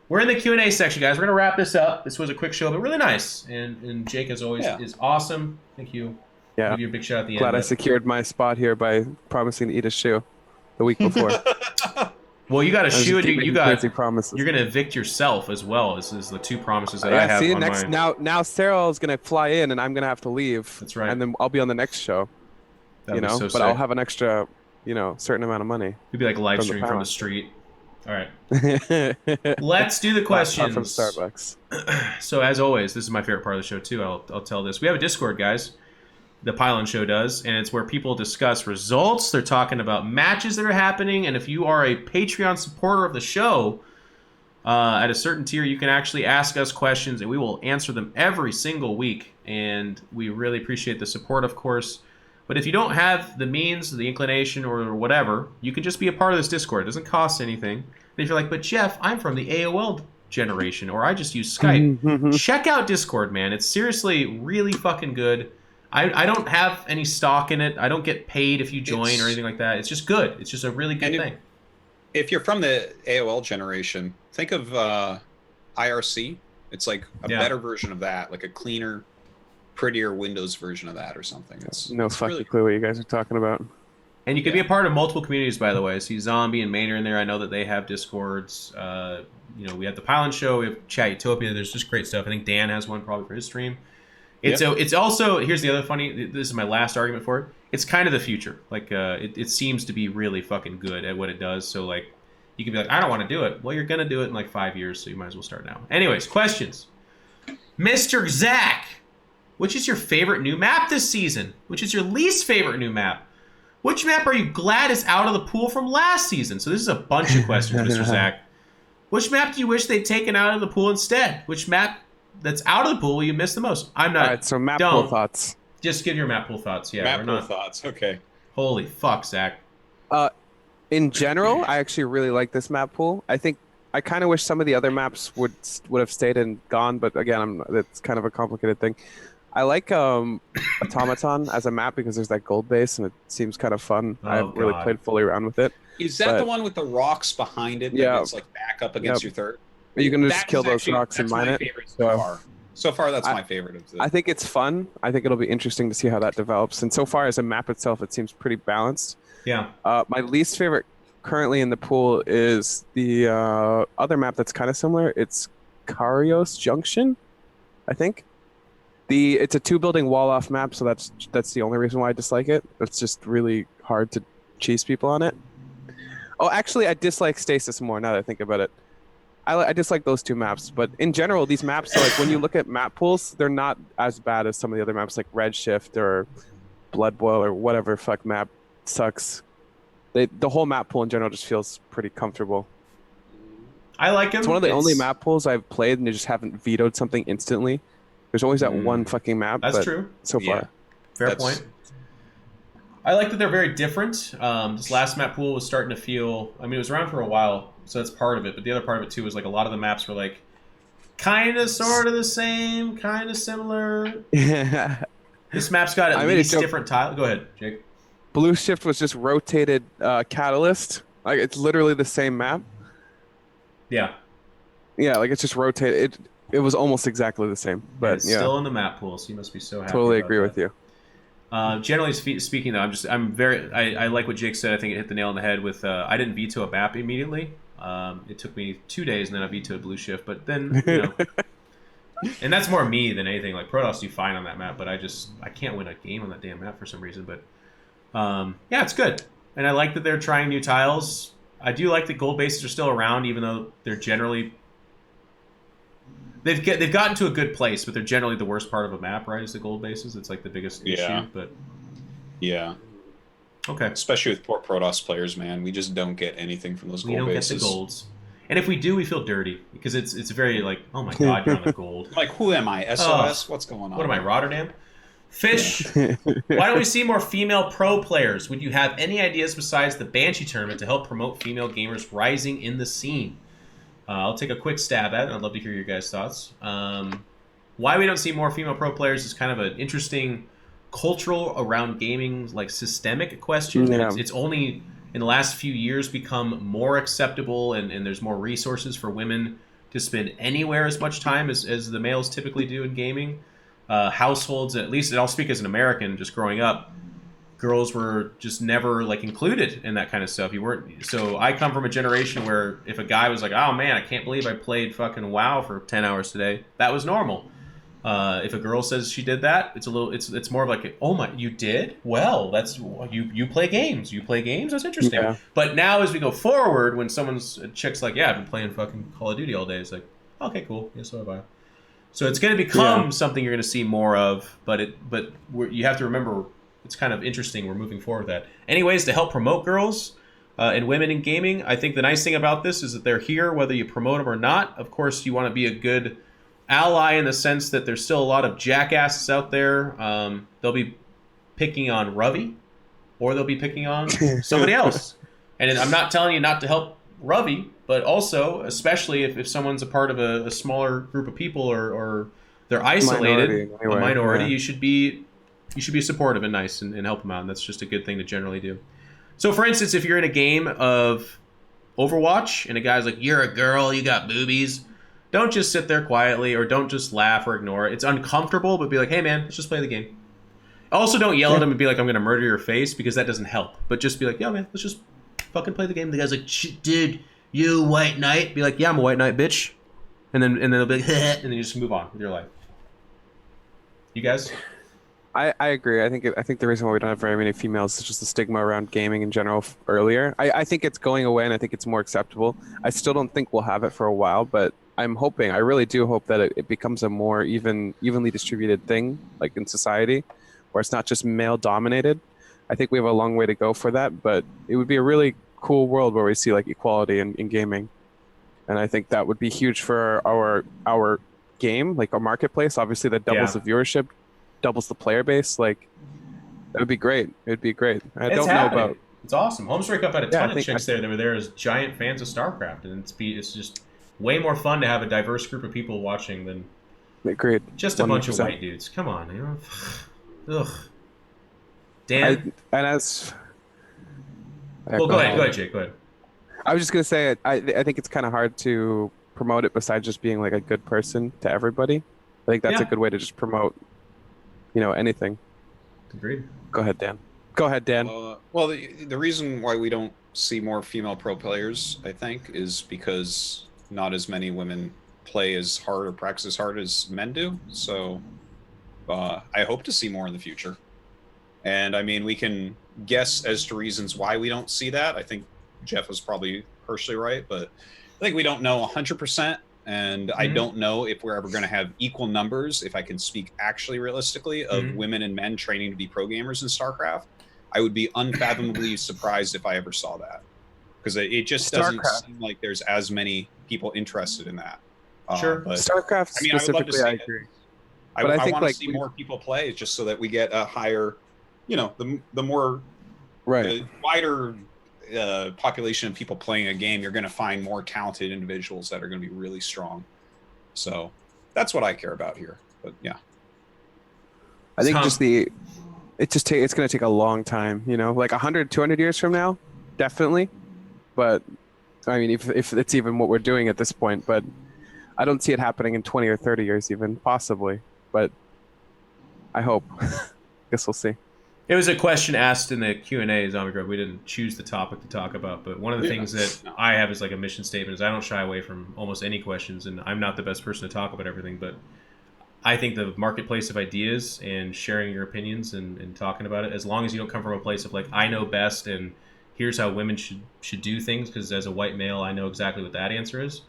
Speaker 1: we're in the Q&A section, guys. We're going to wrap this up. This was a quick show, but really nice. And Jake, as always, is awesome. Thank you.
Speaker 3: Yeah.
Speaker 1: Give you a big shout at the end.
Speaker 3: Glad I secured my spot here by promising to eat a shoe the week before.
Speaker 1: Well, you got a shoe, and you got
Speaker 3: promises.
Speaker 1: You're going to evict yourself as well. This is the two promises that I have on mine.
Speaker 3: Now Serral is going to fly in, and I'm going to have to leave.
Speaker 1: That's right.
Speaker 3: And then I'll be on the next show.
Speaker 1: So
Speaker 3: but I'll have an extra, certain amount of money.
Speaker 1: You'd be like live stream from the street. All right. Let's do the questions.
Speaker 3: From Starbucks.
Speaker 1: So as always, this is my favorite part of the show too. I'll tell this. We have a Discord, guys. The Pylon Show does, and it's where people discuss results. They're talking about matches that are happening, and if you are a Patreon supporter of the show, at a certain tier, you can actually ask us questions, and we will answer them every single week. And we really appreciate the support, of course. But if you don't have the means, the inclination, or whatever, you can just be a part of this Discord. It doesn't cost anything. And if you're like, but Jeff, I'm from the AOL generation, or I just use Skype. Check out Discord, man. It's seriously really fucking good. I don't have any stock in it. I don't get paid if you join or anything like that. It's just good. It's just a really good thing.
Speaker 2: If you're from the AOL generation, think of IRC. It's like a better version of that, like a cleaner, prettier Windows version of that or something. It's
Speaker 3: fucking
Speaker 2: really
Speaker 3: clue what you guys are talking about.
Speaker 1: And you can be a part of multiple communities, by the way. I see Zombie and Maynard in there. I know that they have Discords. We have the Pylon Show. We have Chat Utopia. There's just great stuff. I think Dan has one probably for his stream. It's also, here's the other funny, this is my last argument for it. It's kind of the future. Like, it seems to be really fucking good at what it does. So, like, you can be like, I don't want to do it. Well, you're going to do it in like 5 years, so you might as well start now. Anyways, questions. Mr. Zach, which is your favorite new map this season? Which is your least favorite new map? Which map are you glad is out of the pool from last season? So this is a bunch of questions, Mr. Zach. Which map do you wish they'd taken out of the pool instead? Which map that's out of the pool will you miss the most? I'm not.
Speaker 3: All right, so map pool thoughts.
Speaker 1: Just give your map pool thoughts. Yeah,
Speaker 2: map pool thoughts. Okay.
Speaker 1: Holy fuck, Zach.
Speaker 3: In general, I actually really like this map pool. I think I kind of wish some of the other maps would have stayed and gone, but again, it's kind of a complicated thing. I like Automaton as a map because there's that gold base and it seems kind of fun. I haven't really played fully around with it.
Speaker 2: Is that the one with the rocks behind it?
Speaker 3: Yeah.
Speaker 2: It's like back up against your third.
Speaker 3: Are you gonna just kill those rocks and mine it?
Speaker 2: Favorite so far. So far, that's my favorite of the.
Speaker 3: I think it's fun. I think it'll be interesting to see how that develops. And so far as a map itself, it seems pretty balanced.
Speaker 1: Yeah.
Speaker 3: My least favorite currently in the pool is the other map that's kind of similar. It's Karios Junction, I think. It's a 2-building wall-off map, so that's the only reason why I dislike it. It's just really hard to cheese people on it. Oh, actually, I dislike Stasis more now that I think about it. I dislike those two maps, but in general, these maps, like when you look at map pools, they're not as bad as some of the other maps, like Redshift or Blood Boil or whatever fuck map sucks. The whole map pool in general just feels pretty comfortable.
Speaker 1: I like him.
Speaker 3: It's one of the only map pools I've played and they just haven't vetoed something instantly. There's always that one fucking map.
Speaker 1: That's true.
Speaker 3: So far.
Speaker 1: Fair point. I like that they're very different. This last map pool was starting to feel... I mean, it was around for a while, so that's part of it. But the other part of it, too, was like a lot of the maps were like kind of sort of the same, kind of similar. This map's got at least different tiles. Go ahead, Jake.
Speaker 3: Blue Shift was just rotated Catalyst. Like, it's literally the same map.
Speaker 1: Yeah.
Speaker 3: Yeah, like it's just rotated. It was almost exactly the same. But
Speaker 1: it's still in the map pool, so you must be so happy.
Speaker 3: Totally agree with you.
Speaker 1: Generally speaking, though, I like what Jake said. I think it hit the nail on the head with I didn't veto a map immediately. It took me 2 days, and then I vetoed Blue Shift. But then, and that's more me than anything. Like Protoss do fine on that map, but I can't win a game on that damn map for some reason. But yeah, it's good, and I like that they're trying new tiles. I do like that gold bases are still around, even though they're generally they've gotten to a good place, but they're generally the worst part of a map, right? Is the gold bases? It's like the biggest issue. But
Speaker 2: yeah,
Speaker 1: okay.
Speaker 2: Especially with poor Protoss players, man, we just don't get anything from those gold bases. We don't get the
Speaker 1: golds, and if we do, we feel dirty because it's very like, oh my god, you're on the gold.
Speaker 2: Like, who am I? SOS? What's going on?
Speaker 1: What am I, Rotterdam? Fish, why don't we see more female pro players? Would you have any ideas besides the Banshee tournament to help promote female gamers rising in the scene? I'll take a quick stab at it. I'd love to hear your guys' thoughts. Why we don't see more female pro players is kind of an interesting cultural around gaming, like systemic question.
Speaker 3: Yeah.
Speaker 1: It's only in the last few years become more acceptable, and there's more resources for women to spend anywhere as much time as the males typically do in gaming. Households, at least, and I'll speak as an American, just growing up, girls were just never like included in that kind of stuff. You weren't. So I come from a generation where if a guy was like, "Oh man, I can't believe I played fucking WoW for 10 hours today," that was normal. If a girl says she did that, it's more of like, "Oh my, you did? Well, that's you play games. You play games. That's interesting."
Speaker 3: Yeah.
Speaker 1: But now as we go forward, when a chick's like, "Yeah, I've been playing fucking Call of Duty all day," it's like, "Okay, cool. Yeah, so have I." So it's going to become something you're going to see more of, but you have to remember it's kind of interesting. We're moving forward with that. Anyways, to help promote girls and women in gaming, I think the nice thing about this is that they're here whether you promote them or not. Of course, you want to be a good ally in the sense that there's still a lot of jackasses out there. They'll be picking on Ravi, or they'll be picking on somebody else. And I'm not telling you not to help Ravi, but also, especially if someone's a part of a smaller group of people or they're isolated, a minority, you should be supportive and nice and help them out. And that's just a good thing to generally do. So, for instance, if you're in a game of Overwatch and a guy's like, "You're a girl, you got boobies," don't just sit there quietly or don't just laugh or ignore it. It's uncomfortable, but be like, "Hey, man, let's just play the game." Also, don't yell at him and be like, "I'm going to murder your face," because that doesn't help. But just be like, "Yeah, man, let's just fucking play the game." The guy's like, "Dude, you white knight?" Be like, "Yeah, I'm a white knight, bitch." And then they'll be like, and then you just move on with your life. You guys?
Speaker 3: I agree. I think the reason why we don't have very many females is just the stigma around gaming in general earlier. I think it's going away, and I think it's more acceptable. I still don't think we'll have it for a while, but I'm hoping, I really do hope that it becomes a more evenly distributed thing, like in society, where it's not just male dominated. I think we have a long way to go for that, but it would be a really cool world where we see like equality in gaming. And I think that would be huge for our game, like our marketplace. Obviously that doubles the viewership, doubles the player base. Like, that would be great. It'd be great.
Speaker 1: It's awesome. Homesbreak Up had a ton of chicks there that were there as giant fans of StarCraft, and it's just way more fun to have a diverse group of people watching than just a 100%. Bunch of white dudes. Come on, you know. Ugh. Dan. Well, go ahead, Jake. Go ahead.
Speaker 3: I was just gonna say, I think it's kind of hard to promote it besides just being like a good person to everybody. I think that's a
Speaker 1: Yeah.
Speaker 3: good way to just promote, anything.
Speaker 1: Agreed.
Speaker 3: Go ahead, Dan. Go ahead, Dan.
Speaker 2: Well, the reason why we don't see more female pro players, I think, is because not as many women play as hard or practice as hard as men do. So I hope to see more in the future. And I mean, we can guess as to reasons why we don't see that. I think Jeff was probably partially right, but I think we don't know 100%. And I don't know if we're ever going to have equal numbers, if I can speak actually realistically, of women and men training to be pro gamers in StarCraft. I would be unfathomably surprised if I ever saw that, because it just doesn't seem like there's as many people interested in that.
Speaker 1: Sure.
Speaker 2: But,
Speaker 3: StarCraft specifically, I agree.
Speaker 2: But I want to see more people play, just so that we get a higher, the more wider population of people playing a game, you're going to find more talented individuals that are going to be really strong. So that's what I care about here. But yeah,
Speaker 3: I think it's going to take a long time, like 100, 200 years from now, definitely. But I mean, if it's even what we're doing at this point, but I don't see it happening in 20 or 30 years even, possibly. But I hope. Guess we'll see.
Speaker 1: It was a question asked in the Q&A, ZombieGrub. We didn't choose the topic to talk about, but one of the things that I have as like a mission statement is I don't shy away from almost any questions, and I'm not the best person to talk about everything, but I think the marketplace of ideas and sharing your opinions and talking about it, as long as you don't come from a place of like, I know best and here's how women should do things, because as a white male, I know exactly what that answer is.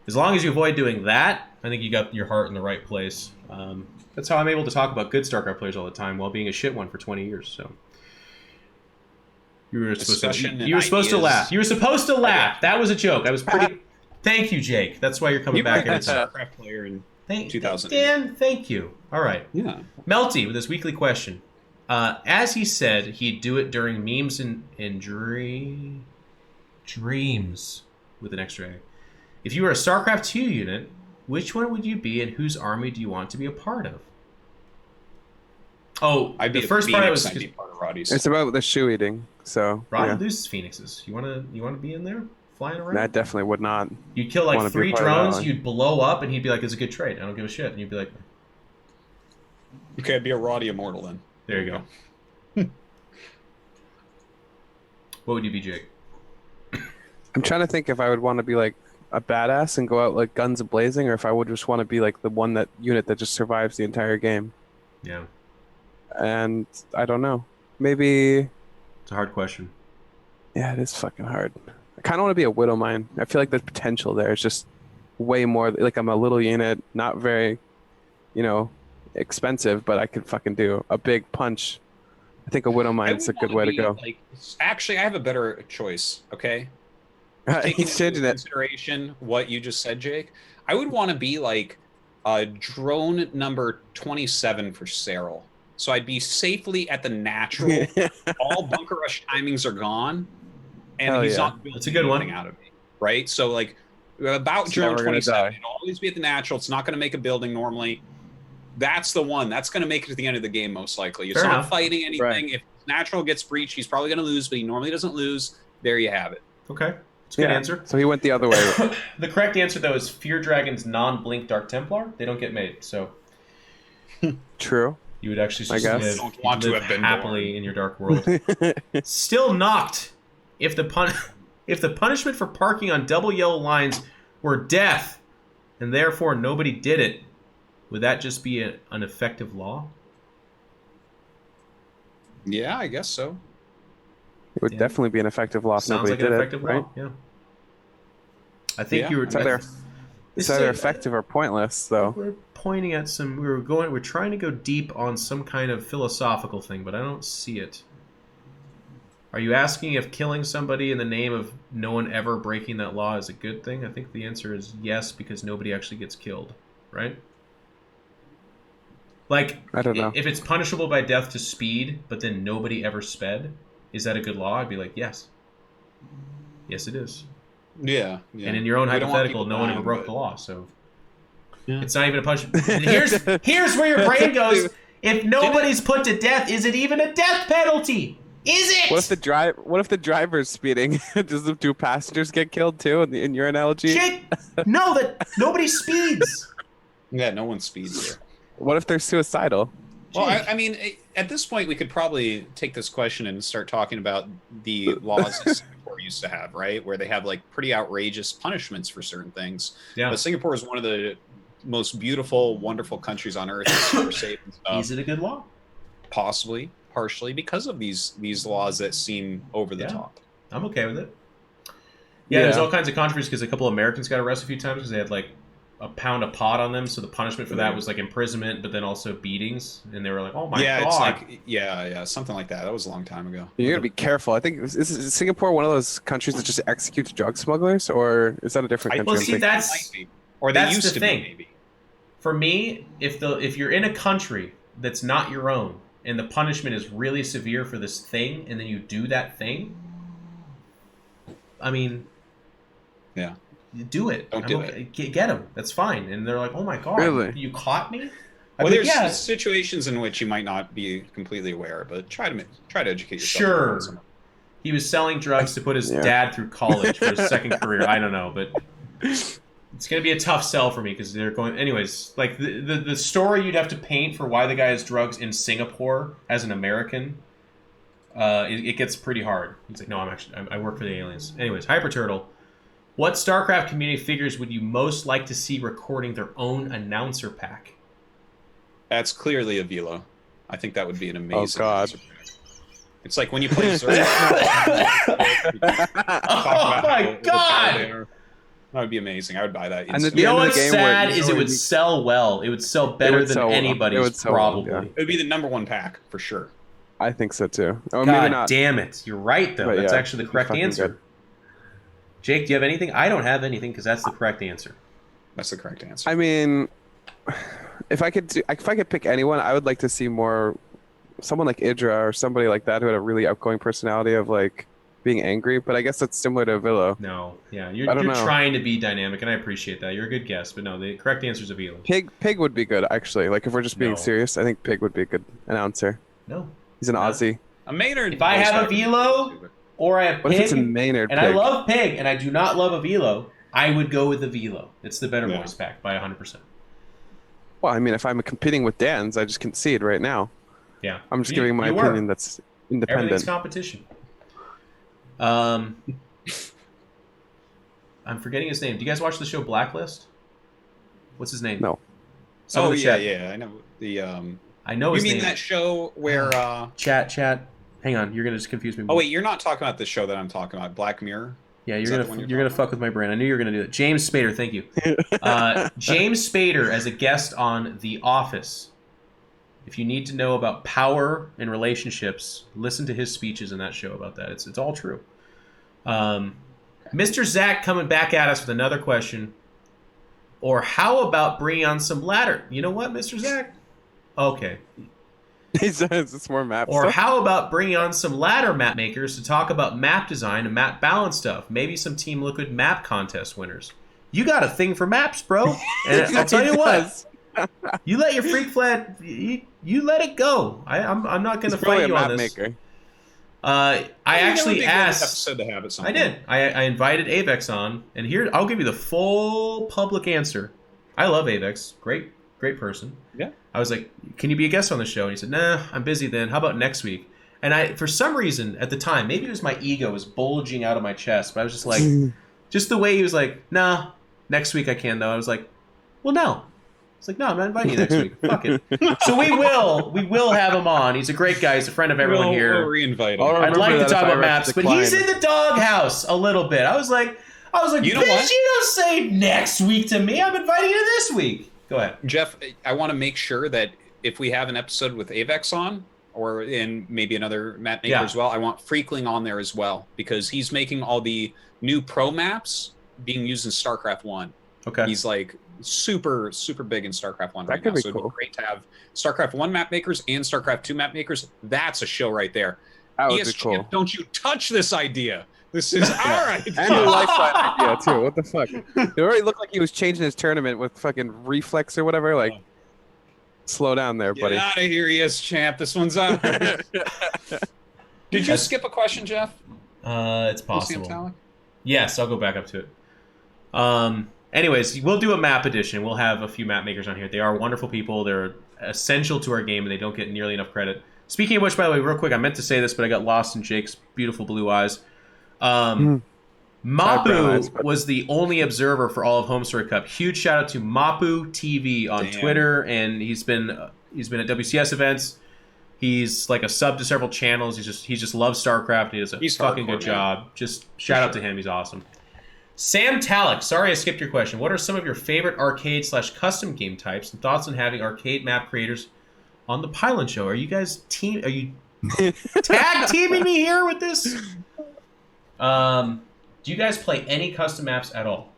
Speaker 1: As long as you avoid doing that, I think you got your heart in the right place. That's how I'm able to talk about good StarCraft players all the time while being a shit one for 20 years. So you were supposed to laugh. You were supposed to laugh. That was a joke. I was pretty. Thank you, Jake. That's why you're coming back in.
Speaker 2: StarCraft player in 2000.
Speaker 1: Dan, thank you. All right.
Speaker 2: Yeah.
Speaker 1: Melty with his weekly question. As he said, he'd do it during memes and dreams with an extra A. If you were a StarCraft 2 unit, which one would you be, and whose army do you want to be a part of? Oh, the first part was
Speaker 2: part of Roddy's.
Speaker 3: It's about the shoe eating. So
Speaker 1: Roddy loses Phoenixes. You want to be in there flying around?
Speaker 3: I definitely would not.
Speaker 1: You'd kill like 3 drones. You'd blow up, and he'd be like, "It's a good trade. I don't give a shit." And you'd be like,
Speaker 2: "Okay, I'd be a Roddy Immortal then."
Speaker 1: There you go. What would you be, Jake?
Speaker 3: I'm trying to think if I would want to be like a badass and go out like guns blazing, or if I would just want to be like the unit that just survives the entire game.
Speaker 1: Yeah.
Speaker 3: And I don't know. Maybe
Speaker 1: it's a hard question.
Speaker 3: Yeah, it is fucking hard. I kind of want to be a Widowmine. I feel like the potential there is just way more. Like I'm a little unit, not very, expensive, but I could fucking do a big punch. I think a Widowmine's a good way to go.
Speaker 2: Actually, I have a better choice. Okay. Taking into consideration what you just said, Jake, I would want to be like drone number 27 for Serral. So I'd be safely at the natural. All bunker rush timings are gone, and he's not building anything out of me, right? So like about drone 27, it'll always be at the natural. It's not going to make a building normally. That's the one. That's going to make it to the end of the game most likely. It's not fighting anything. Right. If natural gets breached, he's probably going to lose, but he normally doesn't lose. There you have it.
Speaker 1: Okay. It's a good answer.
Speaker 3: So he went the other way.
Speaker 1: The correct answer, though, is Fear Dragon's non-blink Dark Templar. They don't get made, so...
Speaker 3: True.
Speaker 1: You would actually just live happily in your dark world. Still knocked. If the punishment for parking on double yellow lines were death, and therefore nobody did it, would that just be an effective law?
Speaker 2: Yeah, I guess so.
Speaker 3: It would definitely be an effective law if nobody did it, right?
Speaker 1: Yeah. I think you were...
Speaker 3: It's either effective or pointless, though.
Speaker 1: We're pointing at some... We're trying to go deep on some kind of philosophical thing, but I don't see it. Are you asking if killing somebody in the name of no one ever breaking that law is a good thing? I think the answer is yes, because nobody actually gets killed, right? Like,
Speaker 3: I don't know.
Speaker 1: If it's punishable by death to speed, but then nobody ever sped, is that a good law? I'd be like, yes. Yes, it is.
Speaker 2: Yeah.
Speaker 1: And in your own hypothetical, no one ever broke the law, so it's not even a punishment. Here's where your brain goes. If nobody's put to death, is it even a death penalty? Is it?
Speaker 3: What if the driver's speeding? Does the 2 passengers get killed too? In your analogy?
Speaker 1: Jake, no, that nobody speeds.
Speaker 2: Yeah, no one speeds here.
Speaker 3: What if they're suicidal?
Speaker 2: Well, I mean, at this point, we could probably take this question and start talking about the laws that Singapore used to have, right? Where they have like pretty outrageous punishments for certain things.
Speaker 1: Yeah.
Speaker 2: But Singapore is one of the most beautiful, wonderful countries on earth. It's super safe and stuff.
Speaker 1: Is it a good law?
Speaker 2: Possibly, partially because of these laws that seem over the top.
Speaker 1: I'm okay with it. Yeah, there's all kinds of controversy because a couple of Americans got arrested a few times because they had like a pound of pot on them, so the punishment for that was like imprisonment, but then also beatings, and they were like, "Oh my god!"
Speaker 2: It's like something like that. That was a long time ago.
Speaker 3: You gotta be careful. I think is Singapore one of those countries that just executes drug smugglers, or is that a different country?
Speaker 1: Well, see, that's
Speaker 2: or
Speaker 1: that's
Speaker 2: they used
Speaker 1: the
Speaker 2: to
Speaker 1: thing.
Speaker 2: be, maybe.
Speaker 1: For me, if you're in a country that's not your own, and the punishment is really severe for this thing, and then you do that thing, I mean,
Speaker 2: yeah.
Speaker 1: Do it.
Speaker 2: Don't do it.
Speaker 1: Get them. That's fine. And they're like, "Oh my god,
Speaker 3: really?
Speaker 1: You caught me?"
Speaker 2: Well, there's situations in which you might not be completely aware, but try to educate yourself.
Speaker 1: Sure. He was selling drugs to put his dad through college for his second career. I don't know, but it's gonna be a tough sell for me because they're going. Anyways, like the story you'd have to paint for why the guy has drugs in Singapore as an American, it gets pretty hard. He's like, "No, I work for the aliens." Anyways, Hyper Turtle. What StarCraft community figures would you most like to see recording their own announcer pack?
Speaker 2: That's clearly a Velo. I think that would be an amazing.
Speaker 3: Oh God!
Speaker 2: It's like when you play Serral.
Speaker 1: Oh my God!
Speaker 2: That would be amazing. I would buy that.
Speaker 3: And
Speaker 1: you know what's sad is it would sell well. It would sell better than anybody's probably.
Speaker 2: It would be the #1 pack for sure.
Speaker 3: I think so too.
Speaker 1: Oh, maybe not. Damn it! You're right though. That's actually the correct answer. Good. Jake, do you have anything? I don't have anything because that's the correct answer.
Speaker 2: That's the correct answer.
Speaker 3: I mean, if I could pick anyone, I would like to see someone like Idra or somebody like that who had a really outgoing personality of like being angry. But I guess that's similar to Velo.
Speaker 1: No, yeah, you're trying to be dynamic, and I appreciate that. You're a good guest, but no, the correct answer is a Velo.
Speaker 3: Pig would be good actually. Like if we're just being serious, I think Pig would be a good announcer.
Speaker 1: No,
Speaker 3: he's an Aussie.
Speaker 2: A Maynard.
Speaker 1: If I have a Velo. Or I have
Speaker 3: What
Speaker 1: Pig,
Speaker 3: if it's a Maynard
Speaker 1: and
Speaker 3: Pig?
Speaker 1: I love Pig, and I do not love a Velo. I would go with the Velo. It's the better voice pack by 100%.
Speaker 3: Well, I mean, if I'm competing with Dan's, I just concede right now.
Speaker 1: Yeah,
Speaker 3: I'm just giving my opinion that's independent.
Speaker 1: Everything's competition. I'm forgetting his name. Do you guys watch the show Blacklist? What's his name?
Speaker 3: No.
Speaker 2: Yeah. I know the.
Speaker 1: I know his name.
Speaker 2: You mean that show where?
Speaker 1: Chat. Hang on, you're gonna just confuse me more.
Speaker 2: Oh wait, you're not talking about the show that I'm talking about, Black Mirror?
Speaker 1: Yeah, you're gonna fuck with my brain. I knew you were gonna do it. James Spader, thank you. James Spader as a guest on The Office. If you need to know about power and relationships, listen to his speeches in that show about that. It's all true. Mr. Zach coming back at us with another question. Or how about bringing on some ladder? You know what, Mr. Zach? Okay.
Speaker 3: It's more map
Speaker 1: Or
Speaker 3: stuff.
Speaker 1: how about bringing on some ladder map makers to talk about map design and map balance stuff? Maybe some Team Liquid map contest winners. You got a thing for maps, bro. And I'll tell you what. You let your freak flag. You let it go. I'm not going to fight you on this.
Speaker 3: Maker.
Speaker 1: I actually asked.
Speaker 2: Episode to have at
Speaker 1: I did. I invited Avex on, and here I'll give you the full public answer. I love Avex. Great person.
Speaker 2: Yeah.
Speaker 1: I was like, "Can you be a guest on the show?" And he said, "Nah, I'm busy then. How about next week?" And for some reason, at the time, maybe it was my ego was bulging out of my chest, but I was just like, just the way he was like, "Nah, next week I can though." I was like, "Well, no." It's like, "No, I'm not inviting you next week. Fuck it." So we will have him on. He's a great guy. He's a friend of everyone here.
Speaker 2: We'll re-invite him.
Speaker 1: I'd like to talk about maps, but he's in the doghouse a little bit. I was like,
Speaker 2: you know what?
Speaker 1: You don't say next week to me. I'm inviting you this week. Go ahead.
Speaker 2: Jeff, I want to make sure that if we have an episode with Avex on, or in maybe another map maker as well, I want Freakling on there as well, because he's making all the new pro maps being used in StarCraft 1.
Speaker 1: Okay.
Speaker 2: He's like super, super big in StarCraft 1 right
Speaker 3: now.
Speaker 2: So it'd be great to have StarCraft 1 map makers and StarCraft 2 map makers. That's a show right there.
Speaker 3: That would be cool.
Speaker 2: Don't you touch this idea. This is our idea.
Speaker 3: And your lifestyle idea, too. What the fuck? It already looked like he was changing his tournament with fucking reflex or whatever. Like, slow down there, buddy.
Speaker 2: Get out of here, yes, champ. This one's on. Did you skip a question, Jeff?
Speaker 1: It's possible. Yes, I'll go back up to it. Anyways, we'll do a map edition. We'll have a few map makers on here. They are wonderful people. They're essential to our game, and they don't get nearly enough credit. Speaking of which, by the way, real quick, I meant to say this, but I got lost in Jake's beautiful blue eyes. Mapu was the only observer for all of Home Story Cup. Huge shout out to Mapu TV on Twitter, and he's been at WCS events. He's like a sub to several channels. He just loves StarCraft. He does a fucking good job. Just shout out to him. He's awesome. Sam Talik, sorry I skipped your question. What are some of your favorite arcade/custom game types and thoughts on having arcade map creators on the Pylon Show? Are you guys are you tag teaming me here with this? Do you guys play any custom maps at all?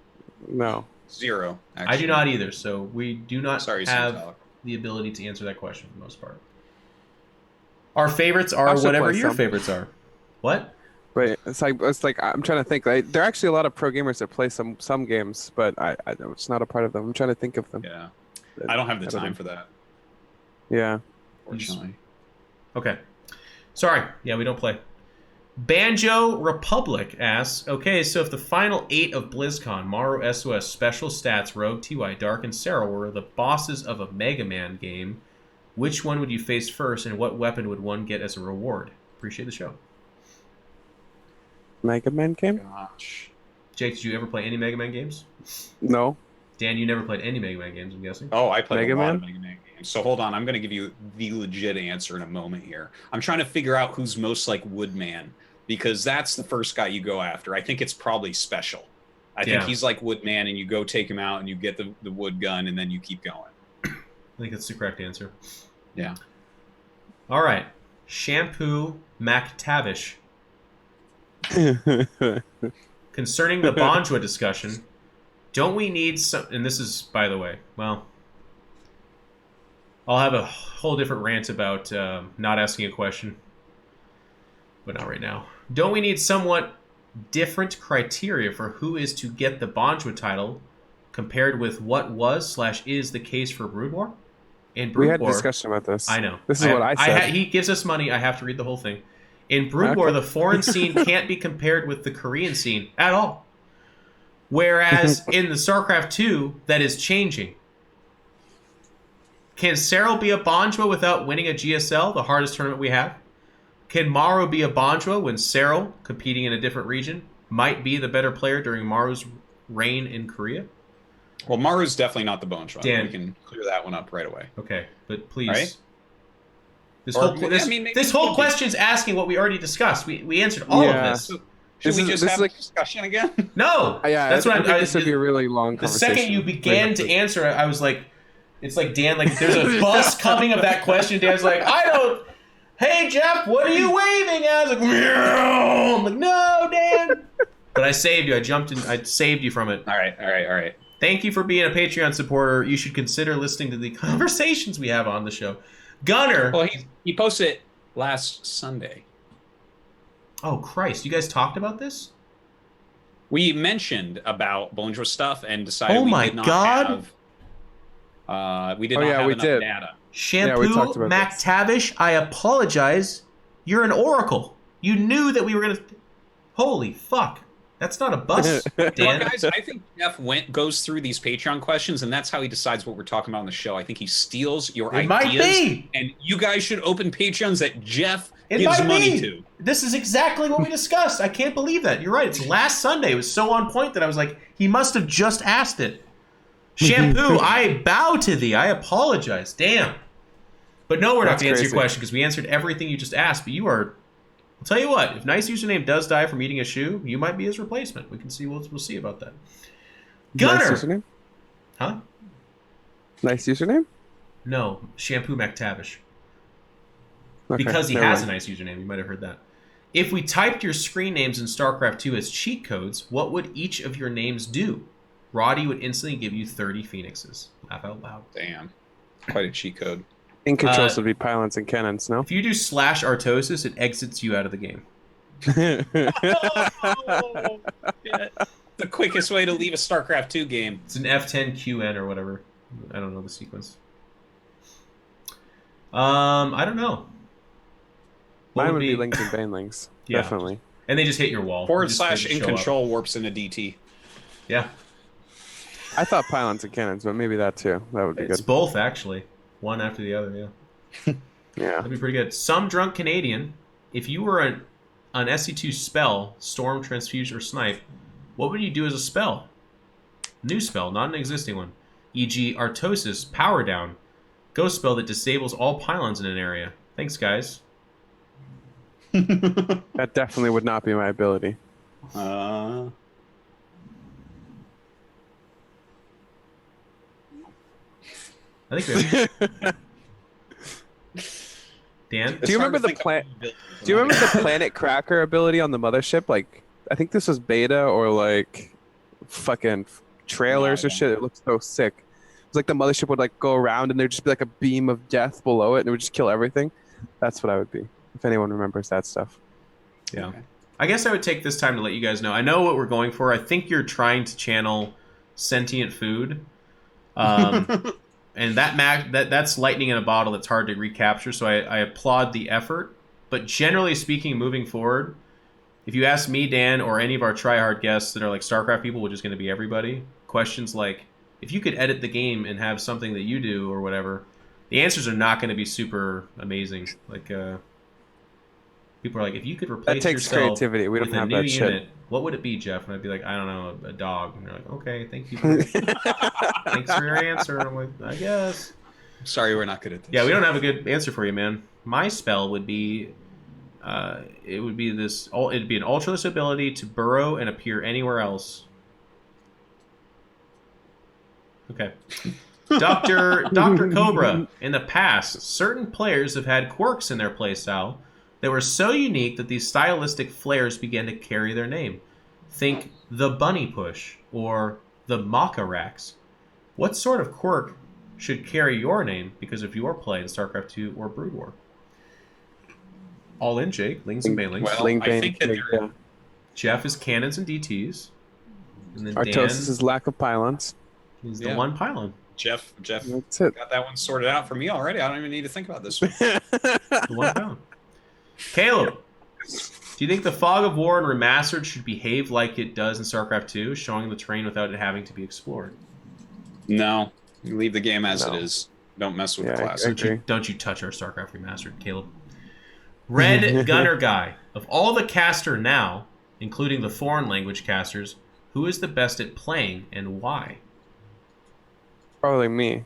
Speaker 3: No.
Speaker 2: 0. Actually.
Speaker 1: I do not either, so we do not
Speaker 2: Sorry,
Speaker 1: have the ability to answer that question for the most part. Our favorites are whatever your favorites are. What?
Speaker 3: But it's like I'm trying to think. There are actually a lot of pro gamers that play some games, but I it's not a part of them. I'm trying to think of them.
Speaker 2: Yeah, I don't have the time for that.
Speaker 3: Yeah,
Speaker 2: fortunately.
Speaker 1: Okay, sorry. Yeah, we don't play. Banjo Republic asks, okay, so if the final 8 of BlizzCon, Maru, SOS, Special Stats, Rogue, TY, Dark, and Serral were the bosses of a Mega Man game, which one would you face first, and what weapon would one get as a reward? Appreciate the show.
Speaker 3: Mega Man game?
Speaker 2: Gosh.
Speaker 1: Jake, did you ever play any Mega Man games?
Speaker 3: No.
Speaker 1: Dan, you never played any Mega Man games, I'm guessing?
Speaker 2: Oh, I played a lot of Mega Man games. So hold on, I'm going to give you the legit answer in a moment here. I'm trying to figure out who's most like Woodman, because that's the first guy you go after. I think it's probably Special. I think he's like Woodman, and you go take him out, and you get the wood gun, and then you keep going.
Speaker 1: I think that's the correct answer.
Speaker 2: Yeah.
Speaker 1: All right. Shampoo MacTavish. Concerning the Bonjwa discussion, don't we need some... And this is, by the way, well... I'll have a whole different rant about not asking a question. But not right now. Don't we need somewhat different criteria for who is to get the Bonjwa title compared with what was/is the case for Brood War? In Brood
Speaker 3: we had a
Speaker 1: War,
Speaker 3: discussion about this.
Speaker 1: I know.
Speaker 3: This is what I said.
Speaker 1: He gives us money. I have to read the whole thing. In Brood War, the foreign scene can't be compared with the Korean scene at all. Whereas in the StarCraft 2, that is changing. Can Serral be a Bonjwa without winning a GSL, the hardest tournament we have? Can Maru be a Bonjwa when Serral, competing in a different region, might be the better player during Maru's reign in Korea?
Speaker 2: Well, Maru's definitely not the Bonjwa.
Speaker 1: Dan.
Speaker 2: We can clear that one up right away.
Speaker 1: Okay, but please...
Speaker 2: Right?
Speaker 1: This whole question's asking what we already discussed. We answered all of this.
Speaker 2: So, should we just have a discussion again?
Speaker 1: No.
Speaker 3: Yeah,
Speaker 1: that's what
Speaker 3: I think this would be a really long
Speaker 1: the
Speaker 3: conversation.
Speaker 1: second you began to answer it, I was like, it's like Dan, like there's a bus coming of that question. Dan's like, I don't. Hey Jeff, what are you waving at? I was like, meow. I'm like, no, Dan. But I saved you. I jumped in. I saved you from it.
Speaker 2: All right.
Speaker 1: Thank you for being a Patreon supporter. You should consider listening to the conversations we have on the show. Gunner.
Speaker 2: Well, he posted it last Sunday.
Speaker 1: Oh, Christ. You guys talked about this?
Speaker 2: We mentioned about Bonjwa stuff and decided
Speaker 1: oh my
Speaker 2: we did not
Speaker 1: God.
Speaker 2: have we did not have enough data.
Speaker 1: Shampoo MacTavish, I apologize. You're an oracle. You knew that we were going to... Holy fuck. That's not a bus, Dan.
Speaker 2: Well, guys, I think Jeff goes through these Patreon questions, and that's how he decides what we're talking about on the show. I think he steals your ideas.
Speaker 1: Might be.
Speaker 2: And you guys should open Patreons that Jeff gives money to.
Speaker 1: This is exactly what we discussed. I can't believe that. You're right. It's last Sunday. It was so on point that I was like, he must have just asked it. Shampoo, I bow to thee. I apologize. Damn. But no, we're not going to answer your question because we answered everything you just asked. But you are... I'll tell you what, if Nice Username does die from eating a shoe, you might be his replacement. We can see. We'll see about that. Gunner!
Speaker 3: Nice username?
Speaker 1: Huh?
Speaker 3: Nice username?
Speaker 1: No, Shampoo MacTavish.
Speaker 3: Okay,
Speaker 1: Because he has a nice username. You might have heard that. If we typed your screen names in StarCraft 2 as cheat codes, what would each of your names do? Roddy would instantly give you 30 phoenixes. Laugh out loud.
Speaker 2: Damn. Quite a cheat code.
Speaker 3: In controls would be pylons and cannons, no?
Speaker 1: If you do /Artosis, it exits you out of the game.
Speaker 2: Oh, the quickest way to leave a StarCraft 2 game.
Speaker 1: It's an F10QN or whatever. I don't know the sequence. I don't know.
Speaker 3: Mine would be links and banelings.
Speaker 1: Yeah.
Speaker 3: Definitely.
Speaker 1: And they just hit your wall.
Speaker 2: /in control warps into DT.
Speaker 1: Yeah.
Speaker 3: I thought pylons and cannons, but maybe that too. That would be
Speaker 1: It's
Speaker 3: good.
Speaker 1: both, actually. One after the other, yeah.
Speaker 3: Yeah.
Speaker 1: That'd be pretty good. Some drunk Canadian, if you were an SC2 spell, Storm, Transfuse, or Snipe, what would you do as a spell? New spell, not an existing one. E.g. Artosis, Power Down. Ghost spell that disables all pylons in an area. Thanks, guys.
Speaker 3: That definitely would not be my ability.
Speaker 2: Uh,
Speaker 1: I think we Dan?
Speaker 3: Do you remember the Planet Cracker ability on the mothership? Like, I think this was beta or like fucking trailers or shit. It looked so sick. It was like the mothership would like go around and there'd just be like a beam of death below it and it would just kill everything. That's what I would be if anyone remembers that stuff.
Speaker 1: Yeah.
Speaker 2: Okay.
Speaker 1: I guess I would take this time to let you guys know. I know what we're going for. I think you're trying to channel sentient food. And that's lightning in a bottle that's hard to recapture, so I applaud the effort. But generally speaking, moving forward, if you ask me, Dan, or any of our tryhard guests that are like StarCraft people, which is going to be everybody, questions like, if you could edit the game and have something that you do or whatever, the answers are not going to be super amazing. Like, people are like, if you could replace
Speaker 3: That takes
Speaker 1: yourself
Speaker 3: creativity. We don't
Speaker 1: with a
Speaker 3: have
Speaker 1: new
Speaker 3: that
Speaker 1: unit,
Speaker 3: shit.
Speaker 1: what would it be, Jeff? And I'd be like, I don't know, a dog. And they're like, okay, thank you. Thanks for your answer. And I'm like, I guess.
Speaker 2: Sorry, we're not good at this.
Speaker 1: Yeah, we don't have a good answer for you, man. My spell would be, it'd be an ultraless ability to burrow and appear anywhere else. Okay. Dr. Cobra. In the past, certain players have had quirks in their playstyle that were so unique that these stylistic flares began to carry their name. Think the Bunny Push or the Makarax. What sort of quirk should carry your name because of your play in StarCraft 2 or Brood War? All in, Jake. Lings and Banelings.
Speaker 2: Well, I think that there,
Speaker 1: Jeff is cannons and DTs. And then
Speaker 3: Artosis
Speaker 1: Dan
Speaker 3: is lack of pylons.
Speaker 1: is the one pylon.
Speaker 2: Jeff
Speaker 3: That's it.
Speaker 2: got that one sorted out for me already. I don't even need to think about this one.
Speaker 1: The one pylon. Caleb, do you think the Fog of War and Remastered should behave like it does in StarCraft 2, showing the terrain without it having to be explored?
Speaker 2: No, you leave the game as
Speaker 3: No.
Speaker 2: it is. Don't mess with the
Speaker 3: I
Speaker 2: classic.
Speaker 3: agree.
Speaker 1: Don't you touch our StarCraft Remastered, Caleb. Red Gunner Guy. Of all the caster now, including the foreign language casters, who is the best at playing and why?
Speaker 3: Probably me.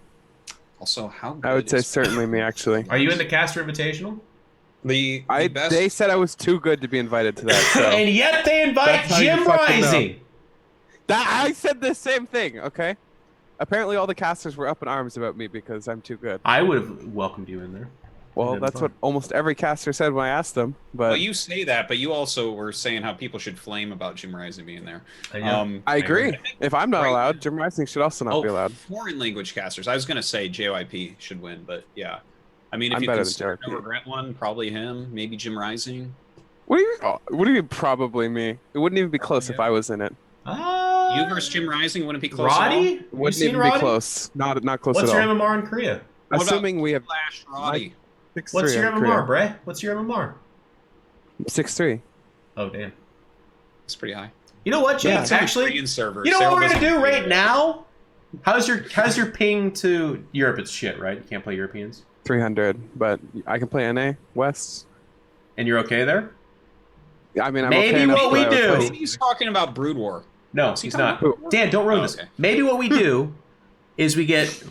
Speaker 2: Also, how good
Speaker 3: I would say
Speaker 2: is
Speaker 3: certainly me, actually.
Speaker 1: Are you in the caster invitational?
Speaker 2: the best?
Speaker 3: They said I was too good to be invited to that. So.
Speaker 1: And yet they invite
Speaker 3: That's how you
Speaker 1: Jim
Speaker 3: fucking know.
Speaker 1: Rising.
Speaker 3: I said the same thing, okay? Apparently all the casters were up in arms about me because I'm too good.
Speaker 1: I would have welcomed you in there.
Speaker 3: Well,
Speaker 1: That'd be
Speaker 3: that's
Speaker 1: fun.
Speaker 3: what almost every caster said when I asked them. But
Speaker 2: Well, you say that, but you also were saying how people should flame about Jim Rising being there.
Speaker 1: I know.
Speaker 3: I agree.
Speaker 2: think
Speaker 3: If I'm not
Speaker 2: right-
Speaker 3: allowed, Jim Rising should also not be allowed.
Speaker 2: Foreign language casters. I was going to say JYP should win, but yeah. I mean, if
Speaker 3: I'm
Speaker 2: you
Speaker 3: better than
Speaker 2: consider
Speaker 3: JYP.
Speaker 2: No Regret one, probably him. Maybe Jim Rising.
Speaker 3: What do you mean probably me? It wouldn't even be close if I was in it.
Speaker 2: You versus Jim Rising wouldn't be close at all?
Speaker 1: Roddy?
Speaker 3: It wouldn't
Speaker 1: seen
Speaker 3: even
Speaker 1: Roddy?
Speaker 3: be close. Not close
Speaker 1: What's
Speaker 3: at
Speaker 1: your
Speaker 3: all.
Speaker 1: MMR in Korea?
Speaker 2: What about
Speaker 3: Assuming we have
Speaker 2: Flash Roddy.
Speaker 3: 6'3"
Speaker 1: What's your
Speaker 3: in
Speaker 1: MMR,
Speaker 3: Korea.
Speaker 1: Bre? What's your MMR?
Speaker 3: 6'3".
Speaker 1: Oh, damn.
Speaker 2: It's pretty high.
Speaker 1: You know what, Jake?
Speaker 3: Yeah.
Speaker 2: It's on the
Speaker 1: Actually,
Speaker 2: Korean server.
Speaker 1: you know what
Speaker 2: Serral
Speaker 1: we're gonna
Speaker 2: doesn't
Speaker 1: do
Speaker 2: play
Speaker 1: right
Speaker 2: it.
Speaker 1: now? How's your ping to Europe? It's shit, right? You can't play Europeans,
Speaker 3: 300, but I can play NA West.
Speaker 1: and you're okay there?
Speaker 3: I mean, I'm
Speaker 1: Maybe
Speaker 3: okay enough
Speaker 1: what we
Speaker 3: that I would
Speaker 1: do-
Speaker 3: play-
Speaker 2: Maybe he's talking about Brood War.
Speaker 1: No,
Speaker 2: Is he
Speaker 1: he's
Speaker 2: talking
Speaker 1: not.
Speaker 2: about Brood War?
Speaker 1: Dan, don't ruin
Speaker 2: Oh,
Speaker 1: this.
Speaker 2: okay.
Speaker 1: Maybe what we do is we get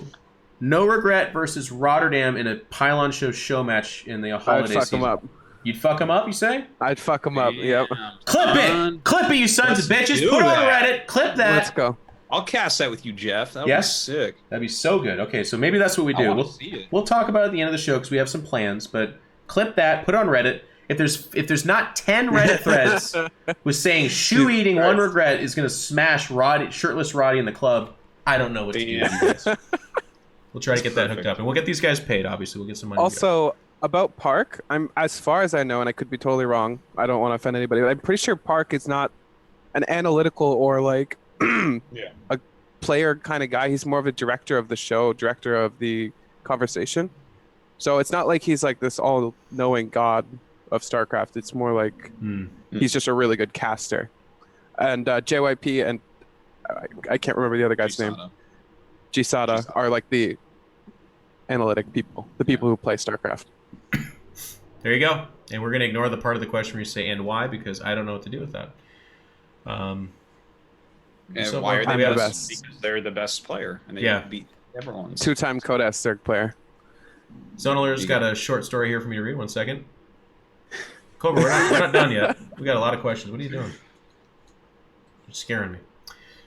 Speaker 1: No Regret versus Rotterdam in a Pylon Show match in the
Speaker 3: I'd
Speaker 1: holiday
Speaker 3: fuck
Speaker 1: season.
Speaker 3: him up.
Speaker 1: You'd fuck him up, you say?
Speaker 3: I'd fuck him up. Yep.
Speaker 2: Damn.
Speaker 1: Clip
Speaker 2: Son.
Speaker 1: it! Clip it, you sons of
Speaker 2: Let's
Speaker 1: bitches!
Speaker 2: do
Speaker 1: Put it on
Speaker 2: that.
Speaker 1: Reddit! Clip that!
Speaker 3: Let's go.
Speaker 2: I'll cast that with you, Jeff. That would
Speaker 1: Yes?
Speaker 2: be sick.
Speaker 1: That'd be so good. Okay, so maybe that's what we
Speaker 2: I
Speaker 1: do.
Speaker 2: wanna
Speaker 1: We'll,
Speaker 2: see it.
Speaker 1: we'll talk about it at the end of the show because we have some plans, but clip that, put it on Reddit. If there's not 10 Reddit threads with saying shoe eating one regret is gonna smash Roddy, shirtless Roddy in the club, I don't know what to do.
Speaker 2: Damn.
Speaker 1: Guys. We'll try to get that hooked up, and we'll get these guys paid. Obviously, we'll get some money.
Speaker 3: Also, about Park, I'm as far as I know, and I could be totally wrong. I don't want to offend anybody, but I'm pretty sure Park is not an analytical or like a player kind of guy. He's more of a director of the show, director of the conversation. So it's not like he's like this all-knowing god of StarCraft. It's more like he's just a really good caster. And JYP and I can't remember the other guy's name. Gisada are like the analytic people, the people who play StarCraft.
Speaker 1: There you go. And we're going to ignore the part of the question where you say "and why" because I don't know what to do with that.
Speaker 2: And
Speaker 1: so
Speaker 2: why are
Speaker 1: far,
Speaker 2: they
Speaker 3: I'm the
Speaker 2: best?
Speaker 3: best.
Speaker 2: Because they're the best player, and they
Speaker 1: Yeah.
Speaker 2: beat everyone.
Speaker 3: 2-time Codas Zerg player.
Speaker 1: Zonaler's got a short story here for me to read. 1 second. Cobra, we're not done yet. We got a lot of questions. What are you doing? You're scaring me.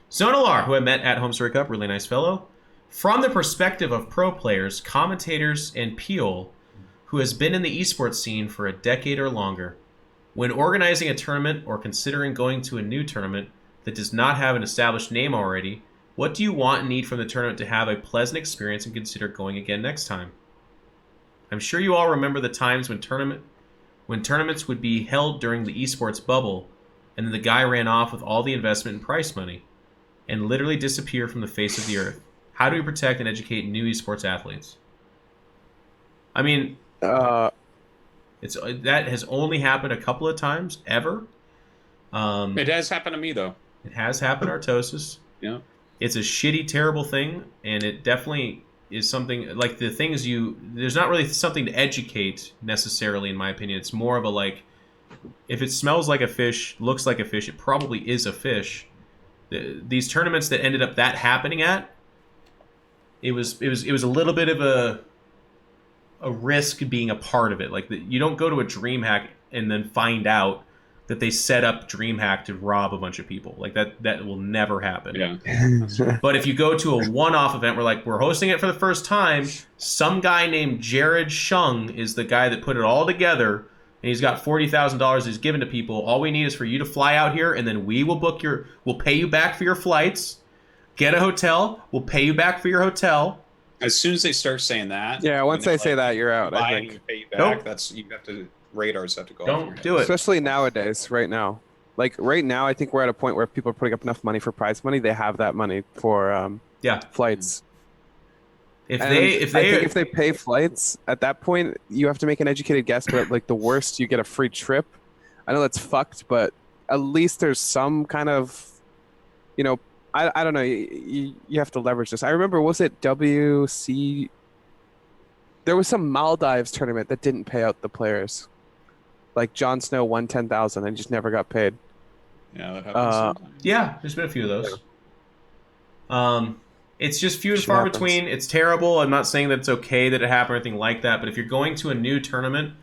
Speaker 1: Zonalar, who I met at Home Story Cup, really nice fellow. From the perspective of pro players, commentators, and Peel, who has been in the esports scene for a decade or longer, when organizing a tournament or considering going to a new tournament that does not have an established name already, what do you want and need from the tournament to have a pleasant experience and consider going again next time? I'm sure you all remember the times when tournaments would be held during the esports bubble, and then the guy ran off with all the investment and prize money, and literally disappear from the face of the earth. How do we protect and educate new esports athletes? I mean, that has only happened a couple of times ever.
Speaker 2: It has happened to me though.
Speaker 1: It has happened, Artosis.
Speaker 2: Yeah.
Speaker 1: It's a shitty, terrible thing, and it definitely is something like the things there's not really something to educate necessarily, in my opinion. It's more of a like, if it smells like a fish, looks like a fish, it probably is a fish. These tournaments that ended up that happening at, it was a little bit of a risk being a part of it. Like you don't go to a DreamHack and then find out that they set up DreamHack to rob a bunch of people. Like that will never happen.
Speaker 2: Yeah.
Speaker 1: But if you go to a one-off event where we're hosting it for the first time, some guy named Jared Shung is the guy that put it all together, and he's got $40,000 he's given to people. All we need is for you to fly out here, and then we'll pay you back for your flights. Get a hotel. We'll pay you back for your hotel.
Speaker 2: As soon as they start saying that,
Speaker 3: Yeah, once they say that, you're out. I think.
Speaker 2: Pay you back.
Speaker 1: Nope.
Speaker 2: That's you have to radars have to go.
Speaker 1: Don't do it.
Speaker 3: Especially nowadays, right now. Like right now, I think we're at a point where people are putting up enough money for prize money. They have that money for flights.
Speaker 1: If
Speaker 3: And
Speaker 1: they
Speaker 3: I think if they pay flights at that point, you have to make an educated guess. But like the worst, you get a free trip. I know that's fucked, but at least there's some kind of, I don't know. You have to leverage this. I remember, was it WC? There was some Maldives tournament that didn't pay out the players. Like Jon Snow won 10,000 and just never got paid.
Speaker 2: Yeah, that happens sometimes.
Speaker 1: Yeah, there's been a few of those. It's just few and
Speaker 3: Shit
Speaker 1: far
Speaker 3: happens.
Speaker 1: between. It's terrible. I'm not saying that it's okay that it happened or anything like that, but if you're going to a new tournament,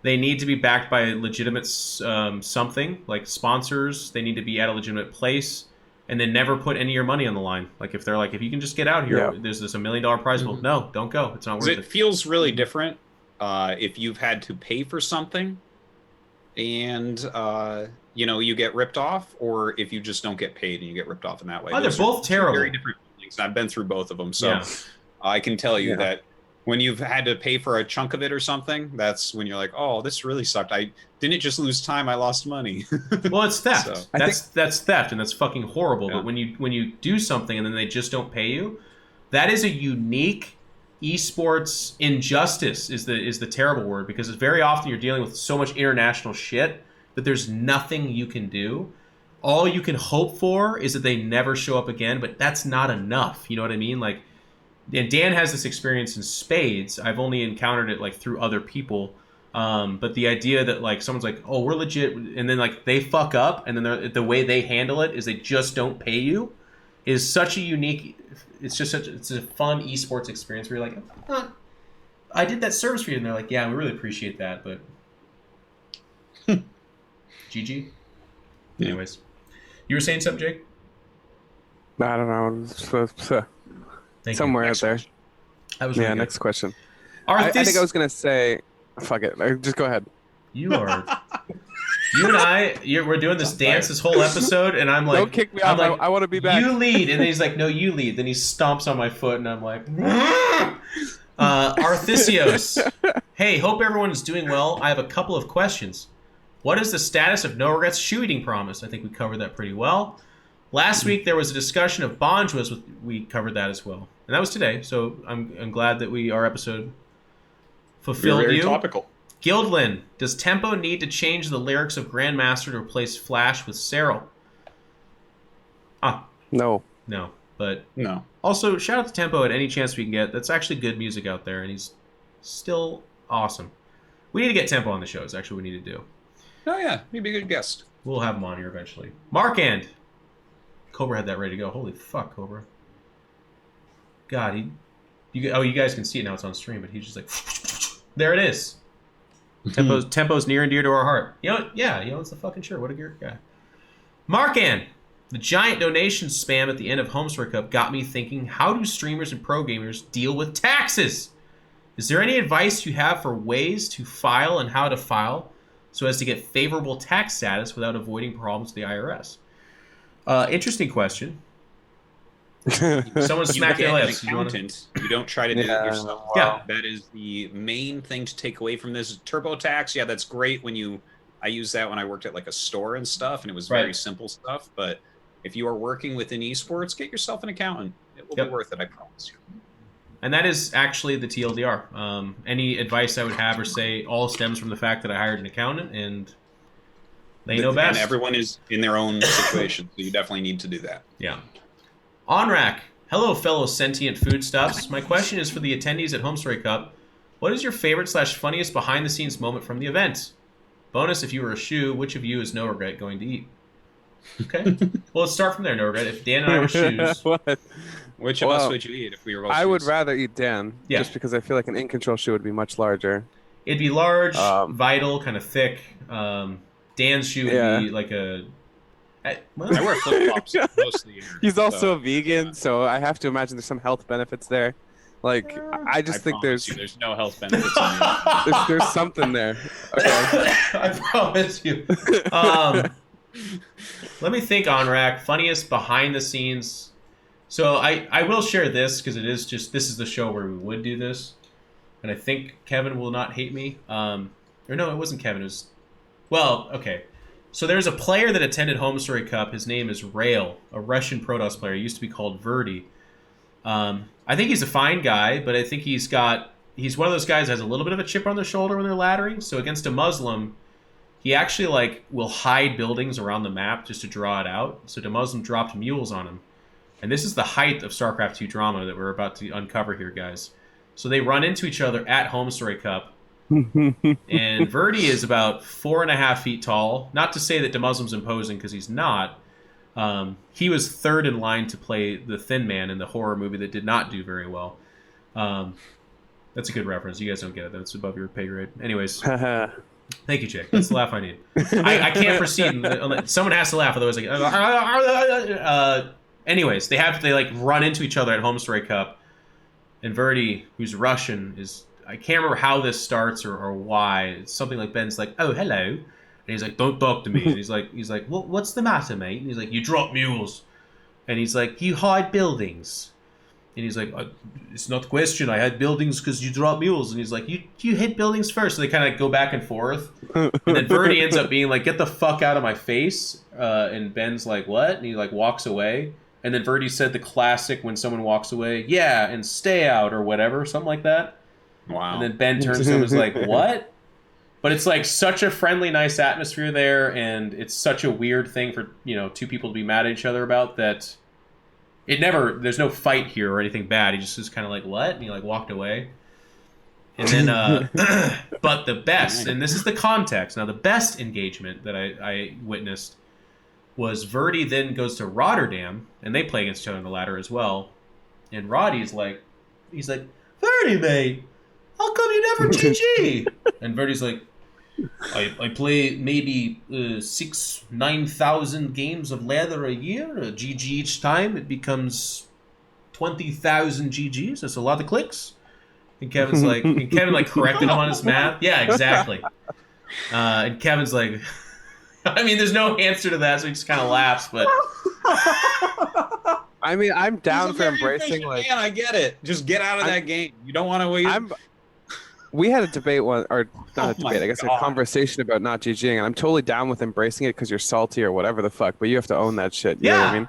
Speaker 1: they need to be backed by legitimate something, like sponsors. They need to be at a legitimate place, and then never put any of your money on the line. Like if they're like, if you can just get out here, there's this $1 million prize pool. No, don't go. It's not worth
Speaker 2: It
Speaker 1: it.
Speaker 2: feels really different if you've had to pay for something and you get ripped off, or if you just don't get paid and you get ripped off in that way.
Speaker 1: Oh, they're
Speaker 2: Those are
Speaker 1: both
Speaker 2: two
Speaker 1: terrible.
Speaker 2: very different things. I've been through both of them, so
Speaker 1: Yeah.
Speaker 2: I can tell you that when you've had to pay for a chunk of it or something, that's when you're like, oh, this really sucked. I didn't just lose time, I lost money.
Speaker 1: Well, it's theft.
Speaker 2: So-
Speaker 1: That's theft, and that's fucking horrible.
Speaker 2: Yeah.
Speaker 1: But when you do something and then they just don't pay you, that is a unique esports injustice. Is the terrible word, because it's very often you're dealing with so much international shit that there's nothing you can do. All you can hope for is that they never show up again, but that's not enough. You know what I mean? Like, and Dan has this experience in spades. I've only encountered it like through other people. But the idea that like someone's like, oh, we're legit, and then like they fuck up, and then the way they handle it is they just don't pay you, is such a unique. It's a fun esports experience where you're like, I did that service for you, and they're like, yeah, we really appreciate that, but GG. Anyways, you were saying something, Jake?
Speaker 3: I don't know.
Speaker 1: Thank
Speaker 3: Somewhere
Speaker 1: you.
Speaker 3: out there.
Speaker 1: That was really good.
Speaker 3: Next question.
Speaker 1: Are
Speaker 3: I
Speaker 1: this-
Speaker 3: think I was gonna say, fuck it. Just go ahead.
Speaker 1: You and we're doing this dance this whole episode, and I'm like,
Speaker 3: Don't kick me
Speaker 1: I'm
Speaker 3: off.
Speaker 1: like,
Speaker 3: I want to be back.
Speaker 1: You lead, and then he's like, no, you lead. Then he stomps on my foot, and I'm like, Arthisios. Hey, hope everyone is doing well. I have a couple of questions. What is the status of No Regrets shoe eating promise? I think we covered that pretty well. Last week there was a discussion of Bonjwas. We covered that as well, and that was today. So I'm glad that our episode fulfilled
Speaker 2: Very
Speaker 1: you.
Speaker 2: topical.
Speaker 1: Guildlin, does Tempo need to change the lyrics of Grandmaster to replace Flash with Serral?
Speaker 3: No.
Speaker 1: No, but
Speaker 2: No.
Speaker 1: also shout out to Tempo at any chance we can get. That's actually good music out there, and he's still awesome. We need to get Tempo on the show. It's actually what we need to do.
Speaker 2: Oh yeah, he'd be a good guest.
Speaker 1: We'll have him on here eventually. Markand. Cobra had that ready to go. Holy fuck, Cobra. God, you guys can see it now. It's on stream, but he's just like, there it is. Tempo's near and dear to our heart. You know, yeah, it's the fucking shirt. What a great guy. Markand. The giant donation spam at the end of Homestory Cup got me thinking, how do streamers and pro gamers deal with taxes? Is there any advice you have for ways to file and how to file so as to get favorable tax status without avoiding problems with the IRS? Interesting question. Someone smacked their lips.
Speaker 2: An accountant. You don't try to do it yourself.
Speaker 1: Wow. Yeah.
Speaker 2: That is the main thing to take away from this. TurboTax, yeah, that's great when I use that when I worked at like a store and stuff, and it was very simple stuff. But if you are working within esports, get yourself an accountant. It will be worth it, I promise you.
Speaker 1: And that is actually the TLDR. Any advice I would have or say all stems from the fact that I hired an accountant, and they know best.
Speaker 2: And everyone is in their own situation, so you definitely need to do that.
Speaker 1: Yeah. Onrak. Hello, fellow sentient foodstuffs. My question is for the attendees at Homestory Cup. What is your favorite / funniest behind-the-scenes moment from the event? Bonus, if you were a shoe, which of you is no regret going to eat? Okay. Well, let's start from there, no regret. If Dan and I were shoes...
Speaker 2: Which of us would you eat if we were both
Speaker 3: I
Speaker 2: shoes?
Speaker 3: would rather eat Dan, just because I feel like an in-control shoe would be much larger.
Speaker 1: It'd be large, vital, kind of thick. Dan's shoe would be like a...
Speaker 2: I wear flip-flops most of the year.
Speaker 3: He's also a vegan, so I have to imagine there's some health benefits there. Like, I just think there's
Speaker 2: no health benefits on you.
Speaker 3: there's something there. Okay.
Speaker 1: I promise you. Let me think, Onrak. Funniest behind the scenes. So I will share this because this is the show where we would do this. And I think Kevin will not hate me. Or no, it wasn't Kevin. It was... Well, okay. So there's a player that attended Homestory Cup. His name is Serral, a Russian Protoss player. He used to be called Verdi. I think he's a fine guy, but I think he's one of those guys that has a little bit of a chip on their shoulder when they're laddering. So against a Muslim, he actually will hide buildings around the map just to draw it out. So the Muslim dropped mules on him. And this is the height of StarCraft 2 drama that we're about to uncover here, guys. So they run into each other at Homestory Cup. And Verdi is about 4.5 feet tall. Not to say that the Muslim's imposing, because he's not. He was third in line to play the Thin Man in the horror movie that did not do very well. That's a good reference. You guys don't get it. That's above your pay grade. Anyways. Thank you, Jake. That's the laugh I need. I can't proceed. Someone has to laugh, otherwise anyways, they run into each other at Homestory Cup. And Verdi, who's Russian, I can't remember how this starts or why. It's something like Ben's like, "Oh, hello," and he's like, "Don't talk to me." And he's like, "Well, what's the matter, mate?" And he's like, "You drop mules," and he's like, "You hide buildings," and he's like, "It's not a question. I had buildings because you drop mules." And he's like, "You hit buildings first." So they kind of go back and forth, and then Verdi ends up being like, "Get the fuck out of my face," and Ben's like, "What?" And he walks away. And then Verdi said the classic when someone walks away, "Yeah, and stay out," or whatever, something like that.
Speaker 2: Wow.
Speaker 1: And then Ben turns to him and is like, "What?" But it's such a friendly, nice atmosphere there, and it's such a weird thing for two people to be mad at each other about that. There's no fight here or anything bad. He just is kind of like, "What?" And he walked away. And then, but the best, and this is the context. Now, the best engagement that I witnessed was Verdi then goes to Rotterdam, and they play against each other on the ladder as well. And Roddy's he's like, "Verdi, mate, how come you never GG?" And Verdi's like, I play maybe 9,000 games of ladder a year, a GG each time. It becomes 20,000 GGs. That's a lot of clicks." And Kevin's Kevin corrected him on his math. Yeah, exactly. And Kevin's like, I mean, there's no answer to that, so he just kind of laughs. But
Speaker 3: I mean, I'm down for embracing
Speaker 2: Man, I get it. Just get out of that game. You don't want to wait.
Speaker 3: We had a debate a conversation about not GGing, and I'm totally down with embracing it because you're salty or whatever the fuck. But you have to own that shit. You know what I mean?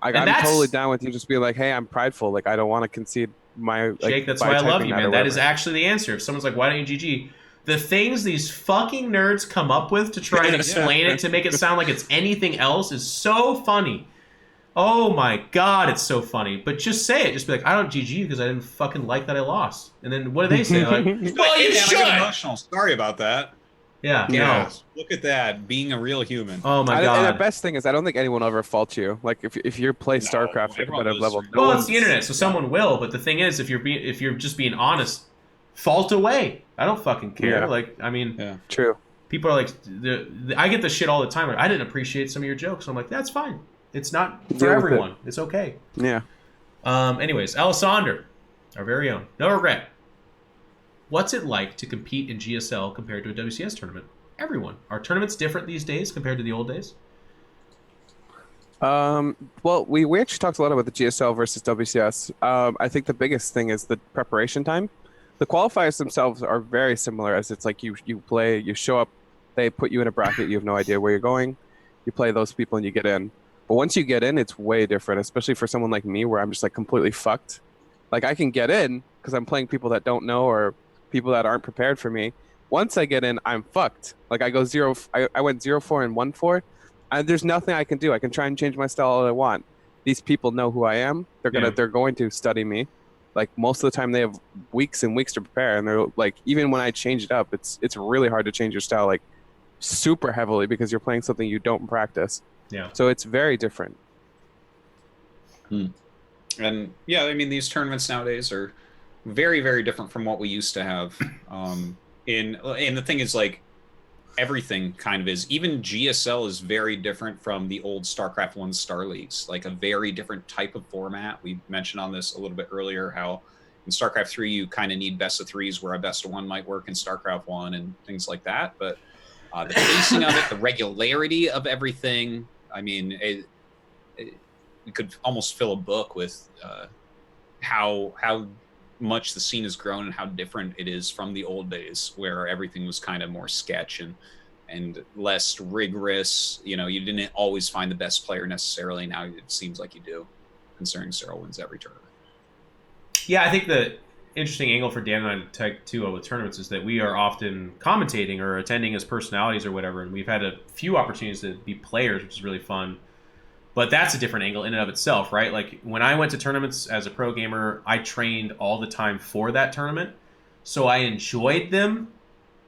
Speaker 3: I'm totally down with you just being like, "Hey, I'm prideful. I don't want to concede my."
Speaker 1: Jake, that's why I love you, man. That is actually the answer. If someone's like, "Why don't you GG?" The things these fucking nerds come up with to try and explain it to make it sound like it's anything else is so funny. Oh my god, it's so funny. But just say it. Just be like, I don't GG you because I didn't fucking like that I lost. And then what do they say? Like, well, you
Speaker 2: Hey, man, I
Speaker 1: should.
Speaker 2: got emotional. Sorry about that.
Speaker 1: Yeah.
Speaker 3: Yeah.
Speaker 1: No.
Speaker 2: Look at that, being a real human.
Speaker 1: Oh my
Speaker 3: And the
Speaker 1: god.
Speaker 3: best thing is, I don't think anyone will ever fault you. Like if you play
Speaker 2: No,
Speaker 3: StarCraft at
Speaker 2: everyone
Speaker 3: competitive
Speaker 2: knows
Speaker 3: level,
Speaker 2: you're-
Speaker 3: no
Speaker 1: Well,
Speaker 3: one's
Speaker 1: it's the internet, so someone will. But the thing is, if you're just being honest, fault away. I don't fucking care.
Speaker 3: Yeah.
Speaker 1: Like, I mean,
Speaker 2: Yeah.
Speaker 3: true.
Speaker 1: people are like, I get the shit all the time. Like, I didn't appreciate some of your jokes. I'm like, that's fine. It's not for
Speaker 3: Deal with it.
Speaker 1: everyone. It's okay.
Speaker 3: Yeah.
Speaker 1: Anyways, Alessander, our very own, no regret. What's it like to compete in GSL compared to a WCS tournament? Everyone. Are tournaments different these days compared to the old days?
Speaker 3: Well, we actually talked a lot about the GSL versus WCS. I think the biggest thing is the preparation time. The qualifiers themselves are very similar, as it's like you play, you show up, they put you in a bracket, you have no idea where you're going, you play those people and you get in. But once you get in, it's way different, especially for someone like me where I'm just like completely fucked. Like I can get in because I'm playing people that don't know or people that aren't prepared for me. Once I get in, I'm fucked. Like I go I went 0-4 and 1-4. And there's nothing I can do. I can try and change my style all I want. These people know who I am. They're going to study me. Like most of the time they have weeks and weeks to prepare, and they're like, even when I change it up, it's really hard to change your style like super heavily because you're playing something you don't practice.
Speaker 1: Yeah.
Speaker 3: So it's very different.
Speaker 2: And yeah, I mean, these tournaments nowadays are very, very different from what we used to have. And the thing is, like, everything kind of is. Even GSL is very different from the old StarCraft 1 Star Leagues, like a very different type of format. We mentioned on this a little bit earlier how in StarCraft 3 you kind of need best of threes where a best of one might work in StarCraft 1 and things like that. But the pacing of it, the regularity of everything, I mean, we could almost fill a book with how much the scene has grown and how different it is from the old days where everything was kind of more sketch and less rigorous. You know, you didn't always find the best player necessarily. Now it seems like you do, considering Serral wins every tournament.
Speaker 1: Yeah, I think the interesting angle for Dan and I to take too with tournaments is that we are often commentating or attending as personalities or whatever, and we've had a few opportunities to be players, which is really fun. But that's a different angle in and of itself, right? Like when I went to tournaments as a pro gamer, I trained all the time for that tournament. So I enjoyed them,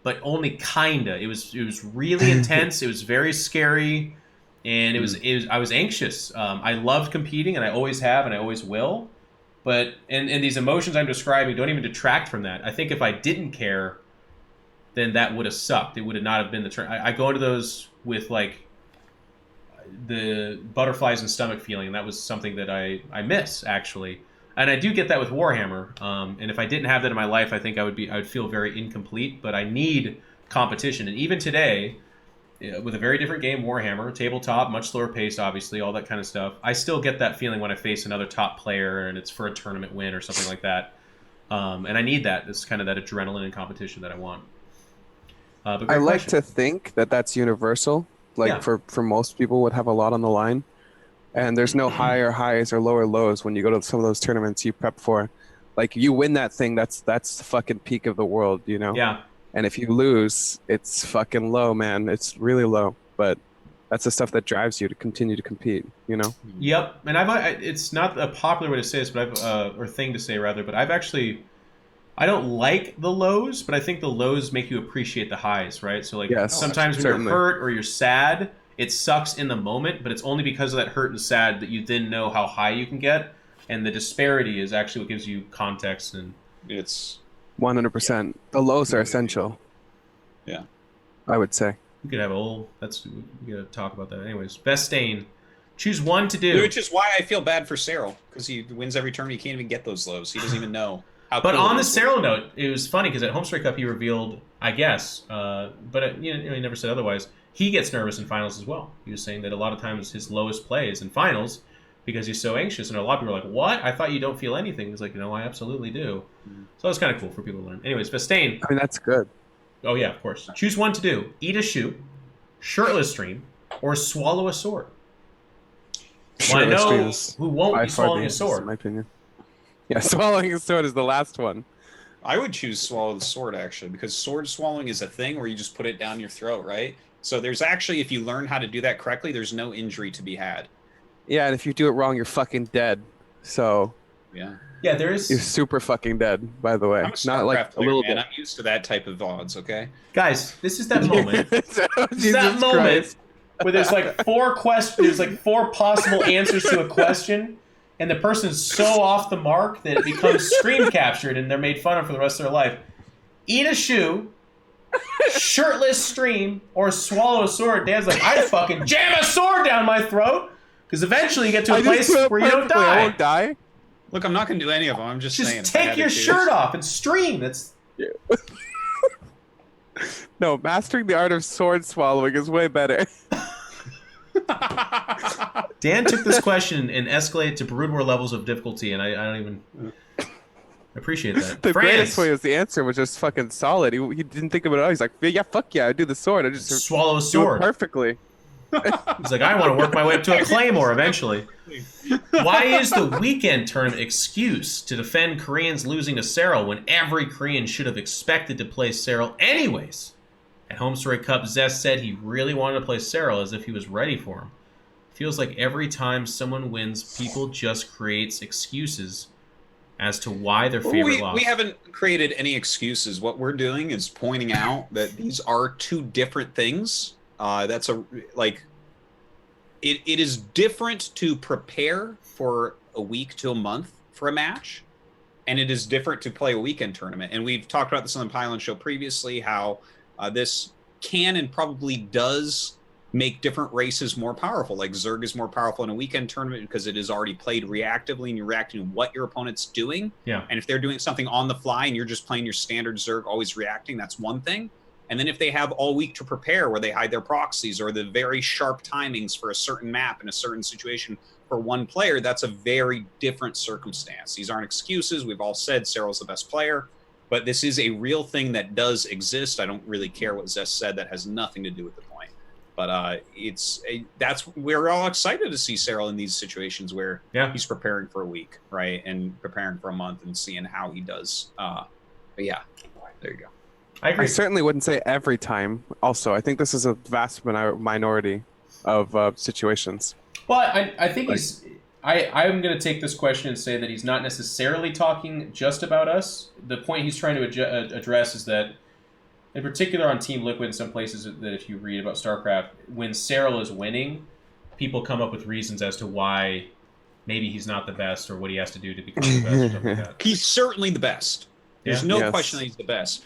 Speaker 1: but only kinda. It was really intense. It was very scary, and I was anxious. I loved competing, and I always have, and I always will. But and these emotions I'm describing don't even detract from that. I think if I didn't care, then that would have sucked. It would have not have been the turn. I go into those with like the butterflies and stomach feeling, and that was something that I miss actually, and I do get that with Warhammer. And if I didn't have that in my life, I think I would feel very incomplete. But I need competition, and even today, with a very different game, Warhammer, tabletop, much slower paced, obviously, all that kind of stuff. I still get that feeling when I face another top player and it's for a tournament win or something like that. And I need that. It's kind of that adrenaline and competition that I want. But
Speaker 3: I like
Speaker 1: question.
Speaker 3: to think that that's universal. Like
Speaker 1: Yeah.
Speaker 3: for most people would have a lot on the line. And there's no higher highs or lower lows when you go to some of those tournaments you prep for. Like you win that thing, that's the fucking peak of the world, you know?
Speaker 1: Yeah.
Speaker 3: And if you lose, it's fucking low, man. It's really low. But that's the stuff that drives you to continue to compete, you know?
Speaker 1: Yep. And it's not a popular way to say this, but or thing to say rather, but I don't like the lows, but I think the lows make you appreciate the highs, right? So like
Speaker 3: Yes,
Speaker 1: sometimes when
Speaker 3: certainly.
Speaker 1: you're hurt or you're sad, it sucks in the moment, but it's only because of that hurt and sad that you then know how high you can get, and the disparity is actually what gives you context. And
Speaker 2: It's
Speaker 3: 100%. The lows are essential.
Speaker 2: Yeah.
Speaker 3: I would say.
Speaker 1: we could have we gotta talk about that. Anyways, Vestain, choose one to do.
Speaker 2: Which is why I feel bad for Serral, because he wins every tournament. He can't even get those lows. He doesn't even know how.
Speaker 1: But
Speaker 2: cool
Speaker 1: on
Speaker 2: it
Speaker 1: the
Speaker 2: is.
Speaker 1: Serral note, it was funny because at Homestrike Cup he revealed, I guess, but he never said otherwise. He gets nervous in finals as well. He was saying that a lot of times his lowest play is in finals because he's so anxious, and a lot of people are like, "What? I thought you don't feel anything." He's like, "No, I absolutely do." So it's kind of cool for people to learn. Anyways, Vestain.
Speaker 3: I mean, that's good.
Speaker 1: Oh yeah, of course. Choose one to do: eat a shoe, shirtless stream, or swallow a sword. Well, I
Speaker 3: Shirtless
Speaker 1: know
Speaker 3: streams
Speaker 1: who won't
Speaker 3: by
Speaker 1: be
Speaker 3: far
Speaker 1: swallowing
Speaker 3: the
Speaker 1: a
Speaker 3: easiest,
Speaker 1: sword.
Speaker 3: in my opinion. Yeah, swallowing a sword is the last one.
Speaker 2: I would choose swallow the sword actually, because sword swallowing is a thing where you just put it down your throat, right? So there's actually, if you learn how to do that correctly, there's no injury to be had.
Speaker 3: Yeah, and if you do it wrong, you're fucking dead. So
Speaker 2: Yeah.
Speaker 1: Yeah, there
Speaker 3: you're
Speaker 1: is.
Speaker 3: super fucking dead, by the way.
Speaker 2: I'm a
Speaker 3: Not
Speaker 2: StarCraft
Speaker 3: like a
Speaker 2: player,
Speaker 3: little
Speaker 2: man.
Speaker 3: bit.
Speaker 2: I'm used to that type of odds, okay?
Speaker 1: Guys, this is that moment. This is
Speaker 3: Jesus
Speaker 1: that moment
Speaker 3: Christ.
Speaker 1: where there's like four questions. There's like four possible answers to a question, and the person's so off the mark that it becomes screen captured, and they're made fun of for the rest of their life. Eat a shoe, shirtless stream, or swallow a sword. Dan's like, I'd fucking jam a sword down my throat, because eventually you get to a
Speaker 3: I just
Speaker 1: place
Speaker 3: do it
Speaker 1: where you don't
Speaker 3: perfectly. I
Speaker 1: die.
Speaker 3: won't die.
Speaker 2: Look, I'm not going to do any of them. I'm just saying.
Speaker 1: Just
Speaker 2: if I
Speaker 1: take
Speaker 2: had
Speaker 1: your
Speaker 2: to choose.
Speaker 1: shirt off and stream. That's
Speaker 3: No, mastering the art of sword swallowing is way better.
Speaker 1: Dan took this question and escalated to Brood War levels of difficulty, and I don't even appreciate that.
Speaker 3: The
Speaker 1: France,
Speaker 3: greatest way was the answer was just fucking solid. He didn't think of it at all. He's like, yeah, fuck yeah, I do the sword. I just
Speaker 1: swallow a
Speaker 3: do it
Speaker 1: sword.
Speaker 3: perfectly.
Speaker 1: He's like, I want to work my way up to a claymore eventually. Why is the weekend tournament excuse to defend Koreans losing to Serral when every Korean should have expected to play Serral anyways? At Home Story Cup, Zest said he really wanted to play Serral as if he was ready for him. Feels like every time someone wins, people just creates excuses as to why their favorite lost.
Speaker 2: We haven't created any excuses. What we're doing is pointing out that these are two different things. It is different to prepare for a week to a month for a match, and it is different to play a weekend tournament. And we've talked about this on the Pylon Show previously, how this can and probably does make different races more powerful. Like Zerg is more powerful in a weekend tournament because it is already played reactively and you're reacting to what your opponent's doing.
Speaker 1: Yeah.
Speaker 2: And if they're doing something on the fly and you're just playing your standard Zerg, always reacting, that's one thing. And then if they have all week to prepare where they hide their proxies or the very sharp timings for a certain map in a certain situation for one player, that's a very different circumstance. These aren't excuses. We've all said Serral's the best player, but this is a real thing that does exist. I don't really care what Zest said. That has nothing to do with the point. But we're all excited to see Serral in these situations where he's preparing for a week, right? And preparing for a month and seeing how he does. But yeah, there you go.
Speaker 1: I agree.
Speaker 3: I certainly wouldn't say every time. Also, I think this is a vast minority of situations.
Speaker 1: Well, I think he's. I'm going to take this question and say that he's not necessarily talking just about us. The point he's trying to address is that, in particular on Team Liquid, in some places that if you read about StarCraft, when Serral is winning, people come up with reasons as to why maybe he's not the best or what he has to do to become the best or something like that.
Speaker 2: He's certainly the best. There's no question that he's the best.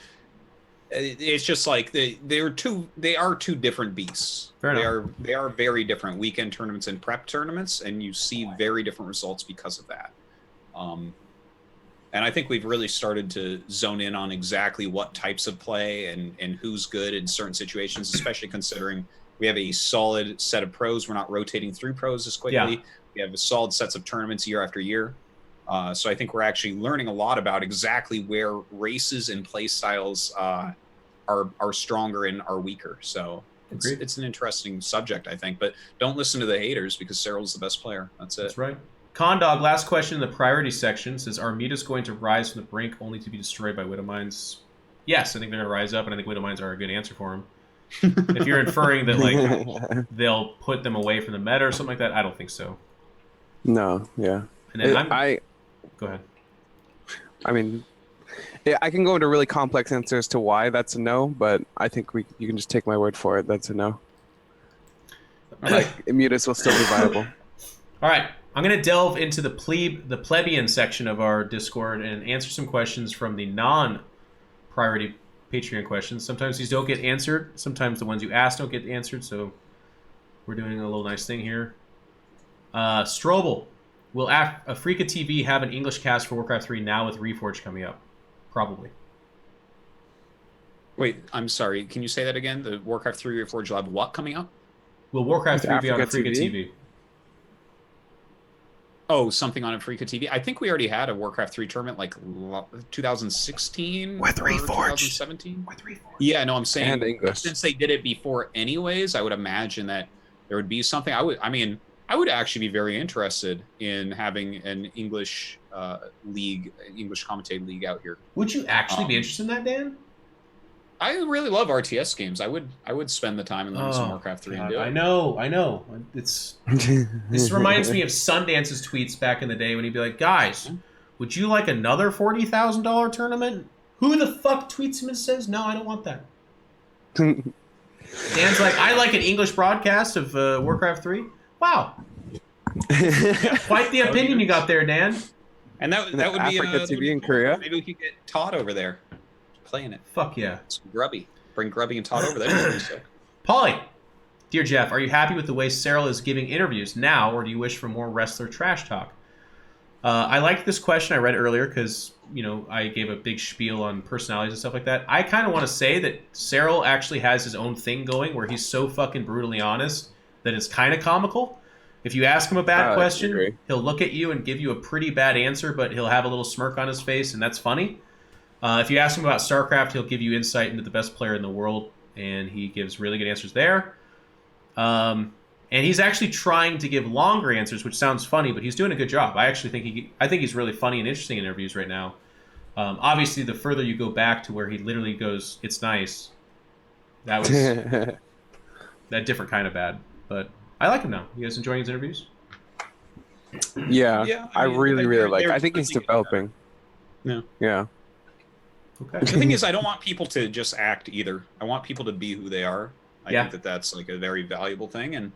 Speaker 2: It's just like they are two different beasts. They are very different weekend tournaments and prep tournaments, and you see very different results because of that. And I think we've really started to zone in on exactly what types of play and who's good in certain situations, especially considering we have a solid set of pros. We're not rotating through pros as quickly. Yeah. We have a solid sets of tournaments year after year. So I think we're actually learning a lot about exactly where races and play styles are stronger and are weaker. So it's an interesting subject, I think. But don't listen to the haters because Serral's the best player. That's it.
Speaker 1: That's right. Condog, last question in the priority section, says, are Armada's going to rise from the brink only to be destroyed by Widowmines? Yes, I think they're going to rise up, and I think Widowmines are a good answer for him. If you're inferring that like they'll put them away from the meta or something like that, I don't think so.
Speaker 3: No, yeah.
Speaker 1: And then go ahead.
Speaker 3: I mean, yeah, I can go into really complex answers to why that's a no, but I think you can just take my word for it. That's a no. Like, Immutus will still be viable.
Speaker 1: All right. I'm going to delve into the plebeian section of our Discord and answer some questions from the non-priority Patreon questions. Sometimes these don't get answered. Sometimes the ones you ask don't get answered, so we're doing a little nice thing here. Strobel, will Africa TV have an English cast for Warcraft 3 now with Reforged coming up? Probably.
Speaker 2: Wait, I'm sorry. Can you say that again? The Warcraft 3 Reforged will have what coming up?
Speaker 1: Will Warcraft 3 be on Africa TV?
Speaker 2: Oh, something on Africa TV. I think we already had a Warcraft 3 tournament like 2016
Speaker 1: with Reforged.
Speaker 2: 2017. With Reforged. Yeah, no, I'm saying since they did it before anyways, I would imagine that there would be something. I would actually be very interested in having an English league, English commentated league out here.
Speaker 1: Would you actually be interested in that, Dan?
Speaker 2: I really love RTS games. I would spend the time and learn some Warcraft 3 and do it.
Speaker 1: I know. This reminds me of Sundance's tweets back in the day when he'd be like, "Guys, would you like another $40,000 tournament?" Who the fuck tweets him and says, "No, I don't want that." Dan's like, "I like an English broadcast of Warcraft 3." Wow. Quite the opinion you got there, Dan.
Speaker 2: And that would be
Speaker 3: Africa TV in Korea.
Speaker 2: Maybe we could get Todd over there playing it.
Speaker 1: Fuck yeah.
Speaker 2: Some Grubby. Bring Grubby and Todd over there.
Speaker 1: Polly, dear Jeff, are you happy with the way Serral is giving interviews now, or do you wish for more wrestler trash talk? I liked this question I read earlier because, I gave a big spiel on personalities and stuff like that. I kind of want to say that Serral actually has his own thing going where he's so fucking brutally honest that it's kind of comical. If you ask him a bad question, he'll look at you and give you a pretty bad answer, but he'll have a little smirk on his face, and that's funny. If you ask him about StarCraft, he'll give you insight into the best player in the world, and he gives really good answers there. And he's actually trying to give longer answers, which sounds funny, but he's doing a good job. I think he's really funny and interesting in interviews right now. Obviously, the further you go back to where he literally goes, "It's nice," that was that different kind of bad. But I like him now. You guys enjoying his interviews?
Speaker 3: Yeah, I really like. I think he's developing. Yeah.
Speaker 1: Okay.
Speaker 2: The thing is, I don't want people to just act either. I want people to be who they are. I think that that's like a very valuable thing, and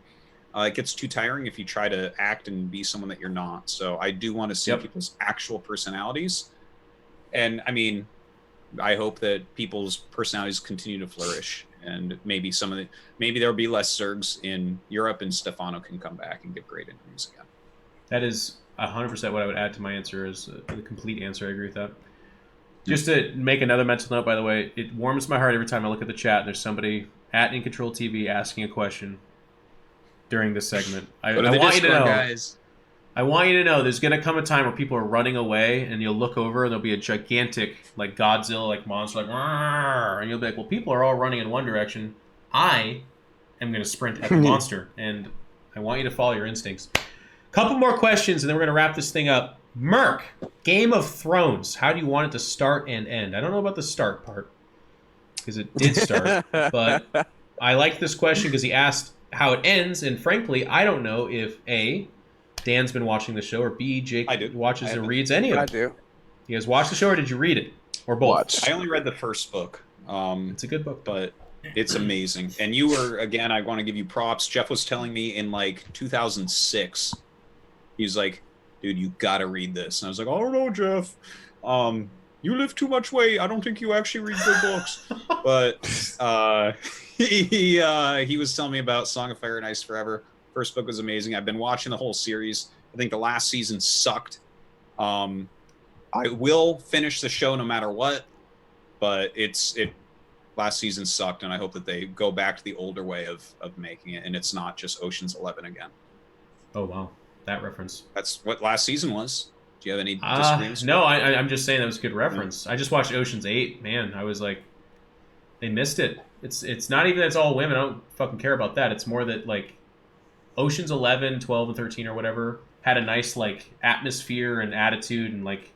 Speaker 2: it gets too tiring if you try to act and be someone that you're not. So I do want to see people's actual personalities, and I mean, I hope that people's personalities continue to flourish, and maybe there'll be less Zergs in Europe, and Stefano can come back and give great interviews again.
Speaker 1: That is 100% what I would add to my answer as the complete answer. I agree with that. Just to make another mental note, by the way, it warms my heart every time I look at the chat and there's somebody at In Control TV asking a question during this segment. I want you to know,
Speaker 2: guys.
Speaker 1: I want you to know there's going to come a time where people are running away and you'll look over and there'll be a gigantic, like Godzilla, like monster, like, "Arr!" And you'll be like, well, people are all running in one direction. I am going to sprint at the monster, and I want you to follow your instincts. Couple more questions, and then we're going to wrap this thing up. Merc, Game of Thrones. How do you want it to start and end? I don't know about the start part, because it did start, but I like this question because he asked how it ends, and frankly, I don't know if A, Dan's been watching the show, or B, Jake watches and reads any of it.
Speaker 3: I do.
Speaker 1: You guys watch the show, or did you read it? Or both?
Speaker 2: I only read the first book.
Speaker 1: It's a good book.
Speaker 2: But it's amazing. And you were, again, I want to give you props. Jeff was telling me in like 2006, he was like, dude, you got to read this. And I was like, oh, no, Jeff. You lift too much weight. I don't think you actually read good books. But he was telling me about Song of Fire and Ice Forever. First book was amazing. I've been watching the whole series. I think the last season sucked. I will finish the show no matter what, but last season sucked, and I hope that they go back to the older way of making it, and it's not just Ocean's 11 again.
Speaker 1: Oh, wow. That reference.
Speaker 2: That's what last season was. Do you have any disagreements?
Speaker 1: No, I'm just saying that was a good reference. Yeah. I just watched Ocean's 8. Man, I was like, they missed it. It's not even that it's all women. I don't fucking care about that. It's more that, like, Ocean's 11, 12, and 13 or whatever had a nice, like, atmosphere and attitude and, like,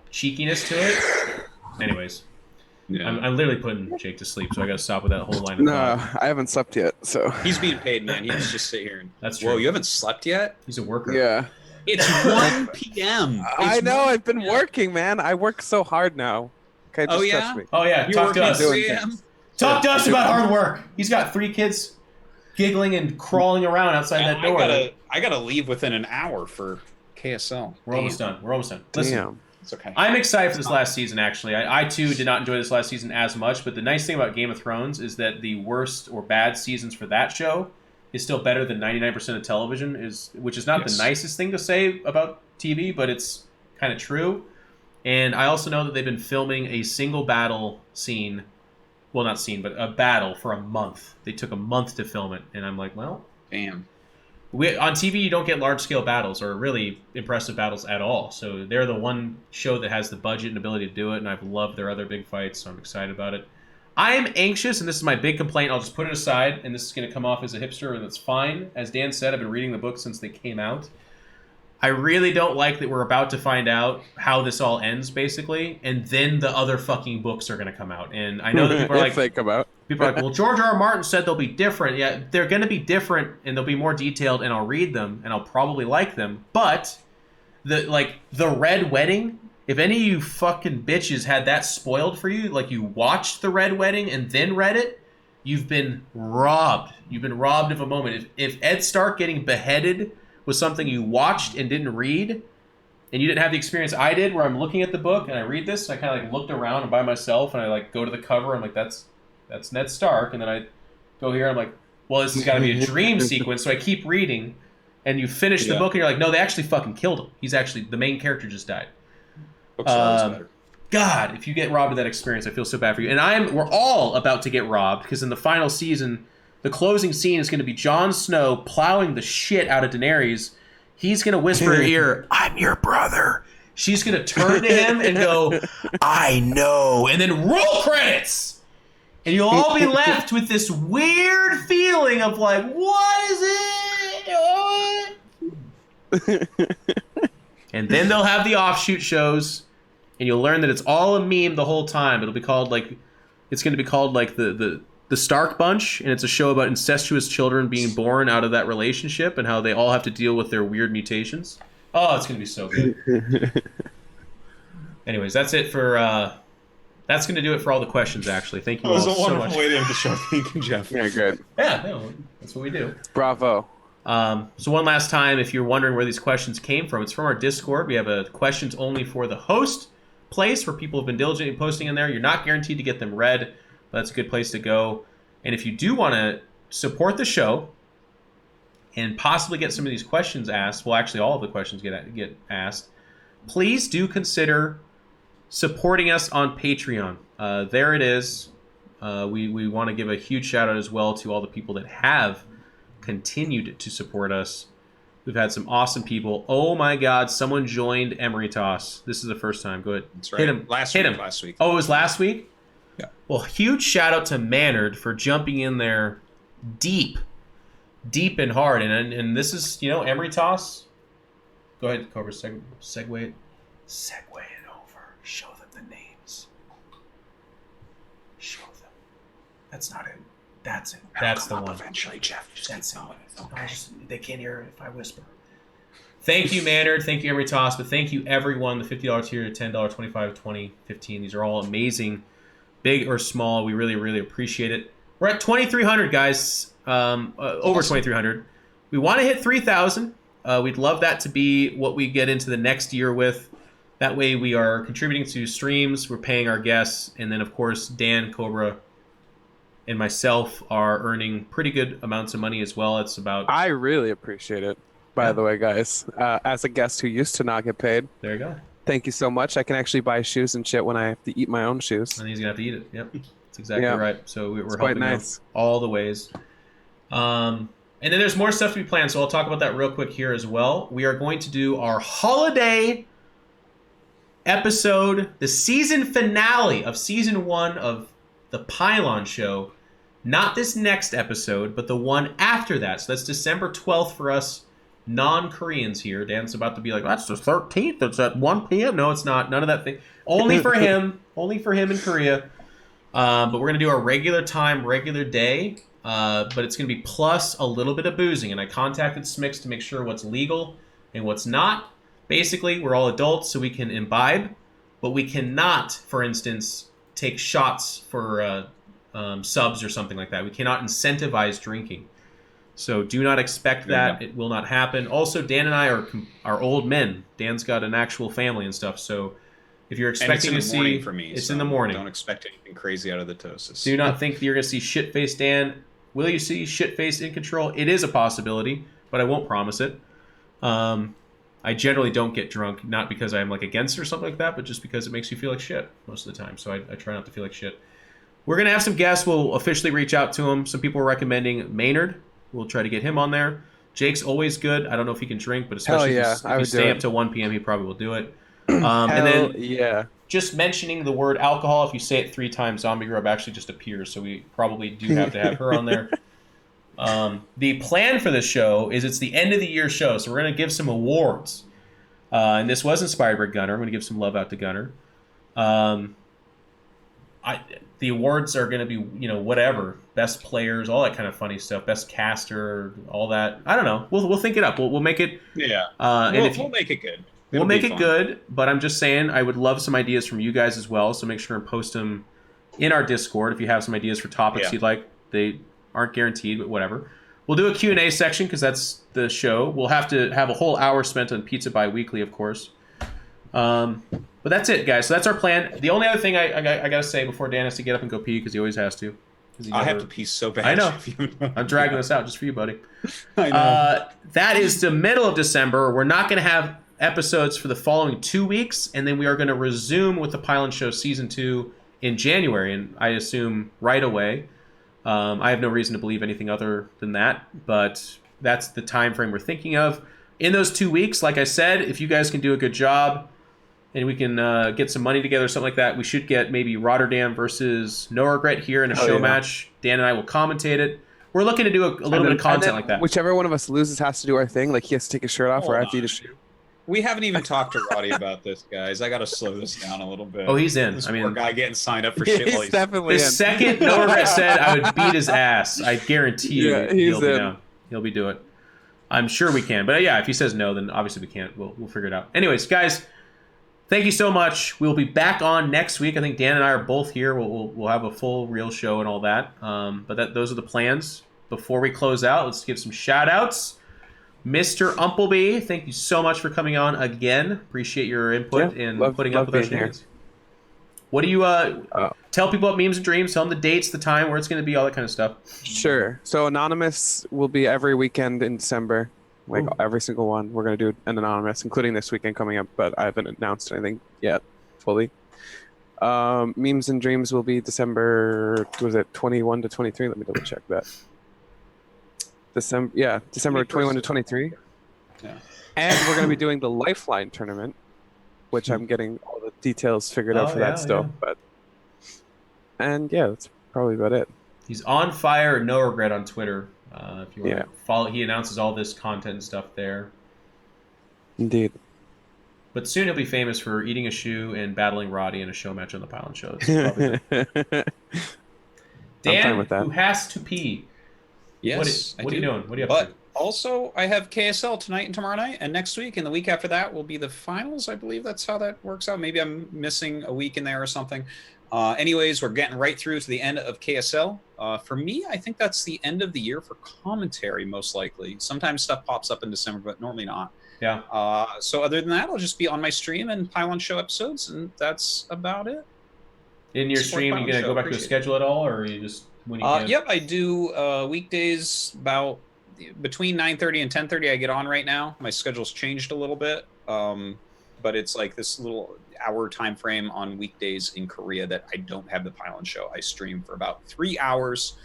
Speaker 1: cheekiness to it. Anyways. Yeah. I'm literally putting Jake to sleep, so I got to stop with that whole line of thought.
Speaker 3: I haven't slept yet, so
Speaker 2: he's being paid, man. He has to just sit here and.
Speaker 1: That's true.
Speaker 2: Whoa, you haven't slept yet?
Speaker 1: He's a worker.
Speaker 3: Yeah.
Speaker 2: It's 1 p.m.
Speaker 3: I know. I've been working, man. I work so hard now. Okay, just trust me.
Speaker 1: Oh yeah. Talk to us. Talk to us about hard work. He's got 3 kids, giggling and crawling around outside that door.
Speaker 2: I gotta leave within an hour for KSL.
Speaker 1: We're almost done. Listen.
Speaker 3: Damn.
Speaker 2: It's okay.
Speaker 1: I'm excited for this last season, actually. I too did not enjoy this last season as much, but the nice thing about Game of Thrones is that the worst or bad seasons for that show is still better than 99% of television, which is not the nicest thing to say about TV, but it's kind of true. And I also know that they've been filming a single battle scene, well, not scene, but a battle for a month. They took a month to film it, and I'm like, well...
Speaker 2: Damn.
Speaker 1: On TV, you don't get large-scale battles or really impressive battles at all. So they're the one show that has the budget and ability to do it, and I've loved their other big fights, so I'm excited about it. I am anxious, and this is my big complaint. I'll just put it aside, and this is going to come off as a hipster, and that's fine. As Dan said, I've been reading the books since they came out. I really don't like that we're about to find out how this all ends, basically, and then the other fucking books are going to come out. And I know that people are like,
Speaker 3: they come out.
Speaker 1: people are like, well, George R. R. Martin said they'll be different. Yeah, they're going to be different, and they'll be more detailed, and I'll read them, and I'll probably like them. But the Red Wedding, if any of you fucking bitches had that spoiled for you, like you watched the Red Wedding and then read it, you've been robbed. You've been robbed of a moment. If Ed Stark getting beheaded was something you watched and didn't read, and you didn't have the experience I did, where I'm looking at the book and I read this, and I kind of like looked around and by myself, and I like go to the cover, I'm like, that's Ned Stark, and then I go here, I'm like, well, this has got to be a dream sequence, so I keep reading, and you finish the book, and you're like, no, they actually fucking killed him. He's actually, the main character just died. God, if you get robbed of that experience, I feel so bad for you. And we're all about to get robbed, because in the final season, the closing scene is going to be Jon Snow plowing the shit out of Daenerys. He's going to whisper in her ear, I'm your brother. She's going to turn to him and go, I know. And then roll credits. And you'll all be left with this weird feeling of like, what is it? And then they'll have the offshoot shows, and you'll learn that it's all a meme the whole time. It'll be called like, it's going to be called like the Stark Bunch, and it's a show about incestuous children being born out of that relationship and how they all have to deal with their weird mutations. Oh, it's going to be so good. Anyways, that's it for, that's going to do it for all the questions, actually. Thank you all so much.
Speaker 2: That was a wonderful way to end the show. Thank you, Jeff.
Speaker 3: Yeah, good.
Speaker 1: Yeah, no, that's what we do.
Speaker 3: Bravo.
Speaker 1: So one last time, if you're wondering where these questions came from, it's from our Discord. We have a questions only for the host place where people have been diligently posting in there. You're not guaranteed to get them read, but that's a good place to go. And if you do want to support the show and possibly get some of these questions asked, well, actually all of the questions get asked, please do consider supporting us on Patreon. There it is. We want to give a huge shout out as well to all the people that have continued to support us. We've had some awesome people. Oh my God, someone joined Emeritos. This is the first time. Go ahead.
Speaker 2: That's right.
Speaker 1: Hit him.
Speaker 2: Last week.
Speaker 1: Oh, it was last week?
Speaker 2: Yeah.
Speaker 1: Well, huge shout out to Manard for jumping in there deep and hard. And this is, Emeritos. Go ahead, Cobra. Segue it. Segue it over. Show them the names. Show them. That's not it. That's it. That's the one.
Speaker 2: Eventually, Jeff.
Speaker 1: That's it. Okay. They can't hear it if I whisper. Thank you, Manard. Thank you, Emeritos. But thank you, everyone. The $50 tier, $10, $25, $20, $15. These are all amazing, big or small. We really, really appreciate it. We're at 2,300, guys. Over 2,300. We want to hit 3,000. We'd love that to be what we get into the next year with. That way we are contributing to streams. We're paying our guests. And then, of course, Dan, Cobra, and myself are earning pretty good amounts of money as well. It's about...
Speaker 3: I really appreciate it, by the way, guys. As a guest who used to not get paid,
Speaker 1: There you go.
Speaker 3: thank you so much. I can actually buy shoes and shit when I have to eat my own shoes.
Speaker 1: And he's going to have to eat it. Yep. That's exactly
Speaker 3: Yeah.
Speaker 1: right. So we're
Speaker 3: It's
Speaker 1: helping
Speaker 3: quite
Speaker 1: out
Speaker 3: nice.
Speaker 1: all the ways. And then there's more stuff to be planned, so I'll talk about that real quick here as well. We are going to do our holiday episode, the season finale of season 1 of The Pylon Show. Not this next episode, but the one after that. So that's December 12th for us non-Koreans here. Dan's about to be like, that's the 13th. It's at 1 p.m. No, it's not. None of that thing. Only for him. Only for him in Korea. But we're going to do our regular time, regular day. But it's going to be plus a little bit of boozing. And I contacted Smix to make sure what's legal and what's not. Basically, we're all adults, so we can imbibe. But we cannot, for instance, take shots for... subs or something like that. We cannot incentivize drinking. So do not expect that. It will not happen. Also, Dan and I are old men. Dan's got an actual family and stuff. So if you're expecting to see...
Speaker 2: for me,
Speaker 1: it's
Speaker 2: so
Speaker 1: in the morning.
Speaker 2: Don't expect anything crazy out of the Tosis.
Speaker 1: Do not think that you're going to see shit-faced Dan. Will you see shit-faced In Control? It is a possibility, but I won't promise it. I generally don't get drunk, not because I'm like against it or something like that, but just because it makes you feel like shit most of the time. So I try not to feel like shit. We're going to have some guests. We'll officially reach out to them. Some people are recommending Maynard. We'll try to get him on there. Jake's always good. I don't know if he can drink, but especially if you stay up till 1 p.m., he probably will do it. And then just mentioning the word alcohol, if you say it 3 times, Zombie Grub actually just appears. So we probably do have to have her on there. The plan for this show is it's the end of the year show, so we're going to give some awards. And this was inspired by Gunner. I'm going to give some love out to Gunner. The awards are going to be, whatever. Best players, all that kind of funny stuff. Best caster, all that. I don't know. We'll think it up. We'll make it.
Speaker 2: Yeah. We'll make it good.
Speaker 1: We'll make it good, but I'm just saying I would love some ideas from you guys as well, so make sure and post them in our Discord if you have some ideas for topics you'd like. They aren't guaranteed, but whatever. We'll do a Q&A section because that's the show. We'll have to have a whole hour spent on Pizza Bi-Weekly, of course. But that's it, guys. So that's our plan. The only other thing I got to say before Dan has to get up and go pee because he always has to.
Speaker 2: I have to pee so bad.
Speaker 1: I know. I'm dragging this out just for you, buddy.
Speaker 2: I know.
Speaker 1: That is the middle of December. We're not going to have episodes for the following 2 weeks, and then we are going to resume with the Pylon Show Season 2 in January, and I assume right away. I have no reason to believe anything other than that, but that's the time frame we're thinking of. In those 2 weeks, like I said, if you guys can do a good job and we can get some money together or something like that, we should get maybe Rotterdam versus NoRegret here in a show match. Dan and I will commentate it. We're looking to do a little bit of content like that.
Speaker 3: Whichever one of us loses has to do our thing. Like he has to take his shirt off or I have to eat a shoe.
Speaker 2: We haven't even talked to Roddy about this, guys. I got to slow this down a little bit.
Speaker 1: Oh, he's in.
Speaker 2: This poor guy getting signed up for shit.
Speaker 3: He's definitely
Speaker 1: the
Speaker 3: in.
Speaker 1: second NoRegret said I would beat his ass, I guarantee you
Speaker 3: he'll
Speaker 1: be down. He'll be doing it. I'm sure we can. But yeah, if he says no, then obviously we can't. We'll figure it out. Anyways, guys, thank you so much. We'll be back on next week. I think Dan and I are both here. We'll have a full real show and all that. But those are the plans. Before we close out, let's give some shout-outs. Mr. Umpleby, thank you so much for coming on again. Appreciate your input and putting up with our shenanigans. What do you tell people about Memes and Dreams? Tell them the dates, the time, where it's going to be, all that kind of stuff.
Speaker 3: Sure. So Anonymous will be every weekend in December, every single one. We're going to do an Anonymous, including this weekend coming up, but I haven't announced anything yet fully. Memes and Dreams will be December, was it 21 to 23? Let me double check that. December 21 to 23.
Speaker 2: Yeah.
Speaker 3: And we're going to be doing the Lifeline tournament, which I'm getting all the details figured out for that still. Yeah. And that's probably about it.
Speaker 1: He's on fire, NoRegret on Twitter. If you want to follow, he announces all this content and stuff there.
Speaker 3: Indeed.
Speaker 1: But soon he'll be famous for eating a shoe and battling Roddy in a show match on the Pylon Show. Dan, who has to pee.
Speaker 2: Yes,
Speaker 1: what are you doing? What are you up to?
Speaker 2: Also, I have KSL tonight and tomorrow night, and next week and the week after that will be the finals. I believe that's how that works out. Maybe I'm missing a week in there or something. Anyways, we're getting right through to the end of KSL. For me, I think that's the end of the year for commentary, most likely. Sometimes stuff pops up in December, but normally not.
Speaker 1: Yeah.
Speaker 2: So other than that, I'll just be on my stream and Pylon Show episodes, and that's about it.
Speaker 1: In your stream, are you going to go back to a schedule at all, or are you just...
Speaker 2: Yep, I do weekdays about between 9:30 and 10:30. I get on right now. My schedule's changed a little bit, but it's like this little hour time frame on weekdays in Korea that I don't have the Pylon Show. I stream for about 3 hours.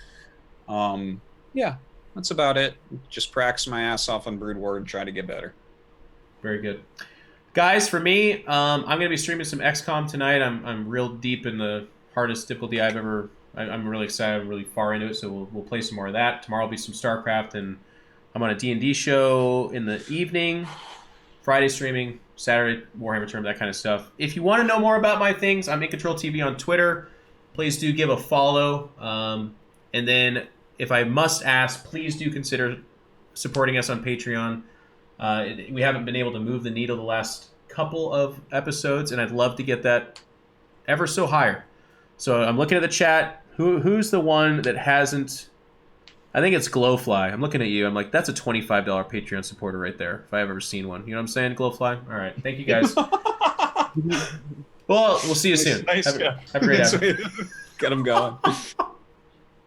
Speaker 2: That's about it. Just practice my ass off on Brood War and try to get better.
Speaker 1: Very good. Guys, for me, I'm going to be streaming some XCOM tonight. I'm real deep in the hardest difficulty I've ever... I'm really excited. I'm really far into it, so we'll play some more of that. Tomorrow will be some StarCraft, and I'm on a D&D show in the evening. Friday streaming, Saturday Warhammer Tournament, that kind of stuff. If you want to know more about my things, I'm InControlTV on Twitter. Please do give a follow. And then, if I must ask, please do consider supporting us on Patreon. We haven't been able to move the needle the last couple of episodes, and I'd love to get that ever so higher. So I'm looking at the chat. Who's the one that hasn't? I think it's Glowfly. I'm looking at you. I'm like, that's a $25 Patreon supporter right there, if I've ever seen one. You know what I'm saying, Glowfly? All right. Thank you, guys. Well, we'll see you soon.
Speaker 2: Nice.
Speaker 1: Have a great afternoon.
Speaker 2: Get them going.